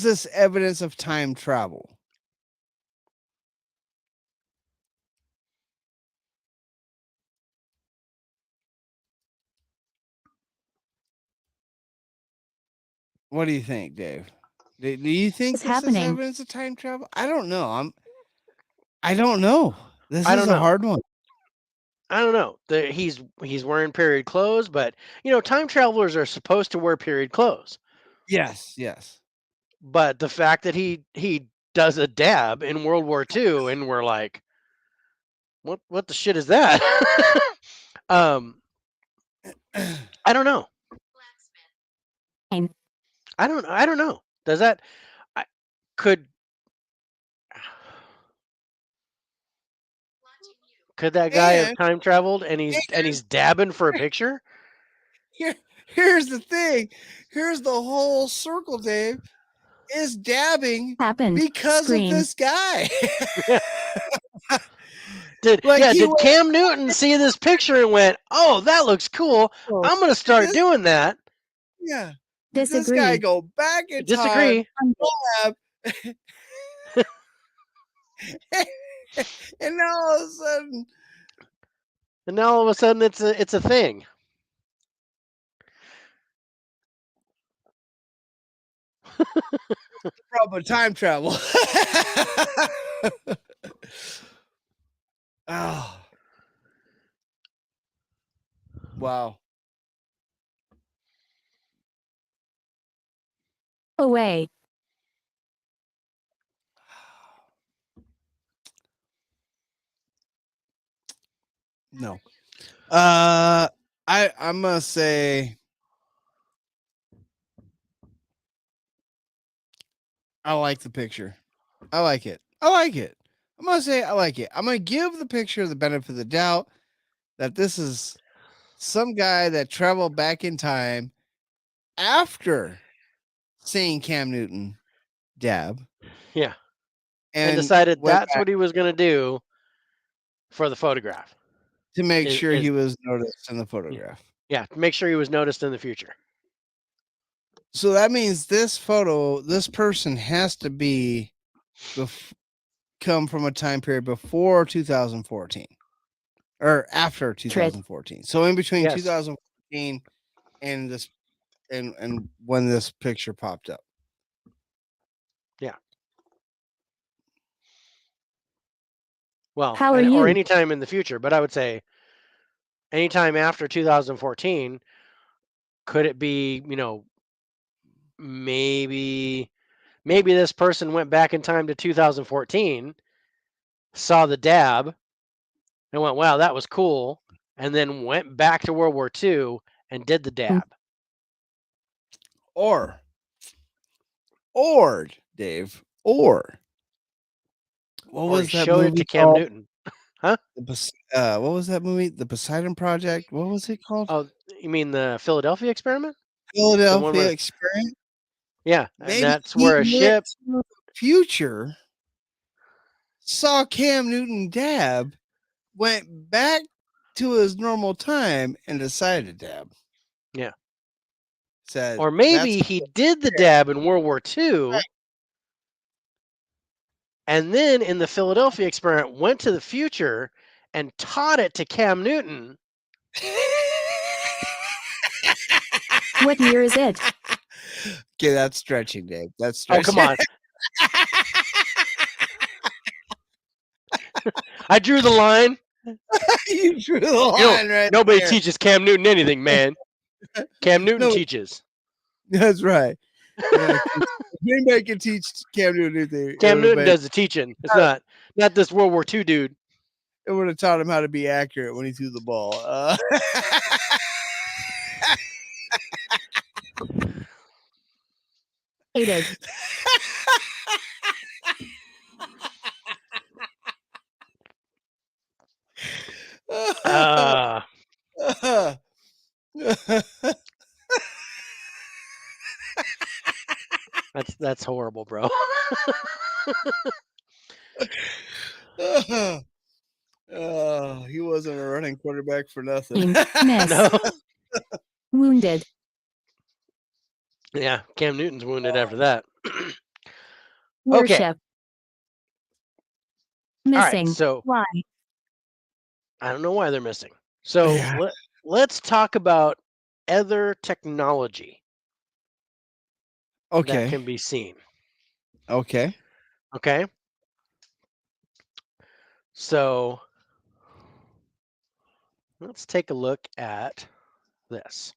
this evidence of time travel? What do you think, Dave? Do you think What's this is happening? evidence of time travel? I don't know. I don't know. This I is don't a know. hard one. I don't know. He's wearing period clothes, but time travelers are supposed to wear period clothes. Yes, yes. But the fact that he does a dab in World War II, and we're like, what the shit is that? I don't know. Fine. I don't know. Does that I, could could that guy have And time traveled and he's dabbing for a picture? here's the thing. Here's the whole circle, Dave. Is dabbing Happened. because of Scream. this guy. Did Like he did went, Cam Newton see this picture and went, "Oh, that looks cool. I'm going to start doing that." yeah. Did this guy Disagree. go back in time, Disagree. dab, and now all of a sudden, And now all of a sudden it's a thing. probably time travel. Oh. Wow. Away. No. I'm gonna say I like the picture. I like it. I'm gonna say I like it. I'm gonna give the picture the benefit of the doubt that this is some guy that traveled back in time after seeing Cam Newton dab Yeah. And and decided went that's back what he was going to do for the photograph. to make Is, sure is he was noticed in the photograph. yeah, to make sure he was noticed in the future. So that means this person has to be come from a time period before 2014 or after 2014. So in between Yes. 2014 and this and when this picture popped up. Yeah. Well, How are or you? any time in the future, but I would say anytime after 2014. Could it be, maybe this person went back in time to 2014, saw the dab, and went, "Wow, that was cool," and then went back to World War II and did the dab. Or Dave, or what Or he was that showed it to movie Cam called? Newton. Huh? What was that movie? The Poseidon Project. What was it called? Oh, you mean the Philadelphia experiment? The one Philadelphia where, Experiment. yeah, and Maybe that's he where a went ship. to the future, saw Cam Newton dab, went back to his normal time, and decided to dab. Yeah. Said Or that's maybe he did the dab in World War II, and then in the Philadelphia experiment went to the future and taught it to Cam Newton. What year is it? Okay, that's stretching, Dave. That's Oh, stretching. come on. I drew the line. You drew the line right Nobody there. teaches Cam Newton anything, man. Cam Newton No. teaches. That's right. If anybody can teach Cam Newton anything, Cam Newton does the teaching. It's not this World War II dude. It would have taught him how to be accurate when he threw the ball. Hated. Uh, That's horrible, bro. He wasn't a running quarterback for nothing. Miss. No. Wounded. Yeah, Cam Newton's wounded after that. Worship. All right, Missing. so Why? I don't know why they're missing. So Yeah. let's talk about other technology that Okay. can be seen. Okay. Okay. So let's take a look at this.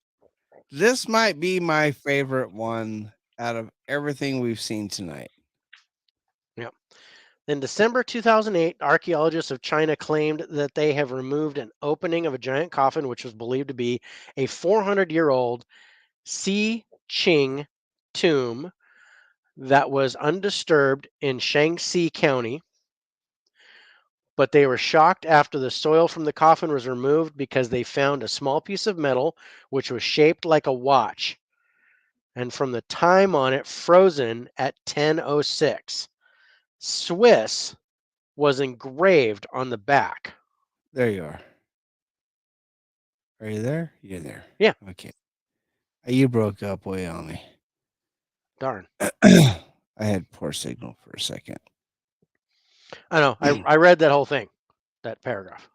This might be my favorite one out of everything we've seen tonight. Yep. In December 2008, archaeologists of China claimed that they have removed an opening of a giant coffin, which was believed to be a 400-year-old Si Ching tomb that was undisturbed in Shaanxi County. But they were shocked after the soil from the coffin was removed because they found a small piece of metal which was shaped like a watch, and from the time on it frozen at 10:06. Swiss was engraved on the back. There you are. Are you there? You're there. Yeah. Okay. You broke up way on me. Darn. I had poor signal for a second. I know. I read that whole thing, that paragraph.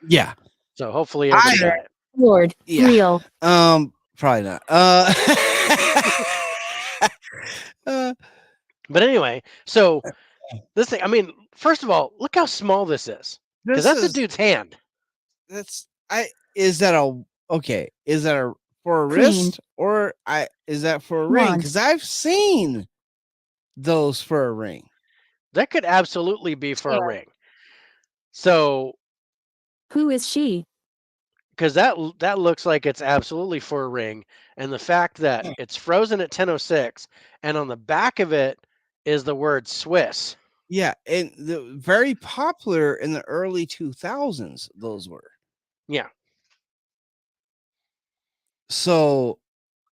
Yeah. So hopefully everybody got it. Lord. Yeah. Real. Probably not. But anyway, so this thing, I mean, first of all, look how small this is. Because this that's a is dude's hand. is that a for a Queen. wrist or is that for a ring? Wand. Because I've seen those for a ring. That could absolutely be for a Chair. ring. So, Who is she? because that looks like it's absolutely for a ring, and the fact that it's frozen at 10:06, and on the back of it is the word Swiss. Yeah, and very popular in the early 2000s. Those were. Yeah. So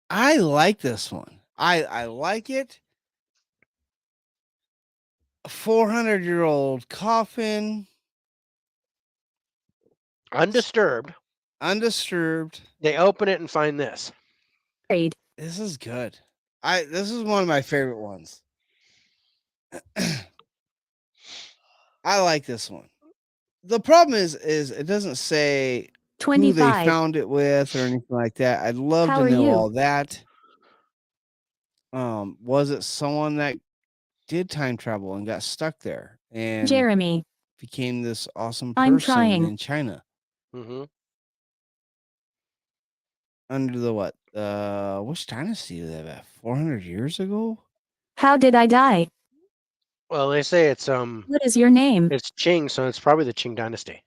I like this one. I like it. 400-year-old coffin, Undisturbed. undisturbed. They open it and find this. Trade. This is good. This is one of my favorite ones. I like this one. The problem is it doesn't say who they 25. found it with or anything like that. I'd love How to are know you? all that. Was it someone that did time travel and got stuck there and Jeremy. became this awesome I'm person trying. in China Hmm. under the what? Which dynasty did they have? 400 years ago? How did I die? Well, they say it's What is your name? it's Qing, so it's probably the Qing dynasty.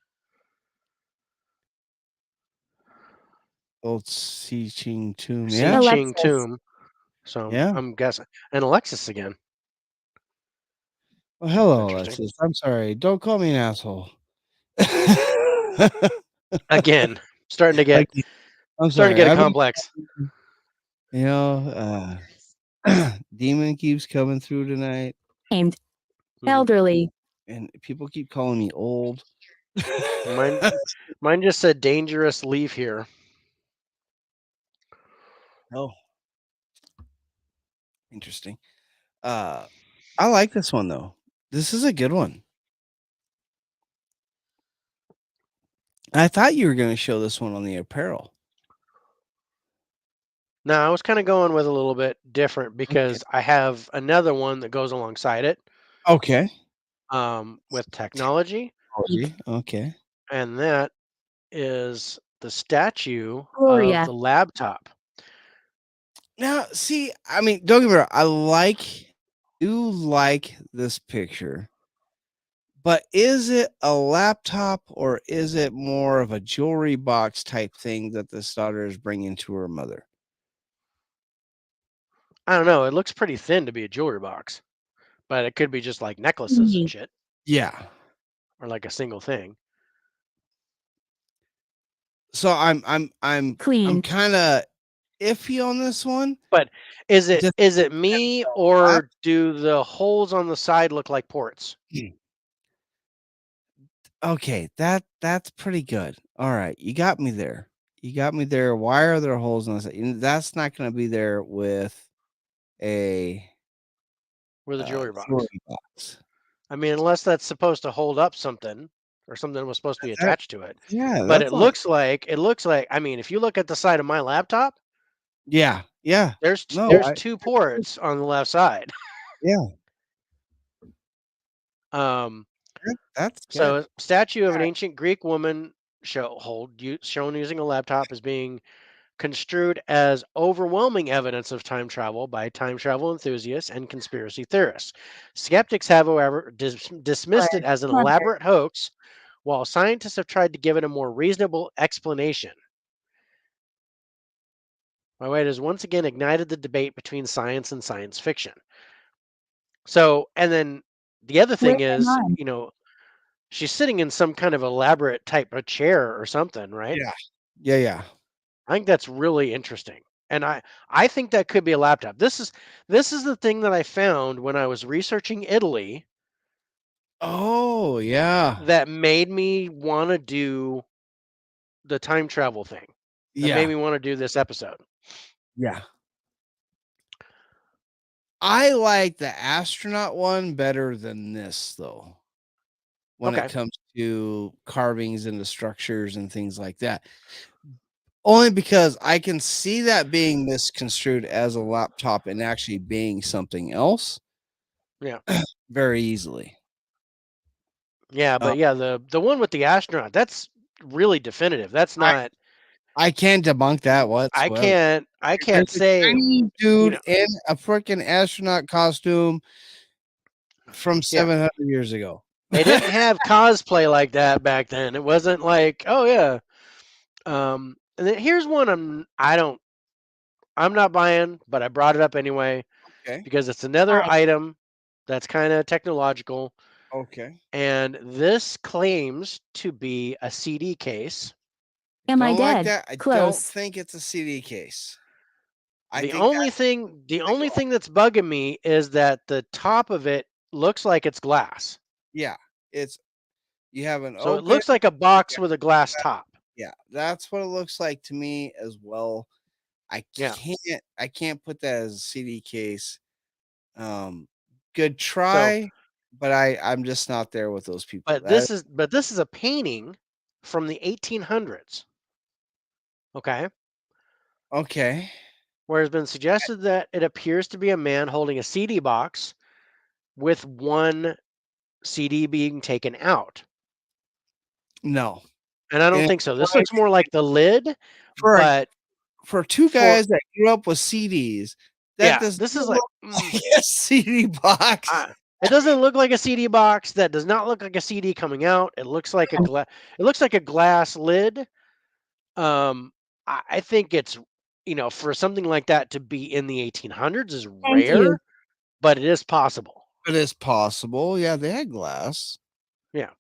Old Si Ching tomb. Si Yeah. Qing Alexis. tomb. So Yeah. I'm guessing. And Alexis again. Well, hello, Interesting. Alexis. I'm sorry. Don't call me an asshole. Again, starting to get I'm starting sorry. to get a I've been, complex. you know, demon keeps coming through tonight, Named. Mhm. Elderly. and people keep calling me old. Mine just said dangerous leave here. Oh, interesting. I like this one though. This is a good one. I thought you were going to show this one on the apparel. No, I was kind of going with a little bit different because I have another one that goes alongside it Okay. with technology, Okay. and that is the statue of Gloria. the laptop. Now, see, I mean, don't get me wrong. I do like this picture, but is it a laptop or is it more of a jewelry box type thing that this daughter is bringing to her mother? I don't know. It looks pretty thin to be a jewelry box, but it could be just like necklaces and shit, Yeah. or like a single thing. So I'm Clean. kind of iffy on this one. But is Just it me, or do the holes on the side look like ports? okay, that's pretty good. All right, you got me there. You got me there. Why are there holes on the side? That's not going to be there with a With a jewelry box. jewelry box. I mean, unless that's supposed to hold up something, or something was supposed to be That- attached to it. yeah, But that's like it looks like, I mean, if you look at the side of my laptop, yeah. No, there's two ports on the left side. yeah, Um, that's so good. a statue of an ancient Greek woman shown using a laptop is being construed as overwhelming evidence of time travel by time travel enthusiasts and conspiracy theorists. Skeptics have, however, dismissed it Right. as an Come on, Barry. elaborate hoax, while scientists have tried to give it a more reasonable explanation. My way, it has once again ignited the debate between science and science fiction. So, and then the other thing Where's is, mine? she's sitting in some kind of elaborate type of chair or something, right? Yeah. I think that's really interesting. And I think that could be a laptop. This is the thing that I found when I was researching Italy Oh, yeah. that made me want to do the time travel thing. That made Yeah. me want to do this episode. Yeah. I like the astronaut one better than this though. When Okay. it comes to carvings into structures and things like that. Only because I can see that being misconstrued as a laptop and actually being something else Yeah. very easily. Yeah, but yeah, the one with the astronaut, that's really definitive. That's I not I can't debunk that whatsoever. I There's can't a say, Chinese dude in a freaking astronaut costume from yeah. 700 years ago. They didn't have cosplay like that back then. It wasn't like, oh yeah. And then here's one I'm not buying, but I brought it up anyway Okay. because it's another Right. item that's kind of technological, Okay. and this claims to be a CD case. Am I Don't like dead? that. I don't Close. think it's a CD case. I The think only thing that's bugging me is that the top of it looks like it's glass. yeah, it's you have an So it open looks like a box yeah, with a glass top. yeah, that's what it looks like to me as well. Yeah. I can't put that as a CD case. Good So, try, but I'm just not there with those people. but this is a painting from the 1800s. Okay. Okay. Where it's been suggested that it appears to be a man holding a CD box with one CD being taken out. No. And I don't And think so. This looks more like the lid, for a but for two for guys that grew up with CDs, that yeah, does this not is like look like a CD box. it doesn't look like a CD box. That does not look like a CD coming out. It looks like a glass lid. I think it's for something like that to be in the 1800s is Thank you. rare, but it is possible. It is possible. Yeah, they had glass. Yeah.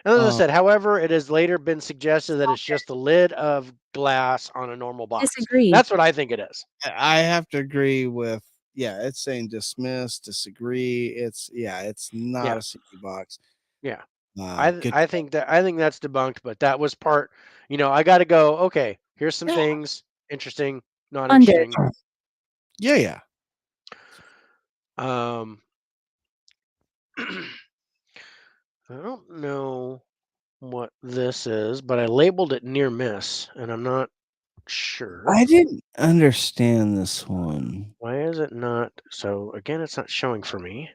And as I Um, said, however, it has later been suggested that it's just the lid of glass on a normal box. Disagree. That's what I think it is. I have to agree with it's saying dismiss, disagree. It's not Yeah. a CD box. Yeah. Good. I think that's debunked, but that was part, I got to go, okay, here's some Yeah. things interesting, not Under. interesting. Yeah. Um I don't know what this is, but I labeled it near miss and I'm not sure. I didn't understand this one. Why is it not? So again, it's not showing for me.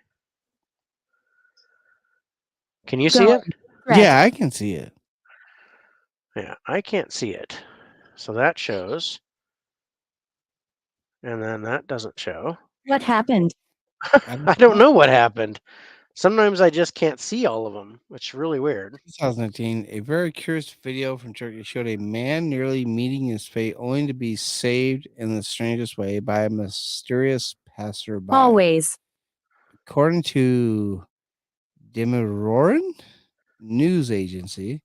Can you see Going. it? Correct. Yeah, I can see it. Yeah, I can't see it. So that shows. And then that doesn't show. What happened? I don't know what happened. Sometimes I just can't see all of them, which is really weird. 2019, a very curious video from Turkey showed a man nearly meeting his fate only to be saved in the strangest way by a mysterious passerby. Always. According to Demiroren news agency,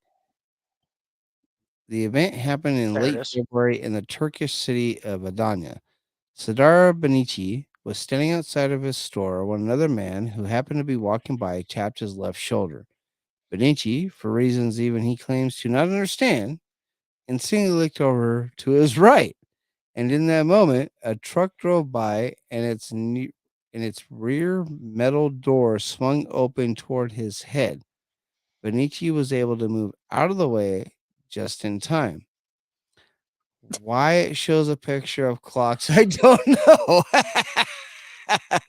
The event happened in There it late is. February in the Turkish city of Adana. Sadar Benici was standing outside of his store when another man who happened to be walking by tapped his left shoulder. Benici, for reasons even he claims to not understand, instantly looked over to his right. And in that moment, a truck drove by and its rear metal door swung open toward his head. Benici was able to move out of the way just in time. Why it shows a picture of clocks, I don't know.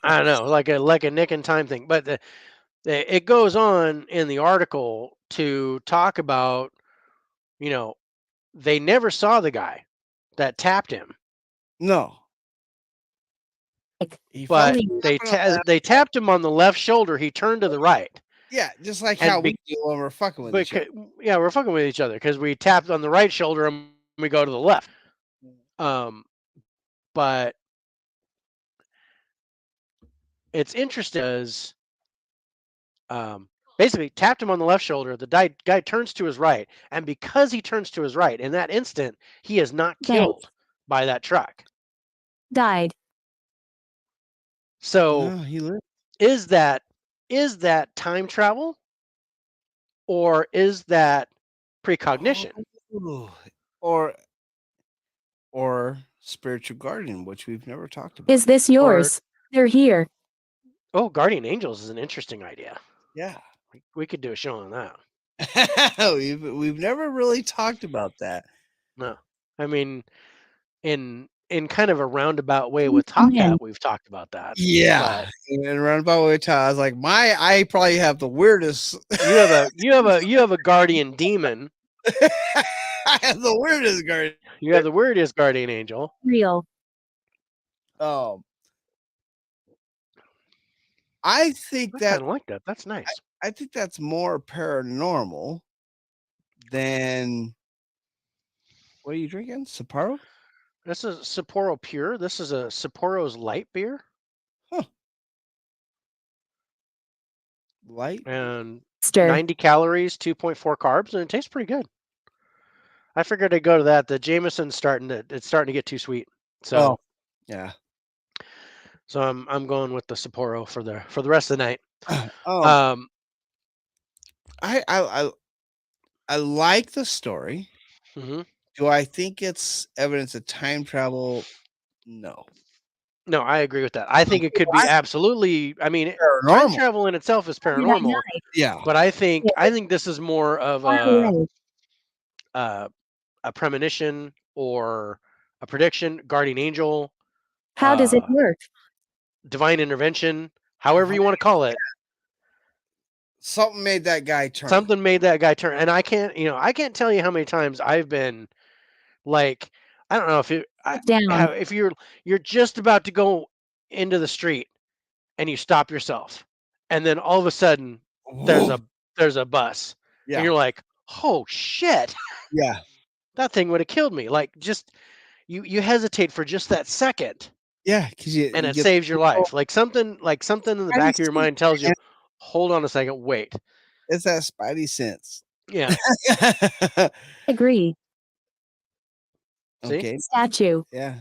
I don't know, like a Nick and time thing. But it goes on in the article to talk about, you know, they never saw the guy that tapped him, No. He felt but Really? they tapped him on the left shoulder. He turned to the right, yeah, just like and how we do when we're fucking with each other. yeah, we're fucking with each other because we tapped on the right shoulder and we go to the left. But it's interesting because basically tapped him on the left shoulder. The guy turns to his right, and because he turns to his right in that instant, he is not killed by that truck. Died. So No, he lived. is that time travel, or is that precognition? Ooh. Or spiritual guardian, which we've never talked about. Is this yours? They're here. Oh, guardian angels is an interesting idea. Yeah. We could do a show on that. we've never really talked about that. No, I mean, in kind of a roundabout way with Come Top in. Hat, we've talked about that. Yeah. But And roundabout way I was like, I probably have the weirdest you have a guardian demon. I have the weirdest guardian. You have the weirdest guardian angel. Real. I think I that kind of like that. That's nice. I think that's more paranormal than what are you drinking? Sapporo? This is Sapporo Pure. This is a Sapporo's light beer, Light? and Stir. 90 calories, 2.4 carbs, and it tastes pretty good. I figured I'd go to that. The Jameson's starting to get too sweet, so Yeah. so I'm going with the Sapporo for the rest of the night. I like the story. Mhm. Do I think it's evidence of time travel? No. No, I agree with that. I think it could be absolutely. I mean, time Paranormal. travel in itself is paranormal, Yeah. but I think this is more of a premonition or a prediction, guardian angel, How does it work? divine intervention, however you want to call it. Something made that guy turn. Something made that guy turn, and I can't tell you how many times I've been like, I don't know if you're just about to go into the street and you stop yourself, and then all of a sudden there's a bus, and Yeah. you're like, oh shit, Yeah. that thing would have killed me. Like, just you hesitate for just that second, Yeah. Because and it saves your life. Like something in the back of your mind tells you, hold on a second, wait. It's that spidey sense. Yeah. Agree. See? Okay. Statue. Yeah.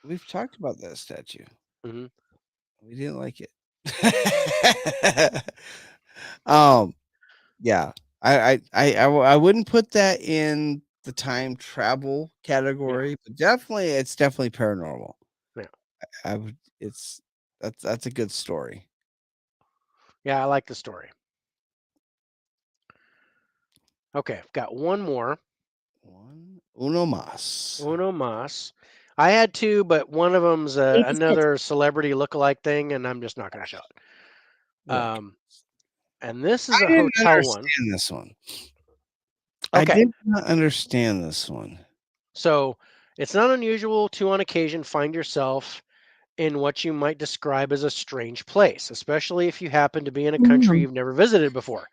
We've talked about that statue. Hmm. We didn't like it. Yeah. I wouldn't put that in the time travel category, but it's definitely paranormal. Yeah. I would that's a good story. Yeah, I like the story. Okay, I've got one more. Uno mas. Uno mas. I had two, but one of them's another celebrity lookalike thing, and I'm just not going to show it. Look, And this is I a didn't hotel one. understand this one. Okay. I did not understand this one. So it's not unusual to, on occasion, find yourself in what you might describe as a strange place, especially if you happen to be in a country you've never visited before.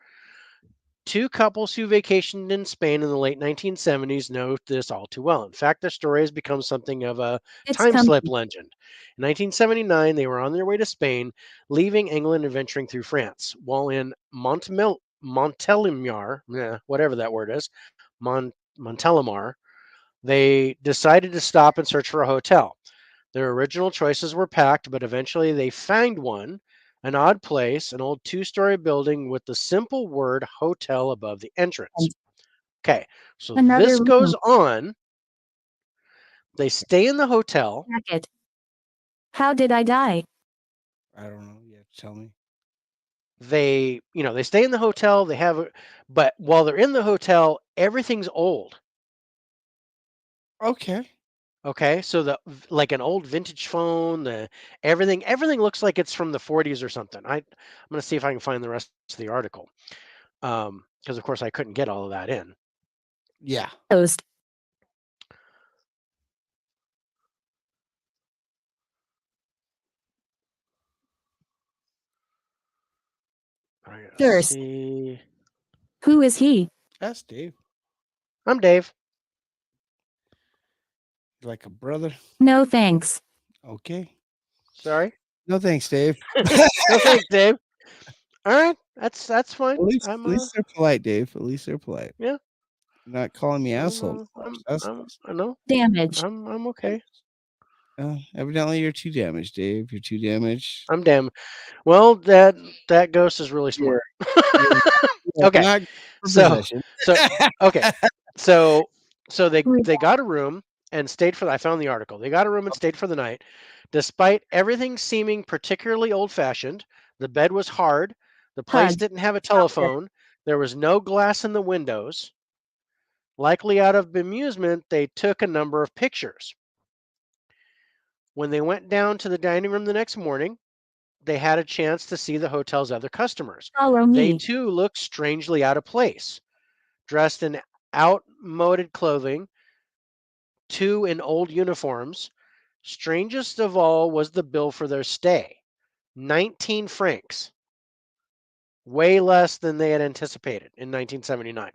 Two couples who vacationed in Spain in the late 1970s know this all too well. In fact, their story has become something of a time slip legend. In 1979, they were on their way to Spain, leaving England and venturing through France. While in Montélimar, whatever that word is, Montelimar, they decided to stop and search for a hotel. Their original choices were packed, but eventually they found one, an odd place, an old two-story building with the simple word hotel above the entrance. Okay, so Another this room. goes on. They stay in the hotel. Jacket. How did I die? I don't know. You have to tell me. They stay in the hotel. But while they're in the hotel, everything's old. Okay. Okay, so like an old vintage phone, everything looks like it's from the 40s or something. I'm gonna see if I can find the rest of the article, because of course I couldn't get all of that in. Yeah. Toast. I gotta Thirst. see. Who is he? That's Dave. I'm Dave. Like a brother. No thanks. Okay. Sorry. No thanks, Dave. No thanks, Dave. All right, that's fine. At least, I'm at least they're polite, Dave. At least they're polite. yeah. Not calling me asshole. Of I'm, course. That's I'm I know. Damage. I'm okay. Evidently you're too damaged, Dave. You're too damaged. I'm damn. Well, that ghost is really You're, smart. you're, you're Okay. not for So possession. so okay. So they Re- got a room and stayed for I found the article. They got a room and stayed for the night. Despite everything seeming particularly old-fashioned, the bed was hard, the place Hug. didn't have a telephone, there was no glass in the windows. Likely out of amusement, they took a number of pictures. When they went down to the dining room the next morning, they had a chance to see the hotel's other customers. Follow They me. too looked strangely out of place, dressed in outmoded clothing, two in old uniforms. Strangest of all was the bill for their stay, 19 francs, way less than they had anticipated in 1979.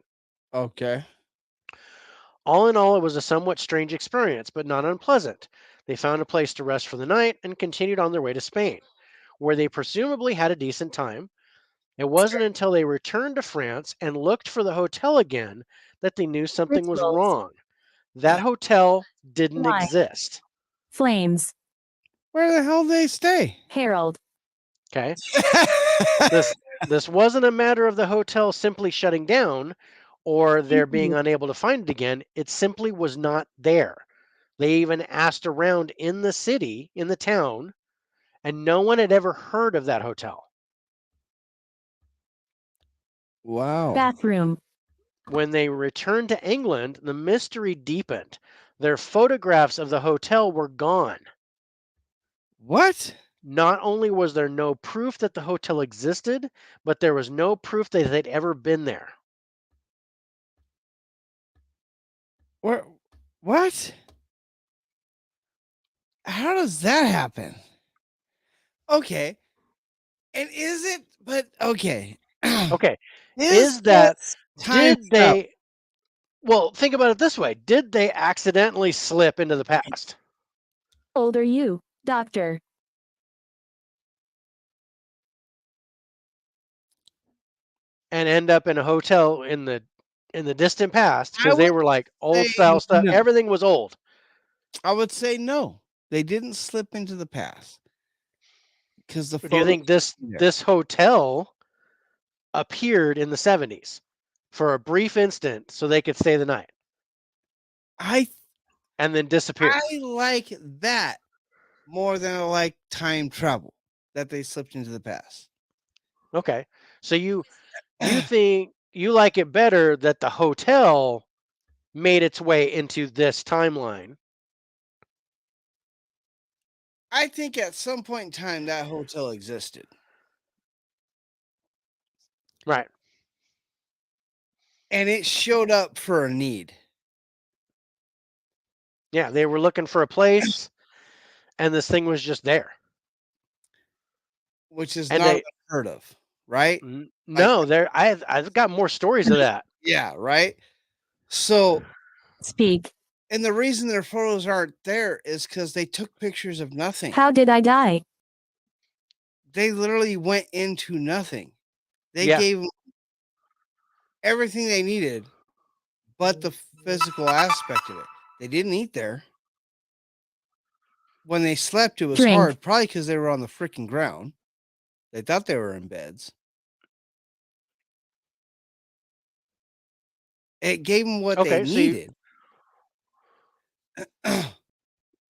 Okay. All in all, it was a somewhat strange experience, but not unpleasant. They found a place to rest for the night and continued on their way to Spain, where they presumably had a decent time. It wasn't until they returned to France and looked for the hotel again that they knew something was Rituals. wrong. That hotel didn't Why? exist. Flames. Where the hell they stay? Harold. Okay. This wasn't a matter of the hotel simply shutting down or their being unable to find it again. It simply was not there. They even asked around in the city, in the town, and no one had ever heard of that hotel. Wow. Bathroom. When they returned to England, the mystery deepened. Their photographs of the hotel were gone. What? Not only was there no proof that the hotel existed, but there was no proof that they'd ever been there. Where? What? How does that happen? Okay. And is it? But okay. Okay. Is Is that this time did travel? they well, think about it this way. Did they accidentally slip into the past? How old are you, doctor? And end up in a hotel in the distant past I because they would were like old say style stuff. no. Everything was old. I would say no. They didn't slip into the past because the Do you photos think this were there. this hotel appeared in the 70s for a brief instant so they could stay the night I and then disappear? I like that more than I like time travel that they slipped into the past. Okay. So you think you like it better that the hotel made its way into this timeline. I think at some point in time that hotel existed. Right. And it showed up for a need. Yeah, they were looking for a place and this thing was just there. Which is And not they unheard of, right? Like, no, there I've got more stories of that. yeah, right. So, Speak. and the reason their photos aren't there is because they took pictures of nothing. How did I die? They literally went into nothing. They Yeah. gave them everything they needed, but the physical aspect of it. They didn't eat there. When they slept, it was Drink. hard, probably because they were on the freaking ground. They thought they were in beds. It gave them what they Okay, so you, needed.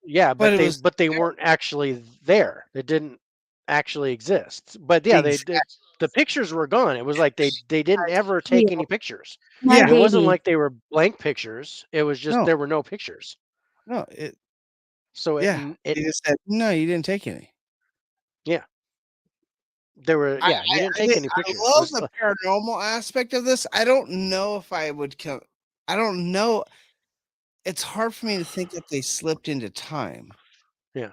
yeah, But but it was they weren't actually there. It didn't actually exist. But yeah, exactly. the pictures were gone. It was like they didn't ever take any pictures. My Yeah. It wasn't baby. like they were blank pictures. It was just No, there were no pictures. no. It So Yeah. it They just said, no, you didn't take any. yeah, there were I, yeah, you I, didn't I, take did- any I pictures. It love was the paranormal aspect of this. I don't know if I would come. I don't know. It's hard for me to think that they slipped into time. yeah.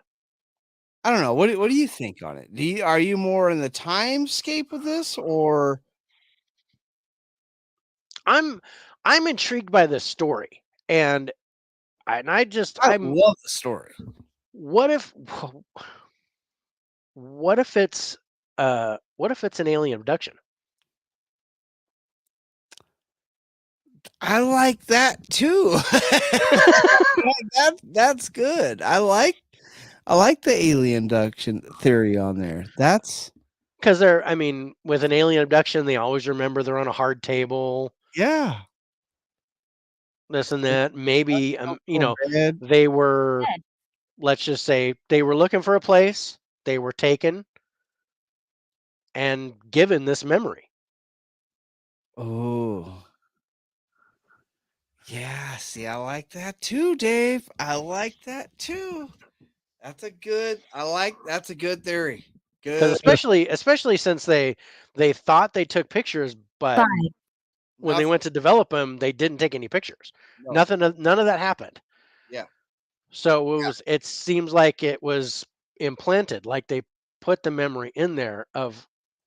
I don't know. What do you think on it? Are you more in the timescape of this, or I'm intrigued by this story, and I just I I'm love the story. what if what if it's an alien abduction? I like that too. That's good. I like the alien abduction theory on there. That's Because they're, I mean, with an alien abduction, they always remember they're on a hard table, yeah. this and They that. Maybe, go ahead. they were, let's just say, they were looking for a place, they were taken and given this memory. Oh. Yeah, see, I like that too, Dave. I like that too. That's a good theory. Because Good. especially since they thought they took pictures, but Bye. when they Nothing. went to develop them, they didn't take any pictures. No. None of that happened. Yeah. So it seems like it was implanted, like they put the memory in there of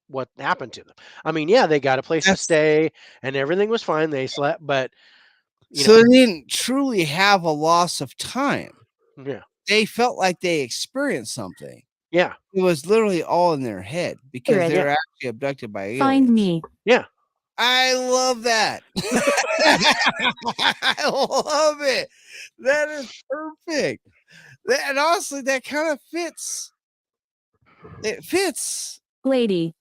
what happened to them. I mean, yeah, they got a place to That's stay and everything was fine. They slept, but you so know, they didn't truly have a loss of time. yeah, They felt like they experienced something. yeah, It was literally all in their head because they Spirit. were actually abducted by Find aliens. me. yeah. I love that. I love it. That is perfect. And honestly, that kind of fits. It fits. Lady.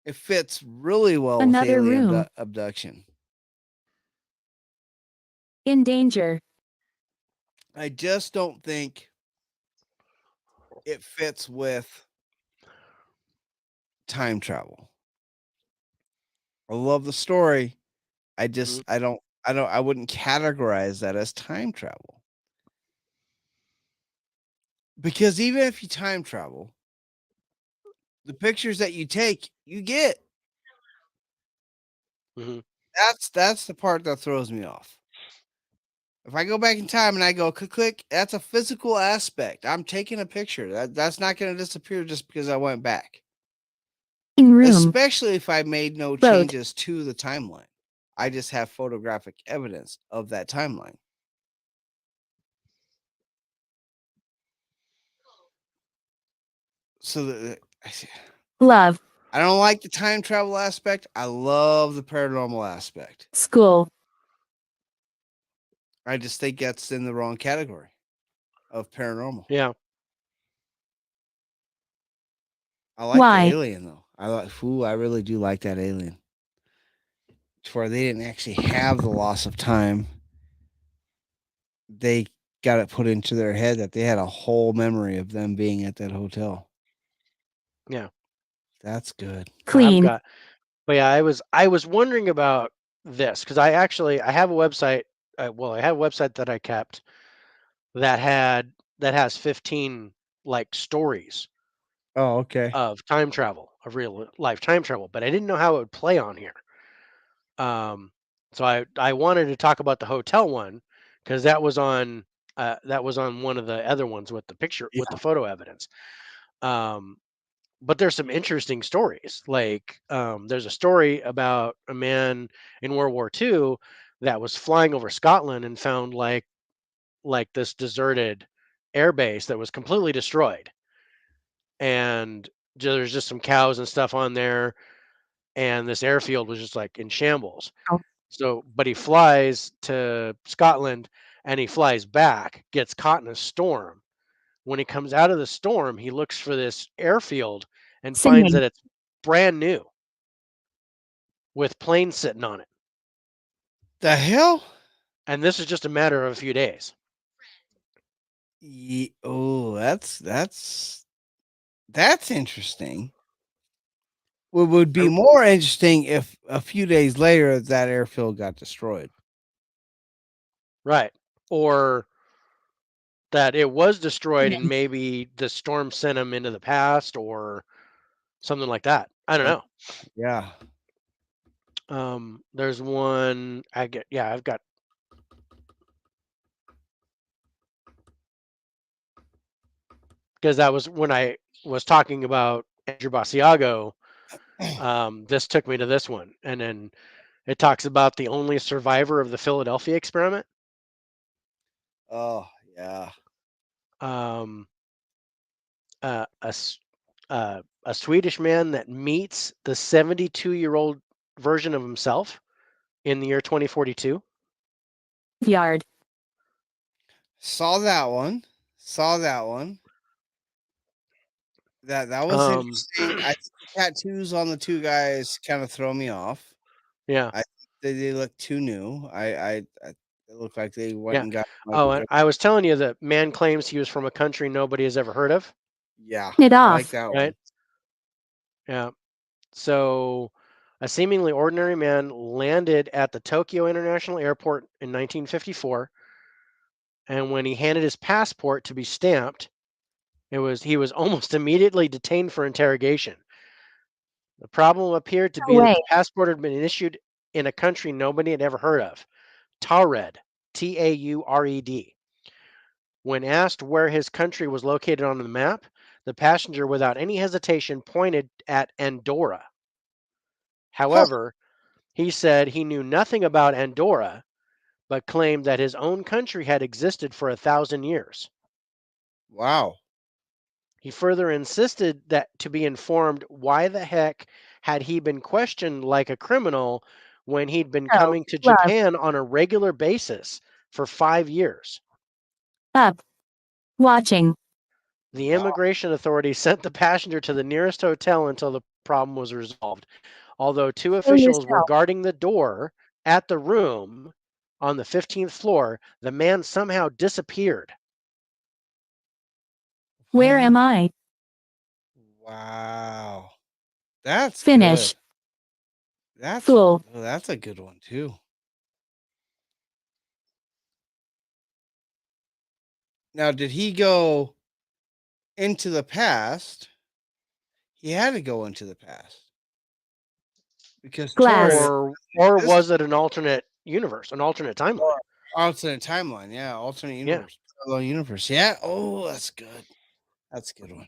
It fits really well with Another alien room. abduction. In danger. I just don't think it fits with time travel. I love the story. I just Mhm. I wouldn't categorize that as time travel. Because even if you time travel, the pictures that you take, you get. Mhm. That's the part that throws me off. If I go back in time and I go click click, that's a physical aspect. I'm taking a picture. That's not going to disappear just because I went back. In room. Especially if I made no Boat. changes to the timeline. I just have photographic evidence of that timeline. So Love. I don't like the time travel aspect. I love the paranormal aspect. School. I just think that's in the wrong category of paranormal. Yeah. I like Why? the alien though. I really do like that alien. To where they didn't actually have the loss of time. They got it put into their head that they had a whole memory of them being at that hotel. Yeah. That's good. I've Clean. got but yeah, I was wondering about this because I have a website well, I have a website that I kept that has 15 like stories Oh, okay. of time travel, of real life time travel, but I didn't know how it would play on here. Um, so I wanted to talk about the hotel one because that was on one of the other ones with the picture with Yeah. the photo evidence. Um, but there's some interesting stories. Like there's a story about a man in World War II that was flying over Scotland and found like this deserted air base that was completely destroyed, and there's just some cows and stuff on there, and this airfield was just like in shambles. So, but he flies to Scotland and he flies back, gets caught in a storm. When he comes out of the storm, he looks for this airfield and finds Singing. that it's brand new with planes sitting on it. The hell? And this is just a matter of a few days. Oh, that's interesting. What would be more interesting if a few days later that airfield got destroyed. Right. Or that it was destroyed and maybe the storm sent him into the past or something like that. I don't know. Yeah. There's one I've got because that was when I was talking about Andrew Basiago. This took me to this one, and then it talks about the only survivor of the Philadelphia experiment. Oh, yeah. Um, uh, a s- a Swedish man that meets the 72-year-old version of himself in the year 2042. Yard. Saw that one. Saw that one. That was Um, interesting. I think the tattoos on the two guys kind of throw me off. yeah, I think they look too new. It looked like they went yeah. and got Oh, and I was telling you that man claims he was from a country nobody has ever heard of, yeah. It I off. like that right? one. Yeah. So, a seemingly ordinary man landed at the Tokyo International Airport in 1954, and when he handed his passport to be stamped, he was almost immediately detained for interrogation. The problem appeared to No be that way. the passport had been issued in a country nobody had ever heard of, Taured, Taured. When asked where his country was located on the map, the passenger, without any hesitation, pointed at Andorra. Huh. However, he said he knew nothing about Andorra, but claimed that his own country had existed for 1,000 years. Wow. He further insisted that to be informed why the heck had he been questioned like a criminal when he'd been No. coming to Love. Japan on a regular basis for 5 years. Up. Watching. The Wow. immigration authorities sent the passenger to the nearest hotel until the problem was resolved. Although two Kill officials were yourself. guarding the door at the room on the 15th floor, the man somehow disappeared. Where am I? Wow. That's Finish. good. That's Fool. that's a good one too. Now, did he go into the past? He had to go into the past because Glass. Or this was it an alternate universe, an alternate timeline? alternate timeline. Yeah, alternate Yeah. universe, parallel universe. Yeah. Oh, that's good. That's a good one.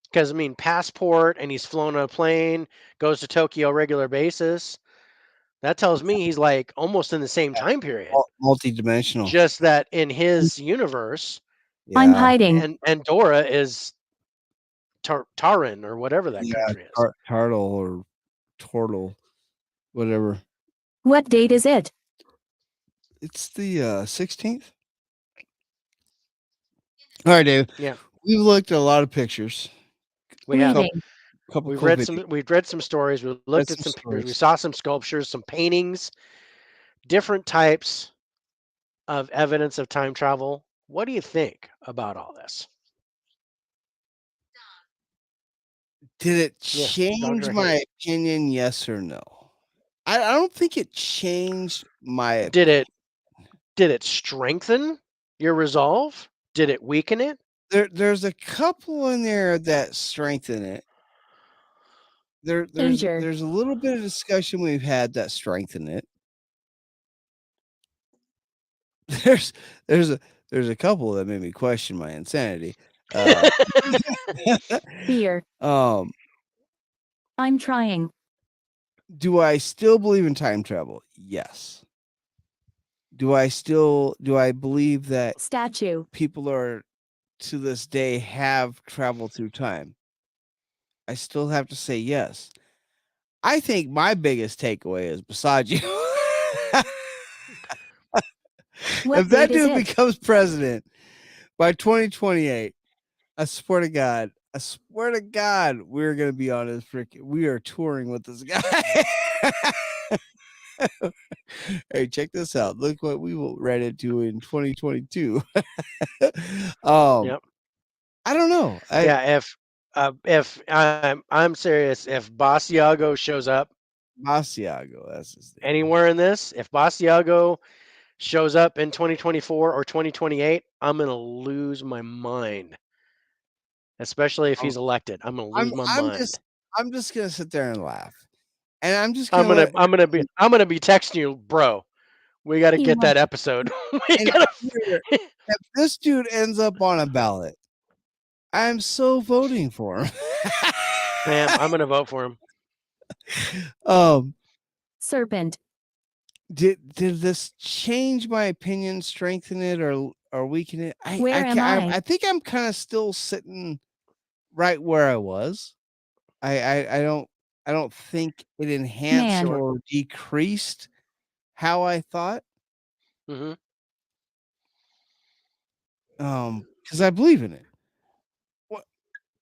Because I mean, passport, and he's flown on a plane, goes to Tokyo regular basis. That tells me he's like almost in the same time period. Multi-dimensional. Just that in his universe, I'm Yeah. hiding. and Andorra is Taran or whatever that country is. Turtle or turtle, whatever. What date is it? It's the 16th. All right, Dave. Yeah, We've looked at a lot of pictures. we have. Reading. Couple We've cool read videos. some stories. We looked at some some pictures. We stories. saw some sculptures, some paintings, different types of evidence of time travel. What do you think about all this? Did it Yeah, dog's change right my here. opinion? Yes or no? I don't think it changed my Did opinion. it strengthen your resolve? Did it weaken it? There's a couple in there that strengthen it. Danger. There's a little bit of discussion we've had that strengthen it. There's there's a couple that made me question my insanity. Fear. I'm trying. Do I still believe in time travel? Yes. Do I believe that Statue. people are to this day have traveled through time? I still have to say yes. I think my biggest takeaway is beside you. What if that date is dude it? becomes president by 2028, I swear to God, we're gonna be on his we are touring with this guy. Hey, check this out. Look what we ran into in 2022. Yep. I don't know. Yeah. If I'm serious, if Basiago shows up Masiago, that's his name. anywhere in this, if Basiago shows up in 2024 or 2028, I'm gonna lose my mind. Especially if Oh, he's elected, I'm gonna lose my mind. I'm just gonna sit there and laugh. And I'm just gonna let I'm gonna be texting you, bro. We got to You get want that episode. we and gotta. if this dude ends up on a ballot, I'm so voting for him. Sam, I'm gonna vote for him. um, serpent? did this change my opinion, strengthen it, or weaken it? Where am I? I think I'm kind of still sitting right where I was. I don't think it enhanced Man. or decreased how I thought. Hmm. Because I believe in it.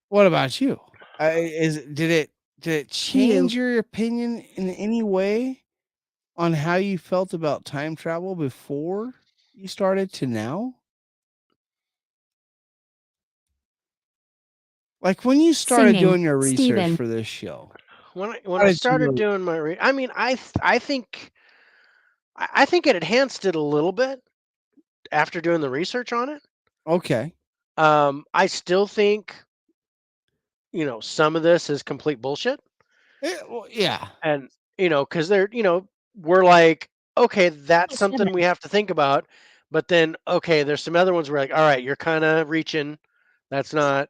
What about you? Did it change your opinion in any way on how you felt about time travel before you started to now? Like when you started Singing. doing your research Steven. for this show. When How I did you started know? doing my, I mean, I think I think it enhanced it a little bit after doing the research on it. Okay. I still think some of this is complete bullshit, Well, yeah. and because they're we're like, okay, that's Oh, something we have to think about, but then okay, there's some other ones where like, all right, you're kind of reaching. That's not.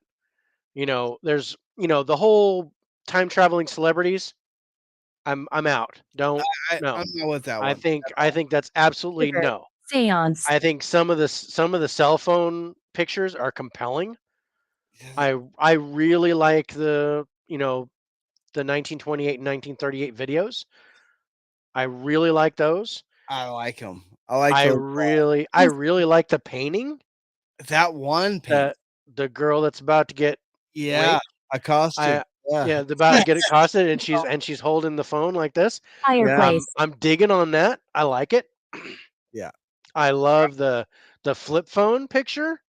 There's the whole time traveling celebrities. I'm out. Don't I'm no. not with that I one. think I think that's absolutely Okay. no. Seance. I think some of the cell phone pictures are compelling. I really like the 1928 and 1938 videos. I really like those. I like them. I like those. I really like the painting That one painting. that the girl that's about to get Yeah, raped. accosted. Yeah. Yeah, about to get accosted, and she's holding the phone like this. Fireplace. I'm digging on that. I like it. Yeah. I love the flip phone picture.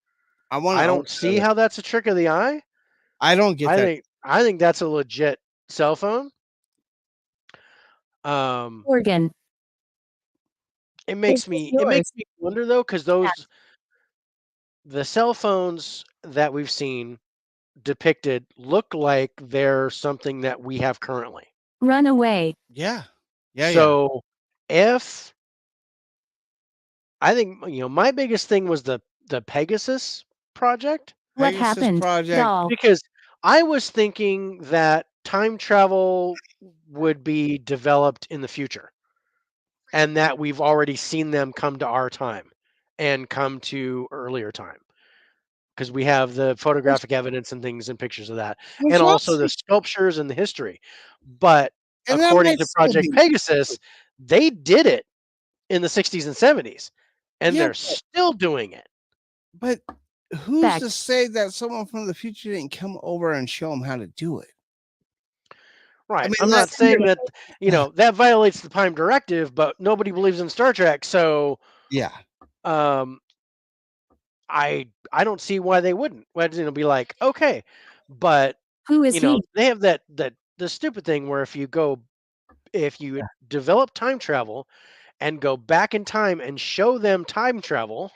I want I to own don't see how that's a trick of the eye. I don't get that. I think that's a legit cell phone. Um, Organ. it Is makes this me yours? wonder though, because the cell phones that we've seen depicted look like they're something that we have currently. Run away. Yeah. Yeah. So if I think my biggest thing was the Pegasus project, What Pegasus happened? Project. Doll. because I was thinking that time travel would be developed in the future and that we've already seen them come to our time and come to earlier time because we have the photographic evidence and things and pictures of that Which and also honestly, the sculptures and the history. But and that according might to still Project be Pegasus, they did it in the 60s and 70s and yeah, they're still doing it. but who's Fact. to say that someone from the future didn't come over and show them how to do it? Right. mean, I'm not let's saying that that violates the Prime Directive, but nobody believes in Star Trek, so Yeah. um I don't see why they wouldn't. Why it'll be like, okay, but Who is he? they have that the stupid thing where if you develop time travel and go back in time and show them time travel,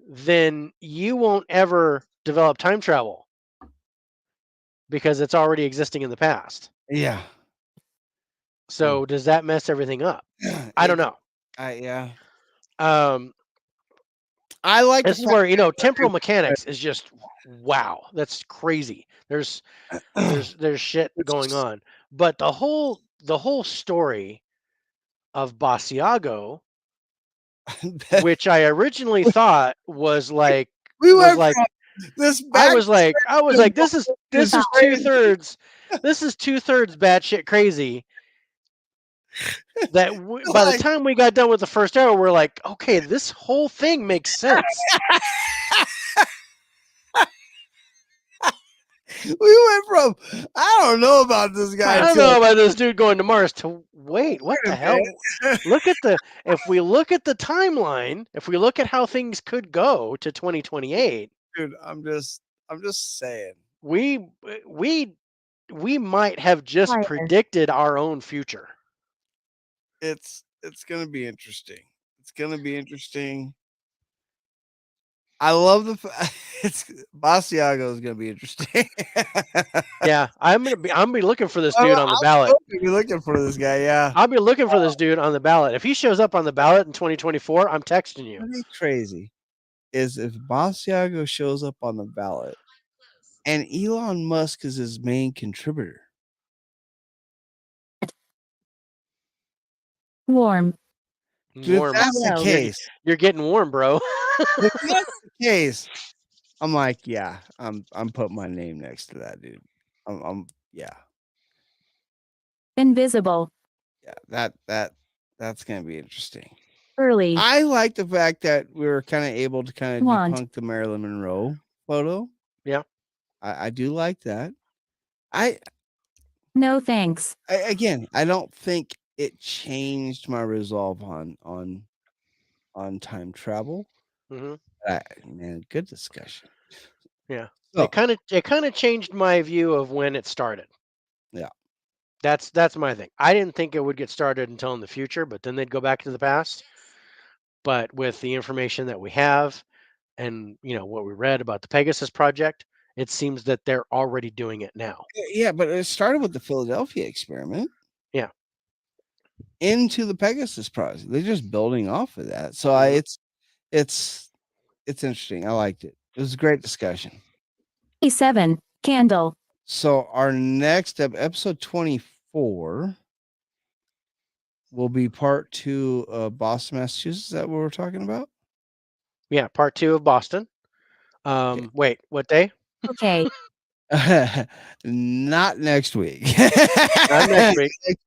then you won't ever develop time travel because it's already existing in the past. Yeah. So does that mess everything up? I don't know. Yeah. Um, I like the this is fact where temporal mechanics is just wow. That's crazy. There's shit going on, but the whole story of Basiago, that which I originally thought was like we was went like from this back I was like this is is two-thirds batshit crazy that by the Like- time we got done with the first hour, we're like, okay, this whole thing makes sense. We went from I don't know about this guy I don't to know about this dude going to Mars to wait, what a the hell? minute. If we look at the timeline, if we look at how things could go to 2028, Dude, I'm just saying. we we might have just Fire. predicted our own future. It's gonna be interesting. It's gonna be interesting. I love it's Basiago is gonna be interesting. Yeah, I'm gonna be looking for this dude on the ballot. I'm still gonna be looking for this guy. Yeah, I'll be looking for this dude on the ballot. If he shows up on the ballot in 2024, I'm texting you. what'd be crazy is if Basiago shows up on the ballot and Elon Musk is his main contributor. Warm. Dude, if Warm. that's the Hello. case, You're getting warm, bro. if that's the case, I'm like, yeah, I'm putting my name next to that dude. Yeah, Invisible. that's gonna be interesting. Early. I like the fact that we were kind of able to kind of Want. debunk the Marilyn Monroe photo. Yeah. I do like that. No thanks. Again, I don't think it changed my resolve on time travel. hmm Man, good discussion. Yeah. So, It kind of changed my view of when it started. Yeah. That's my thing. I didn't think it would get started until in the future, but then they'd go back to the past. But with the information that we have and what we read about the Pegasus project, it seems that they're already doing it now. yeah, but it started with the Philadelphia experiment. Yeah. Into the Pegasus project. They're just building off of that. So Mhm. it's interesting. I liked it. It was a great discussion. 7. Candle. So our next episode 24 will be part 2 of Boston, Massachusetts. Is that what we're talking about? Yeah, part 2 of Boston. Wait, what day? Okay. Not next week. Not next week.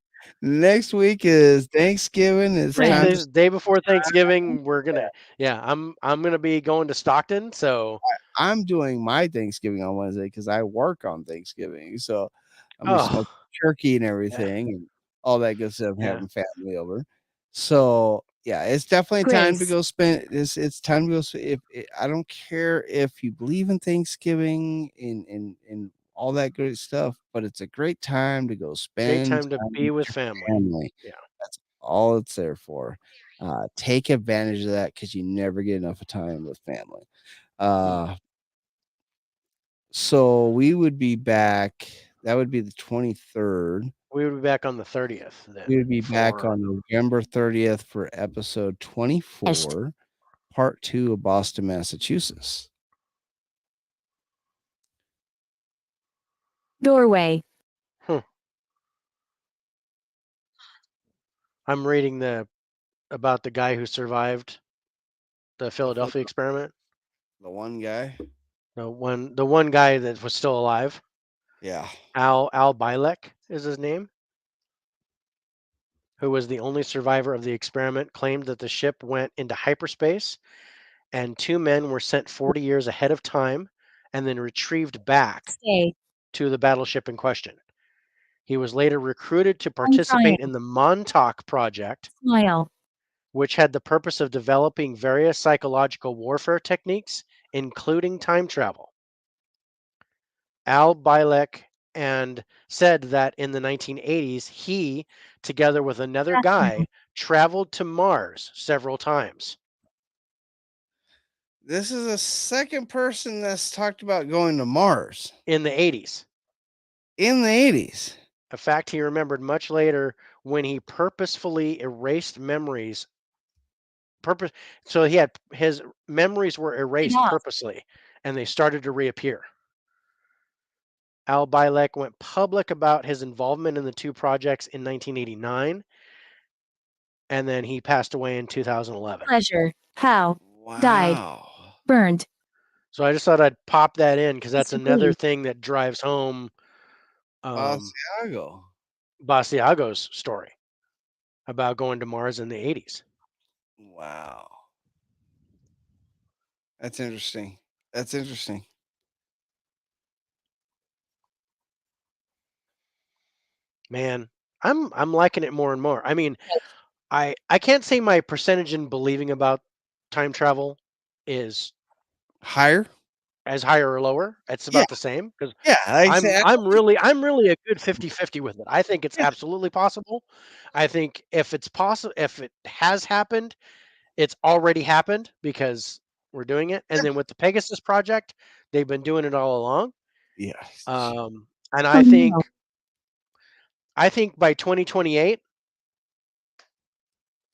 Next week is Thanksgiving. It's time Wednesday's to the day before Thanksgiving. We're gonna I'm gonna be going to Stockton, so I'm doing my Thanksgiving on Wednesday because I work on Thanksgiving. So I'm gonna oh smoke turkey and everything and all that good stuff, Yeah. having family over. So yeah, it's definitely time to Grace. go spend. It's time to go. I don't care if you believe in Thanksgiving and all that good stuff, but it's a great time to go great spend time to time be with your family. family. Yeah. That's all it's there for. Take advantage of that because you never get enough of time with family. So we would be back. That would be the 23rd. We would be back on the 30th then. We would be back for- on November 30th for episode 24, part 2 of Boston, Massachusetts. Doorway. I'm reading about the guy who survived the Philadelphia experiment. The one guy. The one guy that was still alive. Yeah. Al Bielek is his name, who was the only survivor of the experiment, claimed that the ship went into hyperspace and 2 men were sent 40 years ahead of time and then retrieved back Stay. to the battleship in question. He was later recruited to I'm participate trying. in the Montauk project, Smile. which had the purpose of developing various psychological warfare techniques, including time travel. Al Bielek and said that in the 1980s, he, together with another guy, traveled to Mars several times. This is a second person that's talked about going to Mars In the 80s. in the 80s. A fact he remembered much later when he purposefully erased memories. So his memories were erased off. purposely, and they started to reappear. Al Bielek went public about his involvement in the 2 projects in 1989, and then he passed away in 2011. Pleasure. How? Wow. Died. Burned. So I just thought I'd pop that in because that's Disagree. another thing that drives home Basiago. Basiago's story. about going to Mars in the 80s. Wow. That's interesting. That's interesting. Man, I'm liking it more and more. I mean, I can't say my percentage in believing about time travel is Higher? as higher or lower. It's Yeah. about the same because Yeah. I'm really a good 50-50 with it. I think it's Yeah. absolutely possible. I think if it's possible, if it has happened, it's already happened because we're doing it. And then with the Pegasus project, they've been doing it all along. Yeah. And Oh no. I think by 2028,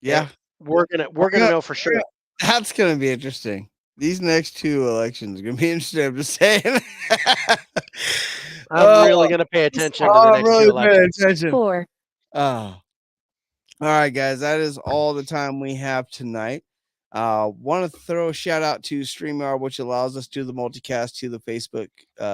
Yeah. we're gonna know for We're sure. gonna- That's going to be interesting. These next two elections are going to be interesting. I'm just saying. I'm really gonna pay attention to the I'm next two really paying elections. attention. 4. Oh. All right, guys, that is all the time we have tonight. Want to throw a shout out to StreamYard, which allows us to do the multicast to the Facebook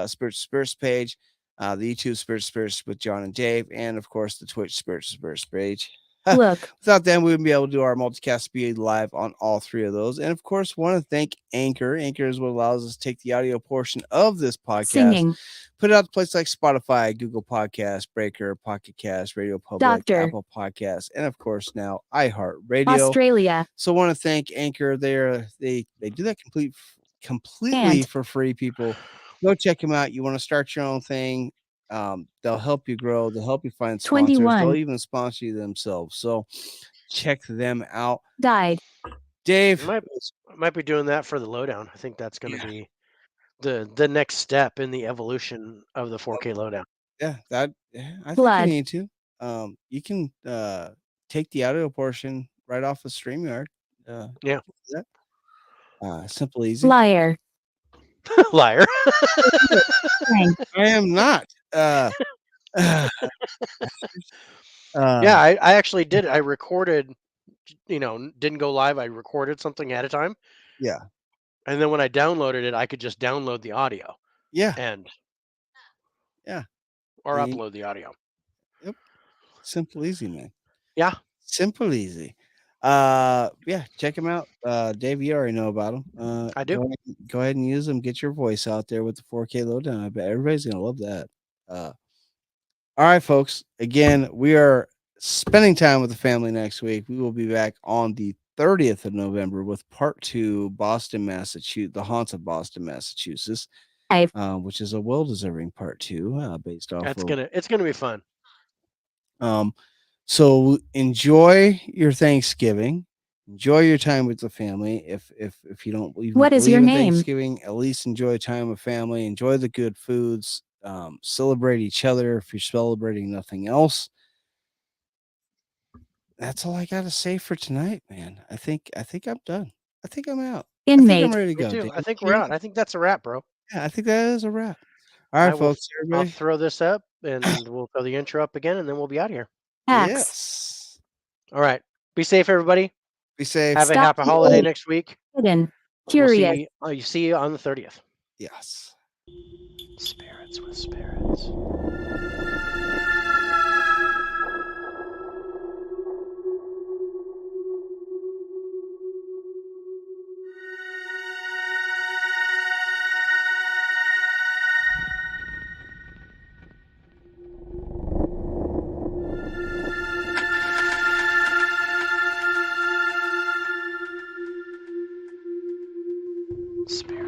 Spirits Spirits page, the YouTube Spirits Spirits with John and Dave, and of course the Twitch Spirits Spirits page. Look. Without them, we wouldn't be able to do our multicast speed live on all three of those. And of course, want to thank Anchor. Anchor is what allows us to take the audio portion of this podcast, Singing. put it out to places like Spotify, Google Podcasts, Breaker, Pocket Cast, Radio Public, Doctor. Apple Podcasts, and of course now iHeartRadio. Australia. So I want to thank Anchor. They do that completely And- for free. People, go check them out. You want to start your own thing? They'll help you grow. They'll help you find sponsors. 21. They'll even sponsor you themselves. So check them out. Died. Dave, I might be doing that for the lowdown. I think that's going to Yeah. be the next step in the evolution of the 4K lowdown. I think Blood. you need to. You can take the audio portion right off of StreamYard. Yeah. Simple, easy. Liar. Liar. Bang. I am not. Yeah, I actually did. I recorded, didn't go live. I recorded something at a time. Yeah. And then when I downloaded it, I could just download the audio Yeah. and Yeah. or I mean- upload the audio. Simple, easy, man. Yeah. Simple, easy. Yeah, check them out. Dave, you already know about them. I do. Go ahead and use them. Get your voice out there with the 4K lowdown. I bet everybody's gonna love that. All right, folks. Again, we are spending time with the family next week. We will be back on the 30th of November with part 2, Boston, Massachusetts, the haunts of Boston, Massachusetts, which is a well-deserving part 2, based off. It's gonna be fun. So enjoy your Thanksgiving. Enjoy your time with the family. If you don't even What is believe your in name? Thanksgiving, at least enjoy time with family. Enjoy the good foods. Celebrate each other if you're celebrating nothing else. That's all I gotta say for tonight, man. I think I'm done. I think I'm out. I think Inmate. I'm ready to Me go. too. Dave. I think we're out. I think that's a wrap, bro. Yeah, I think that is a wrap. All right, I will- folks. I'll Everybody. throw this up and we'll throw the intro up again and then we'll be out of here. Axe. Yes. All right. Be safe, everybody. Be safe. Have a Stop happy the holiday old- next week. Hidden. We'll Curious. see you on the 30th. Yes. Spirits with spirits. Spirits.